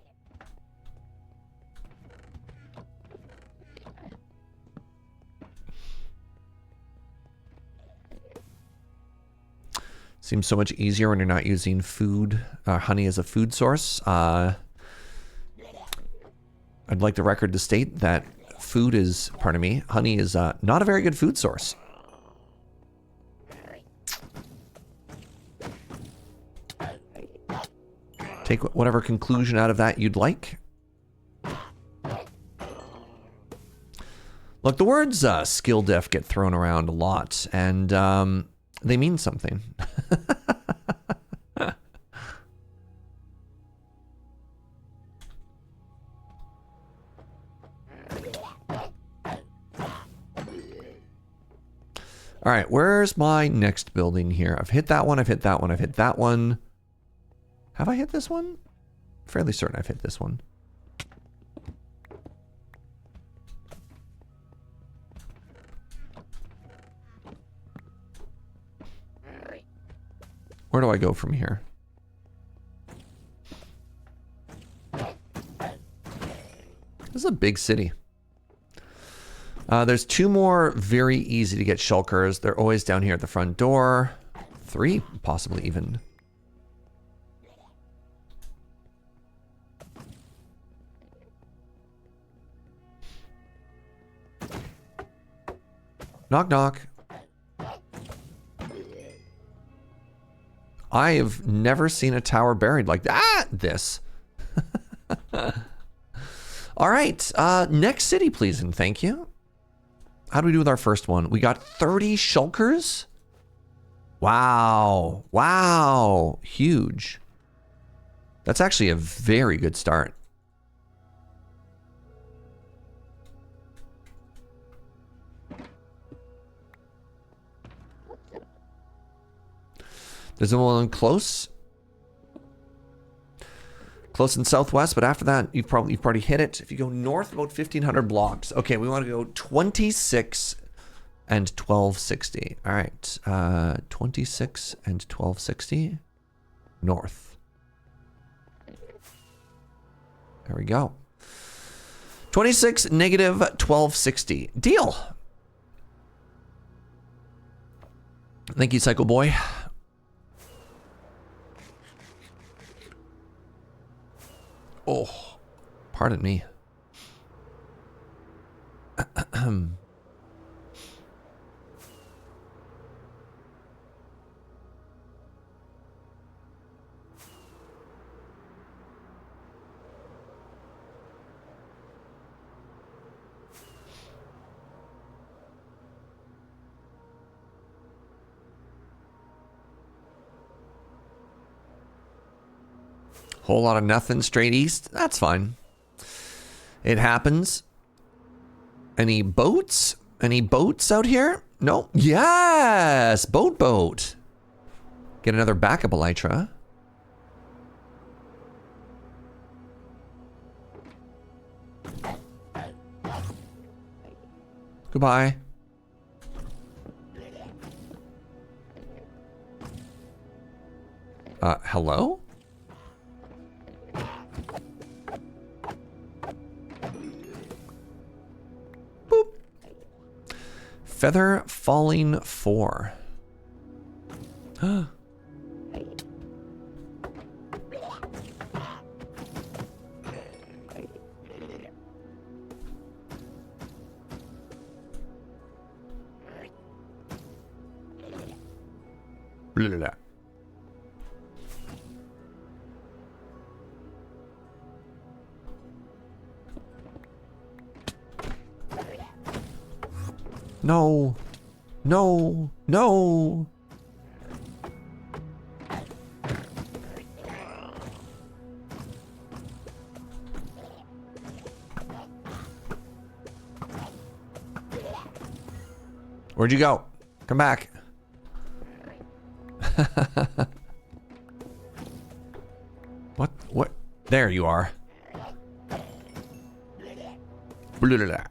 Seems so much easier when you're not using food, honey as a food source. I'd like the record to state that food is, pardon me, honey is not a very good food source. Take whatever conclusion out of that you'd like. Look, the words skill diff get thrown around a lot, and they mean something. All right, where's my next building here? I've hit that one, I've hit that one, I've hit that one. Have I hit this one? Fairly certain I've hit this one. Where do I go from here? This is a big city. There's 2 more very easy to get shulkers. They're always down here at the front door. 3, possibly even. Knock, knock. I have never seen a tower buried like that. This. All right. Next city, please, and thank you. How do we do with our first one? We got 30 shulkers. Wow. Wow. Huge. That's actually a very good start. There's one close. Close in southwest, but after that, you've probably hit it. If you go north about 1,500 blocks. Okay, we want to go 26 and 1260. All right, 26 and 1260 north. There we go. 26 negative 1260. Deal. Thank you, Psycho Boy. Oh, pardon me. Whole lot of nothing straight east. That's fine. It happens. Any boats? Any boats out here? No. Yes! Boat. Get another backup elytra. Goodbye. Hello? Boop. Feather falling 4. Blah, blah, blah. No. No. No. Where'd you go? Come back. What? What? There you are. Blah, blah, blah.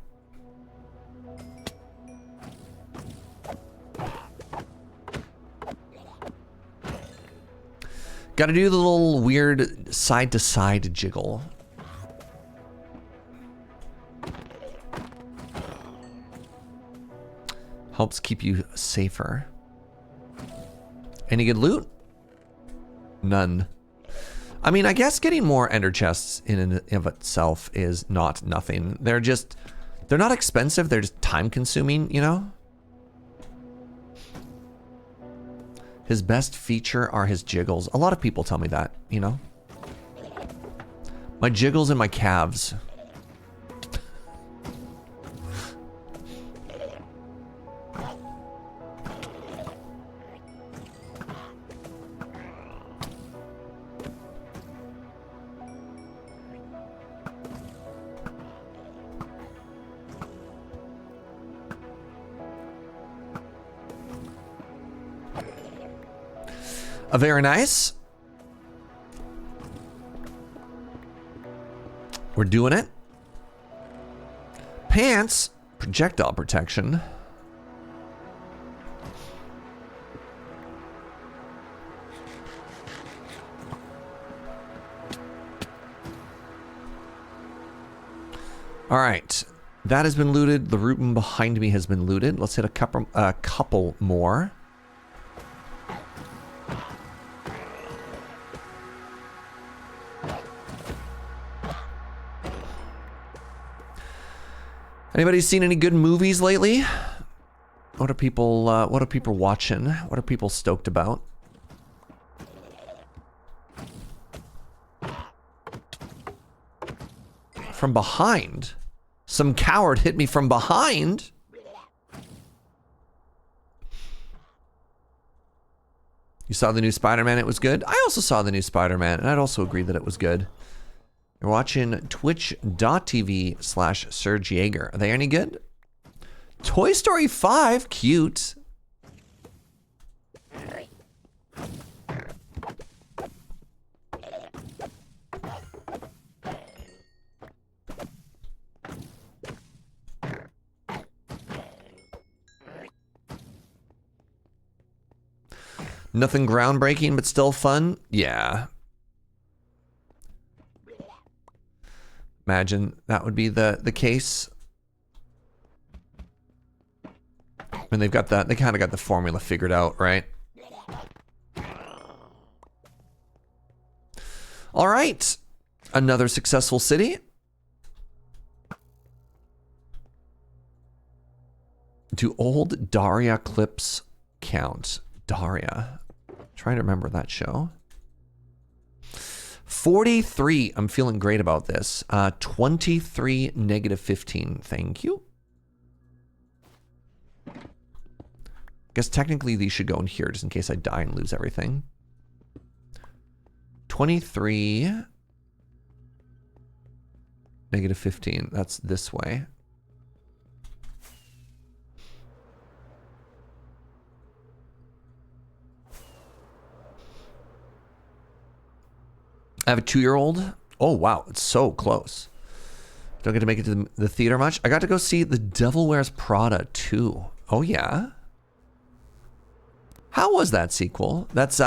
Gotta do the little weird side-to-side jiggle. Helps keep you safer. Any good loot? None. I mean, I guess getting more ender chests in and of itself is not nothing. They're not expensive, they're just time consuming, you know? His best feature are his jiggles. A lot of people tell me that, you know? My jiggles and my calves. Very nice. We're doing it. Pants, projectile protection. All right, that has been looted. The room behind me has been looted. Let's hit a couple more. Anybody seen any good movies lately? What are people watching? What are people stoked about? From behind? Some coward hit me from behind? You saw the new Spider-Man, it was good? I also saw the new Spider-Man, and I'd also agree that it was good. You're watching twitch.tv/Serge Jaeger. Are they any good? Toy Story 5, cute. Nothing groundbreaking, but still fun? Yeah. Imagine that would be the case. When they've got that, they kind of got the formula figured out, right? All right. Another successful city. Do old Daria clips count? Daria. Trying to remember that show. 43. I'm feeling great about this. 23 -15. Thank you. Guess technically these should go in here just in case I die and lose everything. 23 -15. That's this way. I have a 2-year-old. Oh, wow. It's so close. Don't get to make it to the theater much. I got to go see The Devil Wears Prada 2. Oh, yeah? How was that sequel? That's, is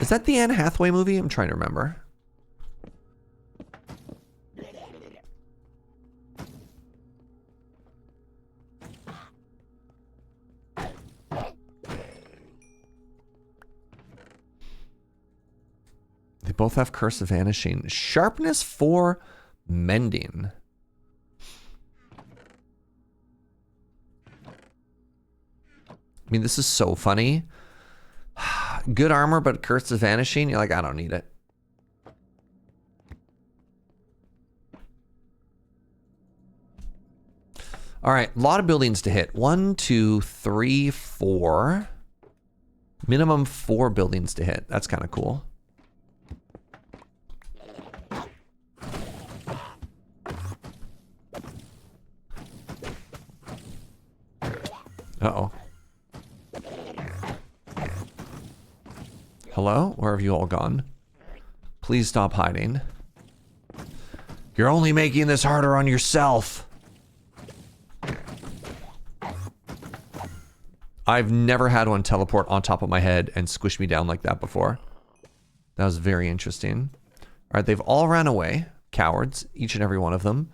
that the Anne Hathaway movie? I'm trying to remember. They both have Curse of Vanishing. Sharpness 4, Mending. I mean, this is so funny. Good armor, but Curse of Vanishing. You're like, I don't need it. All right, a lot of buildings to hit. 1, 2, 3, 4. Minimum 4 buildings to hit. That's kind of cool. Uh-oh. Hello? Where have you all gone? Please stop hiding. You're only making this harder on yourself. I've never had one teleport on top of my head and squish me down like that before. That was very interesting. All right, they've all ran away. Cowards, each and every one of them.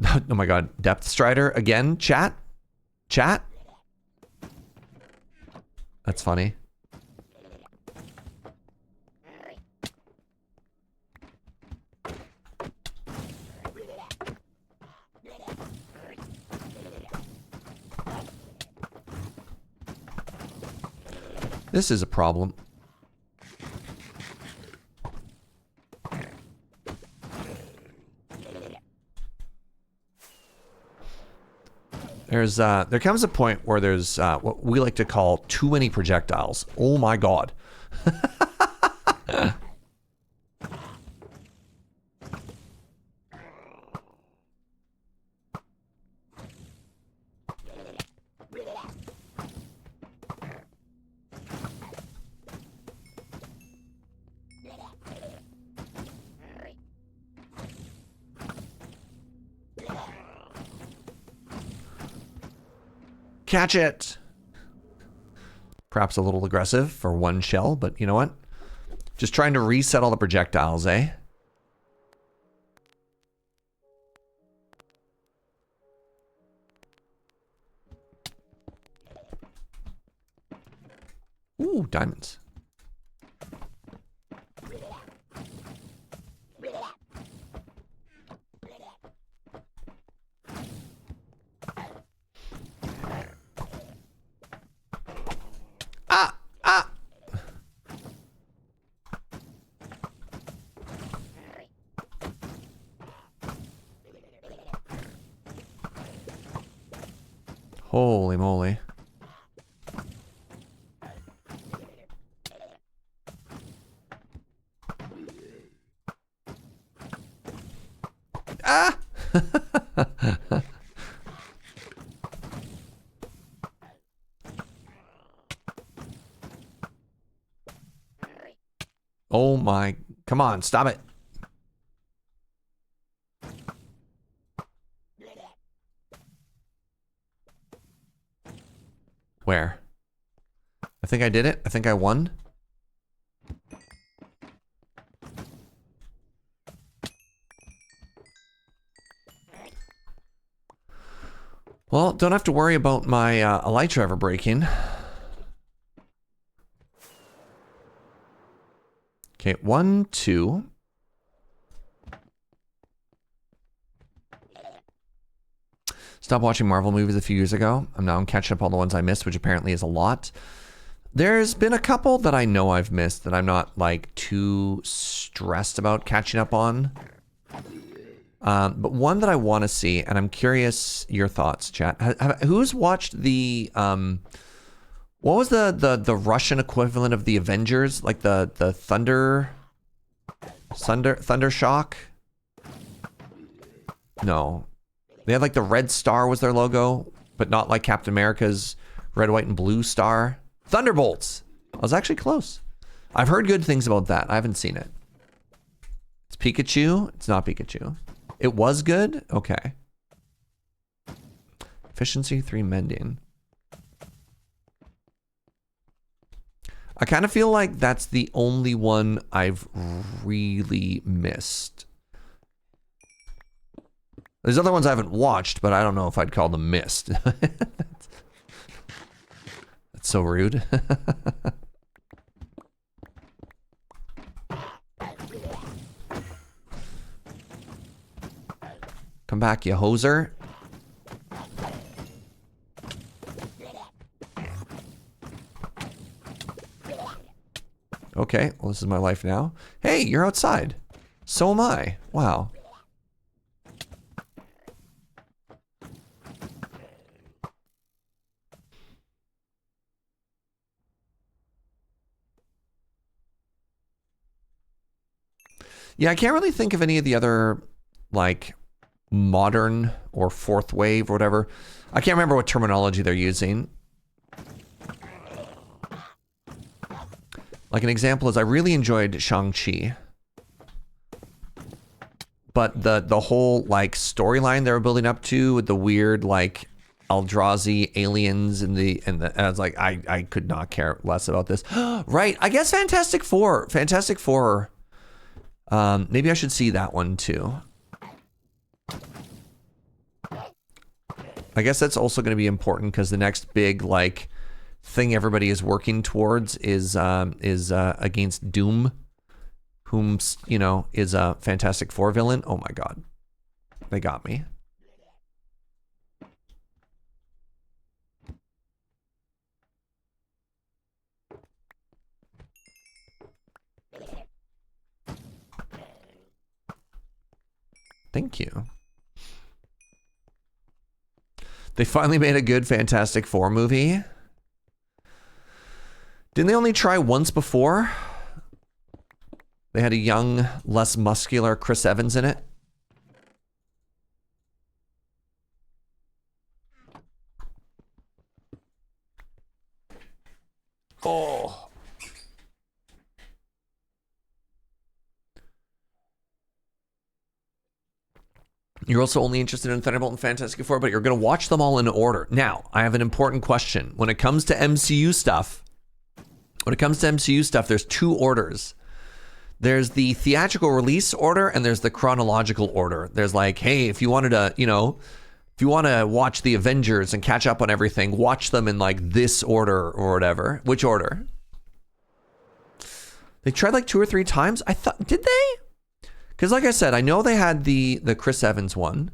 Oh my god, Depth Strider again, chat? Chat? That's funny. This is a problem. There comes a point where there's what we like to call too many projectiles. Oh my god. Catch it! Perhaps a little aggressive for one shell, but you know what? Just trying to reset all the projectiles, eh? Ooh, diamonds. Ah! Ah! Holy moly. Ah! Oh my, come on, stop it. Where? I think I did it. I think I won. Well, don't have to worry about my elytra ever breaking. Okay, 1, 2. Stopped watching Marvel movies a few years ago. I'm now catching up on the ones I missed, which apparently is a lot. There's been a couple that I know I've missed that I'm not like too stressed about catching up on. But one that I want to see, and I'm curious your thoughts, chat. Who's watched the what was the Russian equivalent of the Avengers? Like the Thunder Shock? No. They had like the red star was their logo, but not like Captain America's red, white, and blue star. Thunderbolts. I was actually close. I've heard good things about that. I haven't seen it. It's Pikachu. It's not Pikachu. It was good? Okay. Efficiency 3 mending. I kind of feel like that's the only one I've really missed. There's other ones I haven't watched, but I don't know if I'd call them missed. That's so rude. Come back, you hoser. Okay, well, this is my life now. Hey, you're outside. So am I. Wow. Yeah, I can't really think of any of the other, like, modern or fourth wave or whatever. I can't remember what terminology they're using. Like, an example is I really enjoyed Shang-Chi. But the whole, like, storyline they were building up to with the weird, like, Eldrazi aliens and I was like, I could not care less about this. Right, I guess Fantastic Four. Fantastic Four. Maybe I should see that one too. I guess that's also going to be important because the next big like thing everybody is working towards is against Doom, whom you know is a Fantastic Four villain. Oh my God, they got me. Thank you. They finally made a good Fantastic Four movie. Didn't they only try once before? They had a young, less muscular Chris Evans in it. Oh. You're also only interested in Thunderbolt and Fantastic Four, but you're going to watch them all in order. Now, I have an important question. When it comes to MCU stuff, there's two orders. There's the theatrical release order and there's the chronological order. There's like, hey, if you wanted to, you know, if you want to watch the Avengers and catch up on everything, watch them in like this order or whatever. Which order? They tried like 2 or 3 times. I thought, did they? Because like I said, I know they had the Chris Evans one.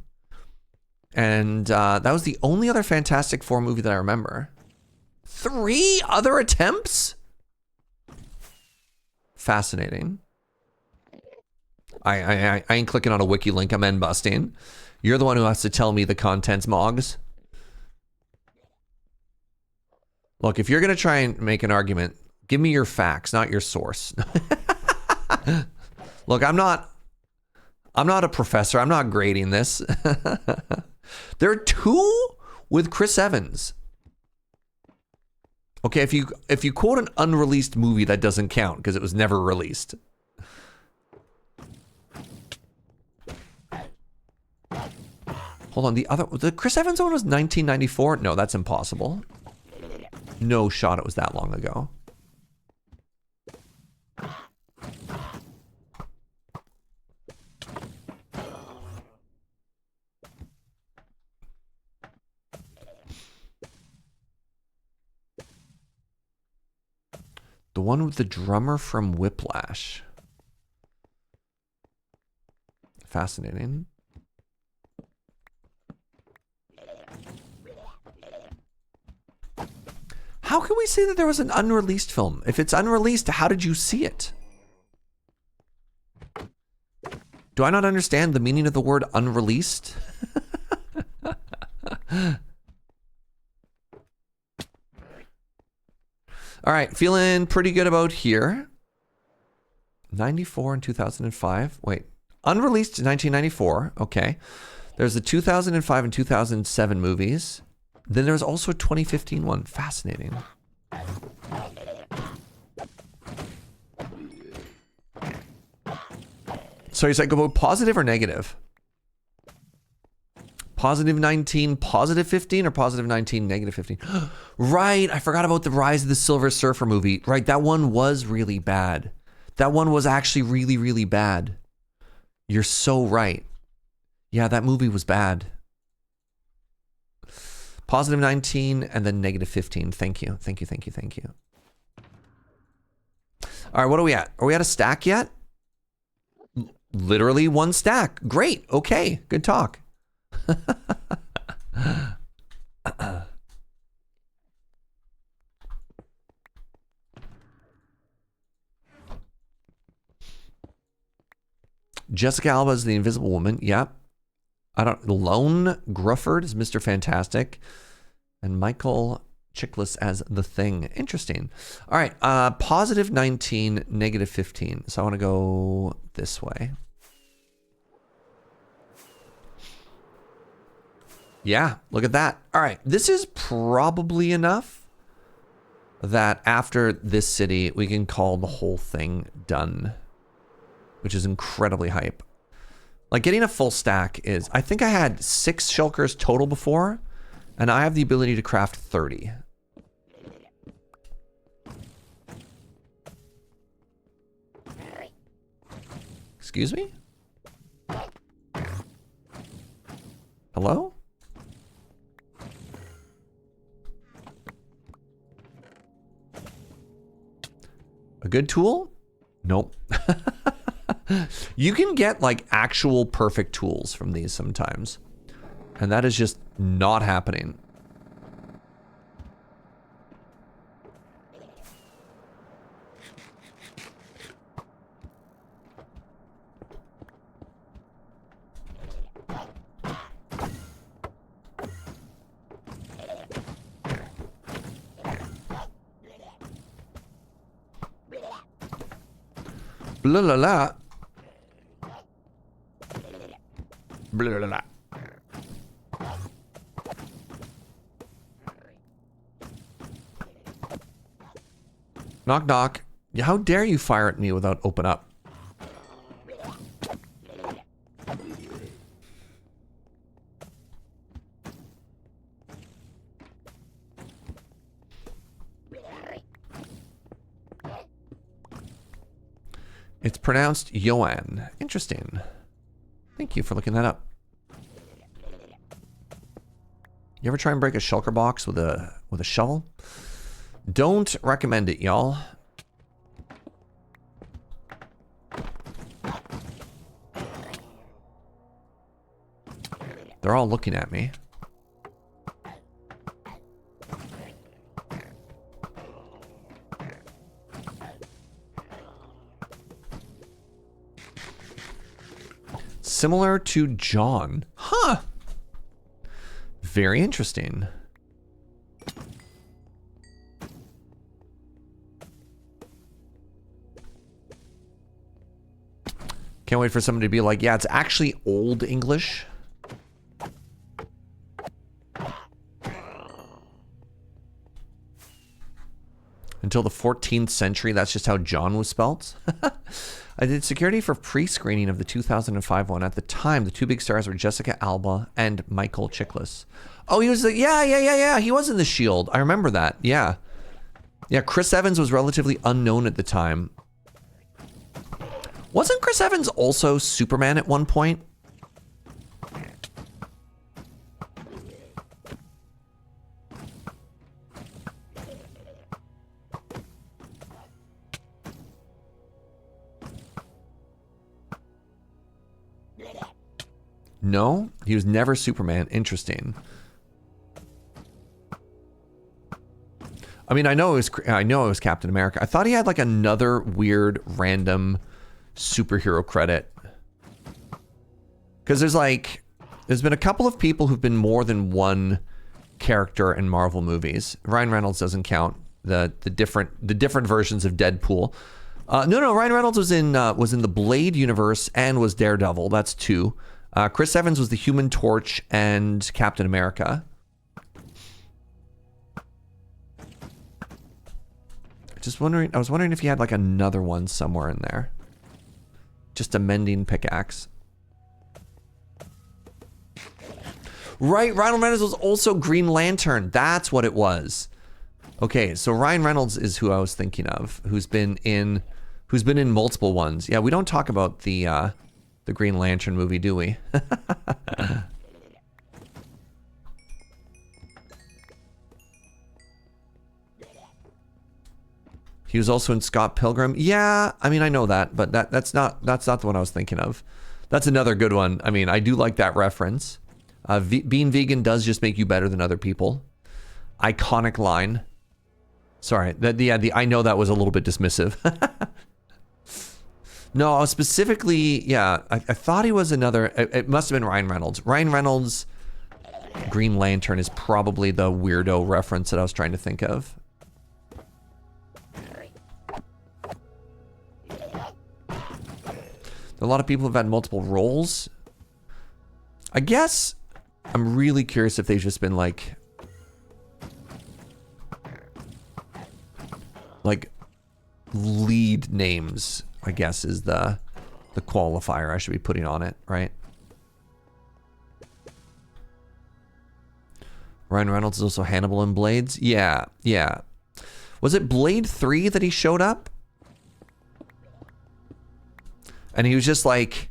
And that was the only other Fantastic Four movie that I remember. 3 other attempts? Fascinating. I ain't clicking on a wiki link. I'm end busting. You're the one who has to tell me the contents, Moggs. Look, if you're gonna try and make an argument, give me your facts, not your source. Look, I'm not a professor. I'm not grading this. There are 2 with Chris Evans. Okay, if you quote an unreleased movie, that doesn't count because it was never released. Hold on, the Chris Evans one was 1994? No, that's impossible. No shot it was that long ago. The one with the drummer from Whiplash. Fascinating. How can we say that there was an unreleased film? If it's unreleased, how did you see it? Do I not understand the meaning of the word unreleased? All right, feeling pretty good about here. 94 and 2005. Wait, unreleased 1994. Okay. There's the 2005 and 2007 movies. Then there's also a 2015 one. Fascinating. So is that go positive or negative? Positive 19, positive 15, or positive 19, negative 15? Right, I forgot about the Rise of the Silver Surfer movie. Right, that one was really bad. That one was actually really, really bad. You're so right. Yeah, that movie was bad. Positive 19 and then negative 15. Thank you, thank you, thank you, thank you. All right, what are we at? Are we at a stack yet? Literally 1 stack. Great, okay, good talk. Jessica Alba is the Invisible Woman. Yep. Lone Grufford is Mr. Fantastic. And Michael Chiklis as the Thing. Interesting. All right. Positive 19, negative 15. So I want to go this way. Yeah, look at that. All right, this is probably enough that after this city, we can call the whole thing done, which is incredibly hype. Like getting a full stack is, I think I had 6 shulkers total before, and I have the ability to craft 30. Excuse me? Hello? A good tool? Nope. You can get like actual perfect tools from these sometimes. And that is just not happening. Blah, blah, blah. Blah, blah, blah. Knock, knock. How dare you fire at me without open up? It's pronounced Yoan. Interesting. Thank you for looking that up. You ever try and break a shulker box with a shovel? Don't recommend it, y'all. They're all looking at me. Similar to John. Huh. Very interesting. Can't wait for somebody to be like, yeah, it's actually Old English. Until the 14th century, that's just how John was spelt. I did security for pre-screening of the 2005 one. At the time, the two big stars were Jessica Alba and Michael Chiklis. Oh, he was the, yeah. He was in The Shield. I remember that. Yeah. Yeah, Chris Evans was relatively unknown at the time. Wasn't Chris Evans also Superman at one point? No, he was never Superman. Interesting. I mean, I know it was Captain America. I thought he had like another weird random superhero credit. Because there's been a couple of people who've been more than one character in Marvel movies. Ryan Reynolds doesn't count. The different versions of Deadpool. No, Ryan Reynolds was in the Blade universe and was Daredevil. That's two. Chris Evans was the Human Torch and Captain America. I was wondering if he had like another one somewhere in there. Just a mending pickaxe. Right, Ryan Reynolds was also Green Lantern. That's what it was. Okay, so Ryan Reynolds is who I was thinking of, who's been in multiple ones. Yeah, we don't talk about the Green Lantern movie, do we? He was also in Scott Pilgrim. Yeah, I mean, I know that, but that's not the one I was thinking of. That's another good one. I mean, I do like that reference. Being vegan does just make you better than other people. Iconic line. Sorry, I know that was a little bit dismissive. No, specifically, yeah, I thought he was another. It must have been Ryan Reynolds. Ryan Reynolds' Green Lantern is probably the weirdo reference that I was trying to think of. A lot of people have had multiple roles. I guess I'm really curious if they've just been like lead names, I guess is the qualifier I should be putting on it, right? Ryan Reynolds is also Hannibal in Blades. Yeah. Was it Blade 3 that he showed up? And he was just like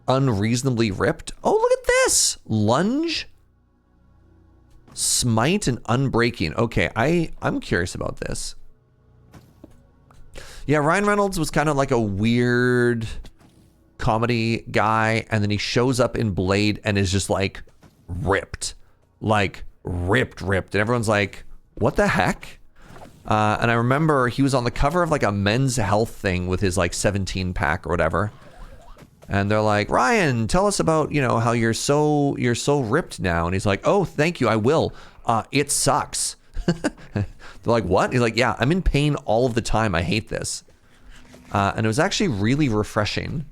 unreasonably ripped. Oh, look at this. Lunge, smite, and unbreaking. Okay, I'm curious about this. Yeah, Ryan Reynolds was kind of like a weird comedy guy, and then he shows up in Blade and is just like ripped. Like ripped. And everyone's like, what the heck? And I remember he was on the cover of like a Men's Health thing with his like 17 pack or whatever. And they're like, Ryan, tell us about, how you're so ripped now. And he's like, oh, thank you, I will. It sucks. They're like, what? He's like, yeah, I'm in pain all of the time. I hate this. And it was actually really refreshing.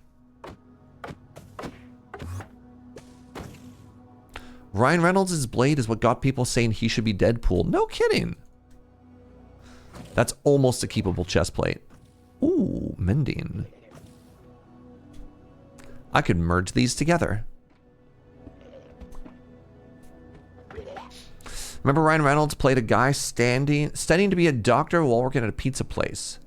Ryan Reynolds' Blade is what got people saying he should be Deadpool. No kidding. That's almost a keepable chest plate. Ooh, mending. I could merge these together. Remember Ryan Reynolds played a guy studying to be a doctor while working at a pizza place.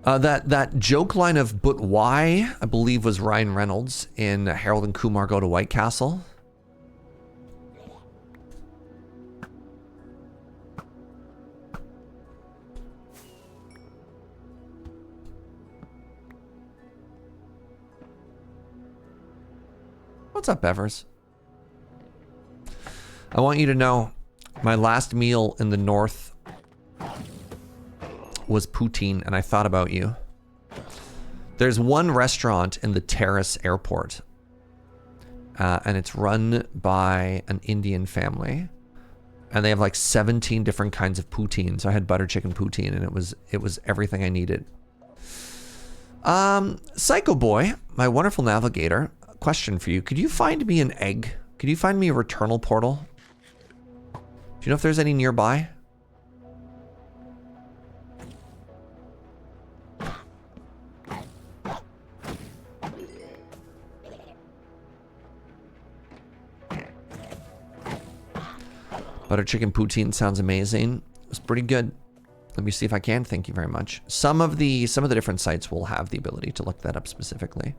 That joke line of "but why," I believe, was Ryan Reynolds in Harold and Kumar Go to White Castle. What's up, Evers? I want you to know my last meal in the north was poutine, and I thought about you. There's one restaurant in the Terrace Airport, and it's run by an Indian family, and they have like 17 different kinds of poutine. So I had butter chicken poutine, and it was everything I needed. Psycho Boy, my wonderful navigator, question for you. Could you find me an egg? Could you find me a returnal portal? Do you know if there's any nearby? Butter chicken poutine sounds amazing. It was pretty good. Let me see if I can. Thank you very much. Some of the different sites will have the ability to look that up specifically.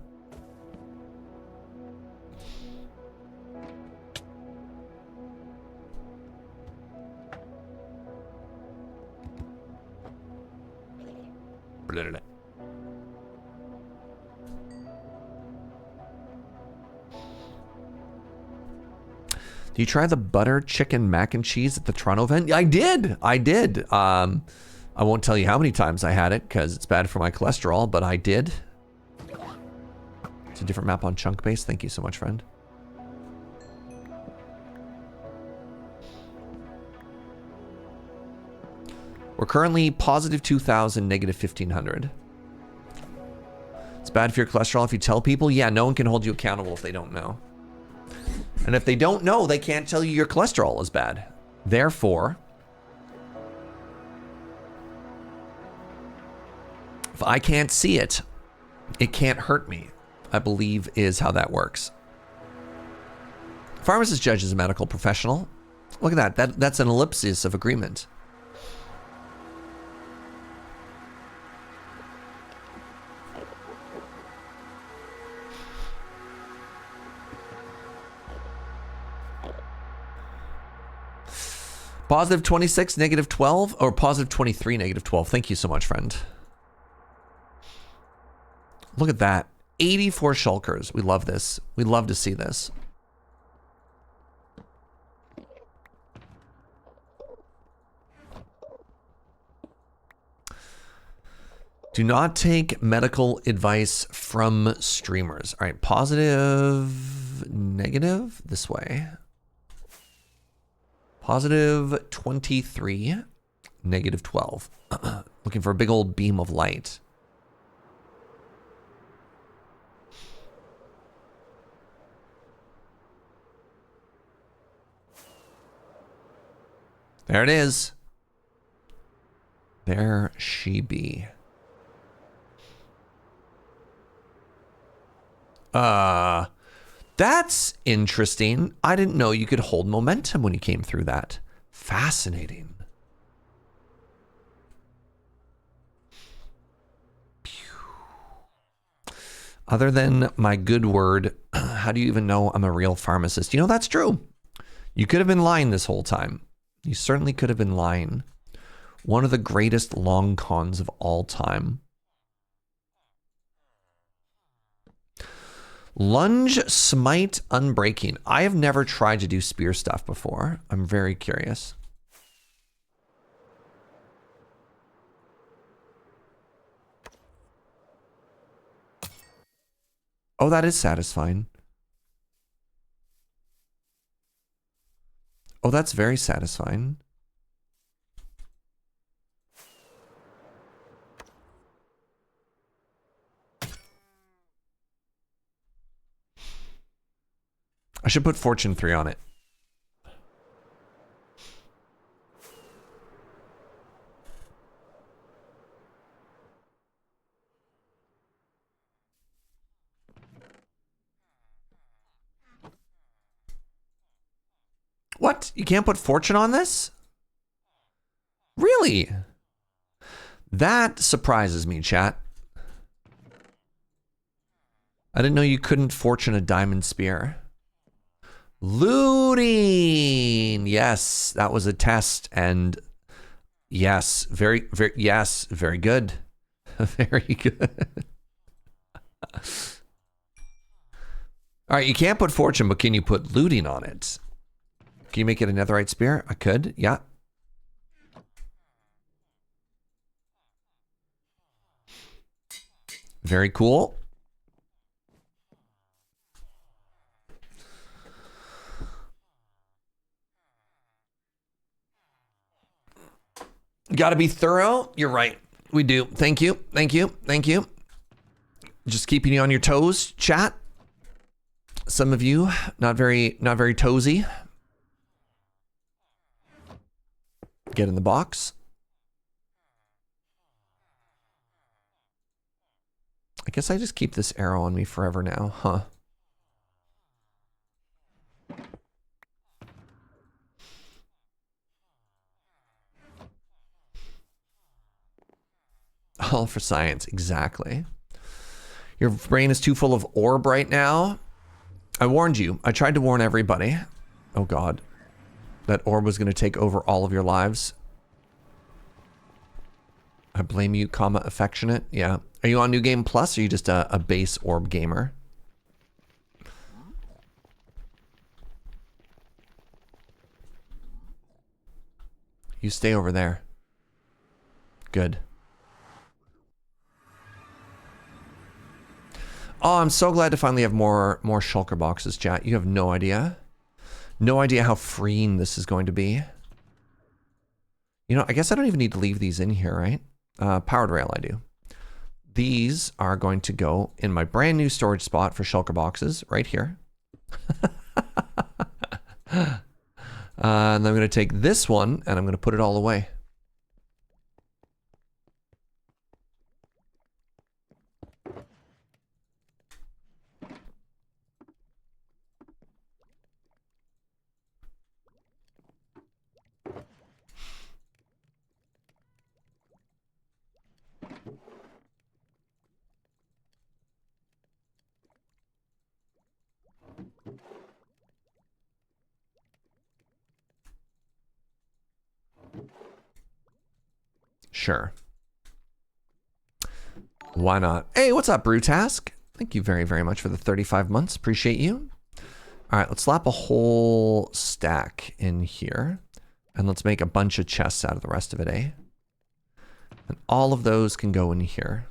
Do you try the butter chicken mac and cheese at the Toronto event? I did. I won't tell you how many times I had it because it's bad for my cholesterol, but I did. It's a different map on chunk base. Thank you so much, friend. We're currently positive 2,000, negative 1,500. It's bad for your cholesterol if you tell people. Yeah, no one can hold you accountable if they don't know. And if they don't know, they can't tell you your cholesterol is bad. Therefore, if I can't see it, it can't hurt me, I believe is how that works. Pharmacist judge is a medical professional. Look at that. That's an ellipsis of agreement. Positive 26, negative 12, or positive 23, negative 12. Thank you so much, friend. Look at that. 84 shulkers. We love this. We love to see this. Do not take medical advice from streamers. All right, positive, negative, this way. Positive 23, negative 12. Looking for a big old beam of light. There it is. There she be. That's interesting. I didn't know you could hold momentum when you came through that. Fascinating. Other than my good word, how do you even know I'm a real pharmacist? You know, that's true. You could have been lying this whole time. You certainly could have been lying. One of the greatest long cons of all time. Lunge, smite, unbreaking. I have never tried to do spear stuff before. I'm very curious. Oh, that is satisfying. Oh, that's very satisfying. I should put Fortune 3 on it. What? You can't put Fortune on this? Really? That surprises me, chat. I didn't know you couldn't Fortune a diamond spear. Looting! Yes, that was a test, and yes, very good. Very good. All right, you can't put Fortune, but can you put looting on it? Can you make it a netherite spear? I could, yeah. Very cool. Got to be thorough. You're right. We do. Thank you. Thank you. Thank you. Just keeping you on your toes, chat. Some of you not very toesy. Get in the box. I guess I just keep this arrow on me forever now, huh? All for science, exactly. Your brain is too full of orb right now. I warned you. I tried to warn everybody. Oh God. That orb was going to take over all of your lives. I blame you, comma, affectionate. Yeah. Are you on New Game Plus or are you just a base orb gamer? You stay over there. Good. Oh, I'm so glad to finally have more shulker boxes, chat. You have no idea. No idea how freeing this is going to be. You know, I guess I don't even need to leave these in here, right? Powered rail, I do. These are going to go in my brand new storage spot for shulker boxes right here. And I'm going to take this one and I'm going to put it all away. Sure. Why not? Hey, what's up, Brutask? Thank you very, very much for the 35 months. Appreciate you. All right, let's slap a whole stack in here. And let's make a bunch of chests out of the rest of it, eh? And all of those can go in here.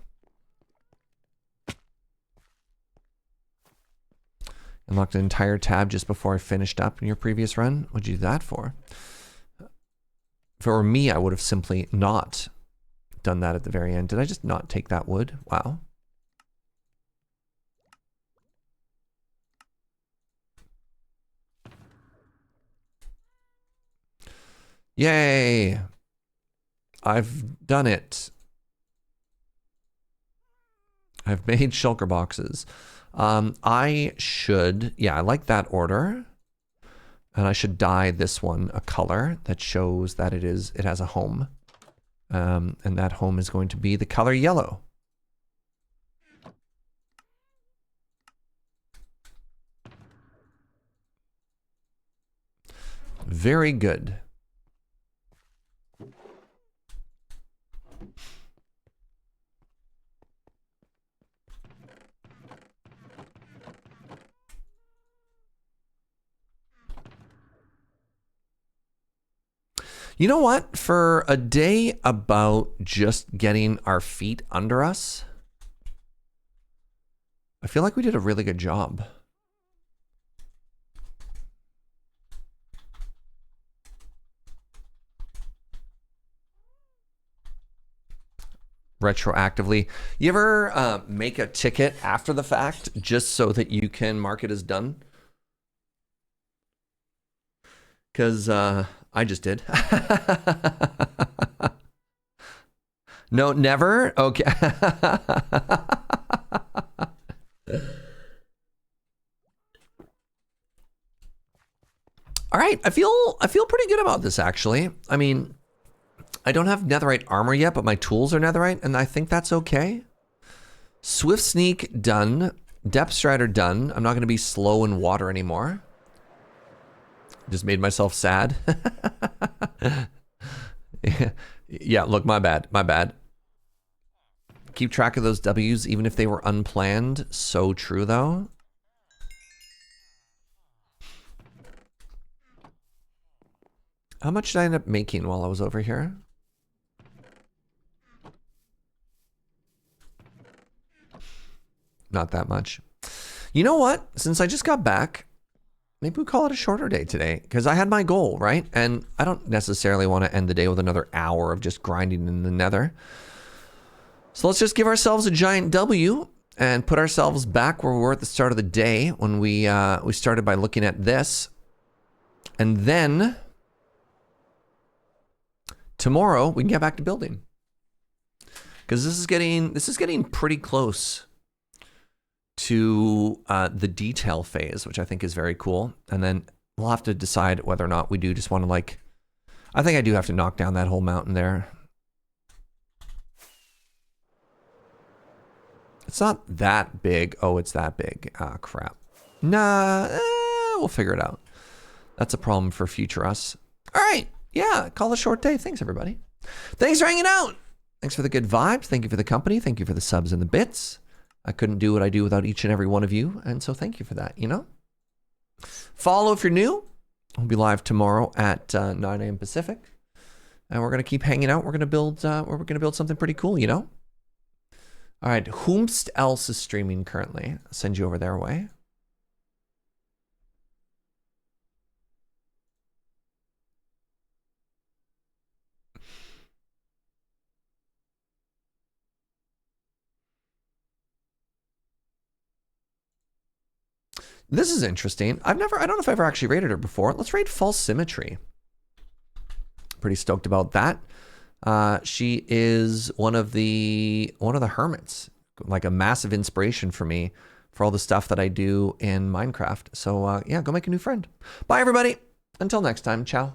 Unlocked an entire tab just before I finished up in your previous run. What'd you do that for? If it were me, I would have simply not done that at the very end. Did I just not take that wood? Wow. Yay! I've done it. I've made shulker boxes. I should, yeah, I like that order. And I should dye this one a color that shows that it has a home. And that home is going to be the color yellow. Very good. You know what? For a day about just getting our feet under us, I feel like we did a really good job. Retroactively. You ever make a ticket after the fact just so that you can mark it as done? Because I just did. No, never? Okay. All right, I feel pretty good about this actually. I mean, I don't have netherite armor yet, but my tools are netherite, and I think that's okay. Swift sneak done. Depth strider done. I'm not going to be slow in water anymore. Just made myself sad. Yeah, look, my bad. My bad. Keep track of those W's even if they were unplanned. So true, though. How much did I end up making while I was over here? not that much. You know what? Since I just got back, maybe we call it a shorter day today because I had my goal, right? And I don't necessarily want to end the day with another hour of just grinding in the nether. So let's just give ourselves a giant W and put ourselves back where we were at the start of the day when we started by looking at this. And then tomorrow we can get back to building. Because this is getting pretty close to the detail phase, which I think is very cool. And then we'll have to decide whether or not we do just want to like, I think I do have to knock down that whole mountain there. It's not that big. Oh, it's that big. Ah, crap. Nah, we'll figure it out. That's a problem for future us. All right. Yeah, call it a short day. Thanks, everybody. Thanks for hanging out. Thanks for the good vibes. Thank you for the company. Thank you for the subs and the bits. I couldn't do what I do without each and every one of you. And so thank you for that, you know? Follow if you're new. We'll be live tomorrow at 9 a.m. Pacific. And we're going to keep hanging out. We're going to build something pretty cool, you know? All right, whomst else is streaming currently? I'll send you over their way. This is interesting. I don't know if I've ever actually rated her before. Let's rate False Symmetry. Pretty stoked about that. She is one of the hermits, like a massive inspiration for me for all the stuff that I do in Minecraft. So yeah, go make a new friend. Bye everybody. Until next time, ciao.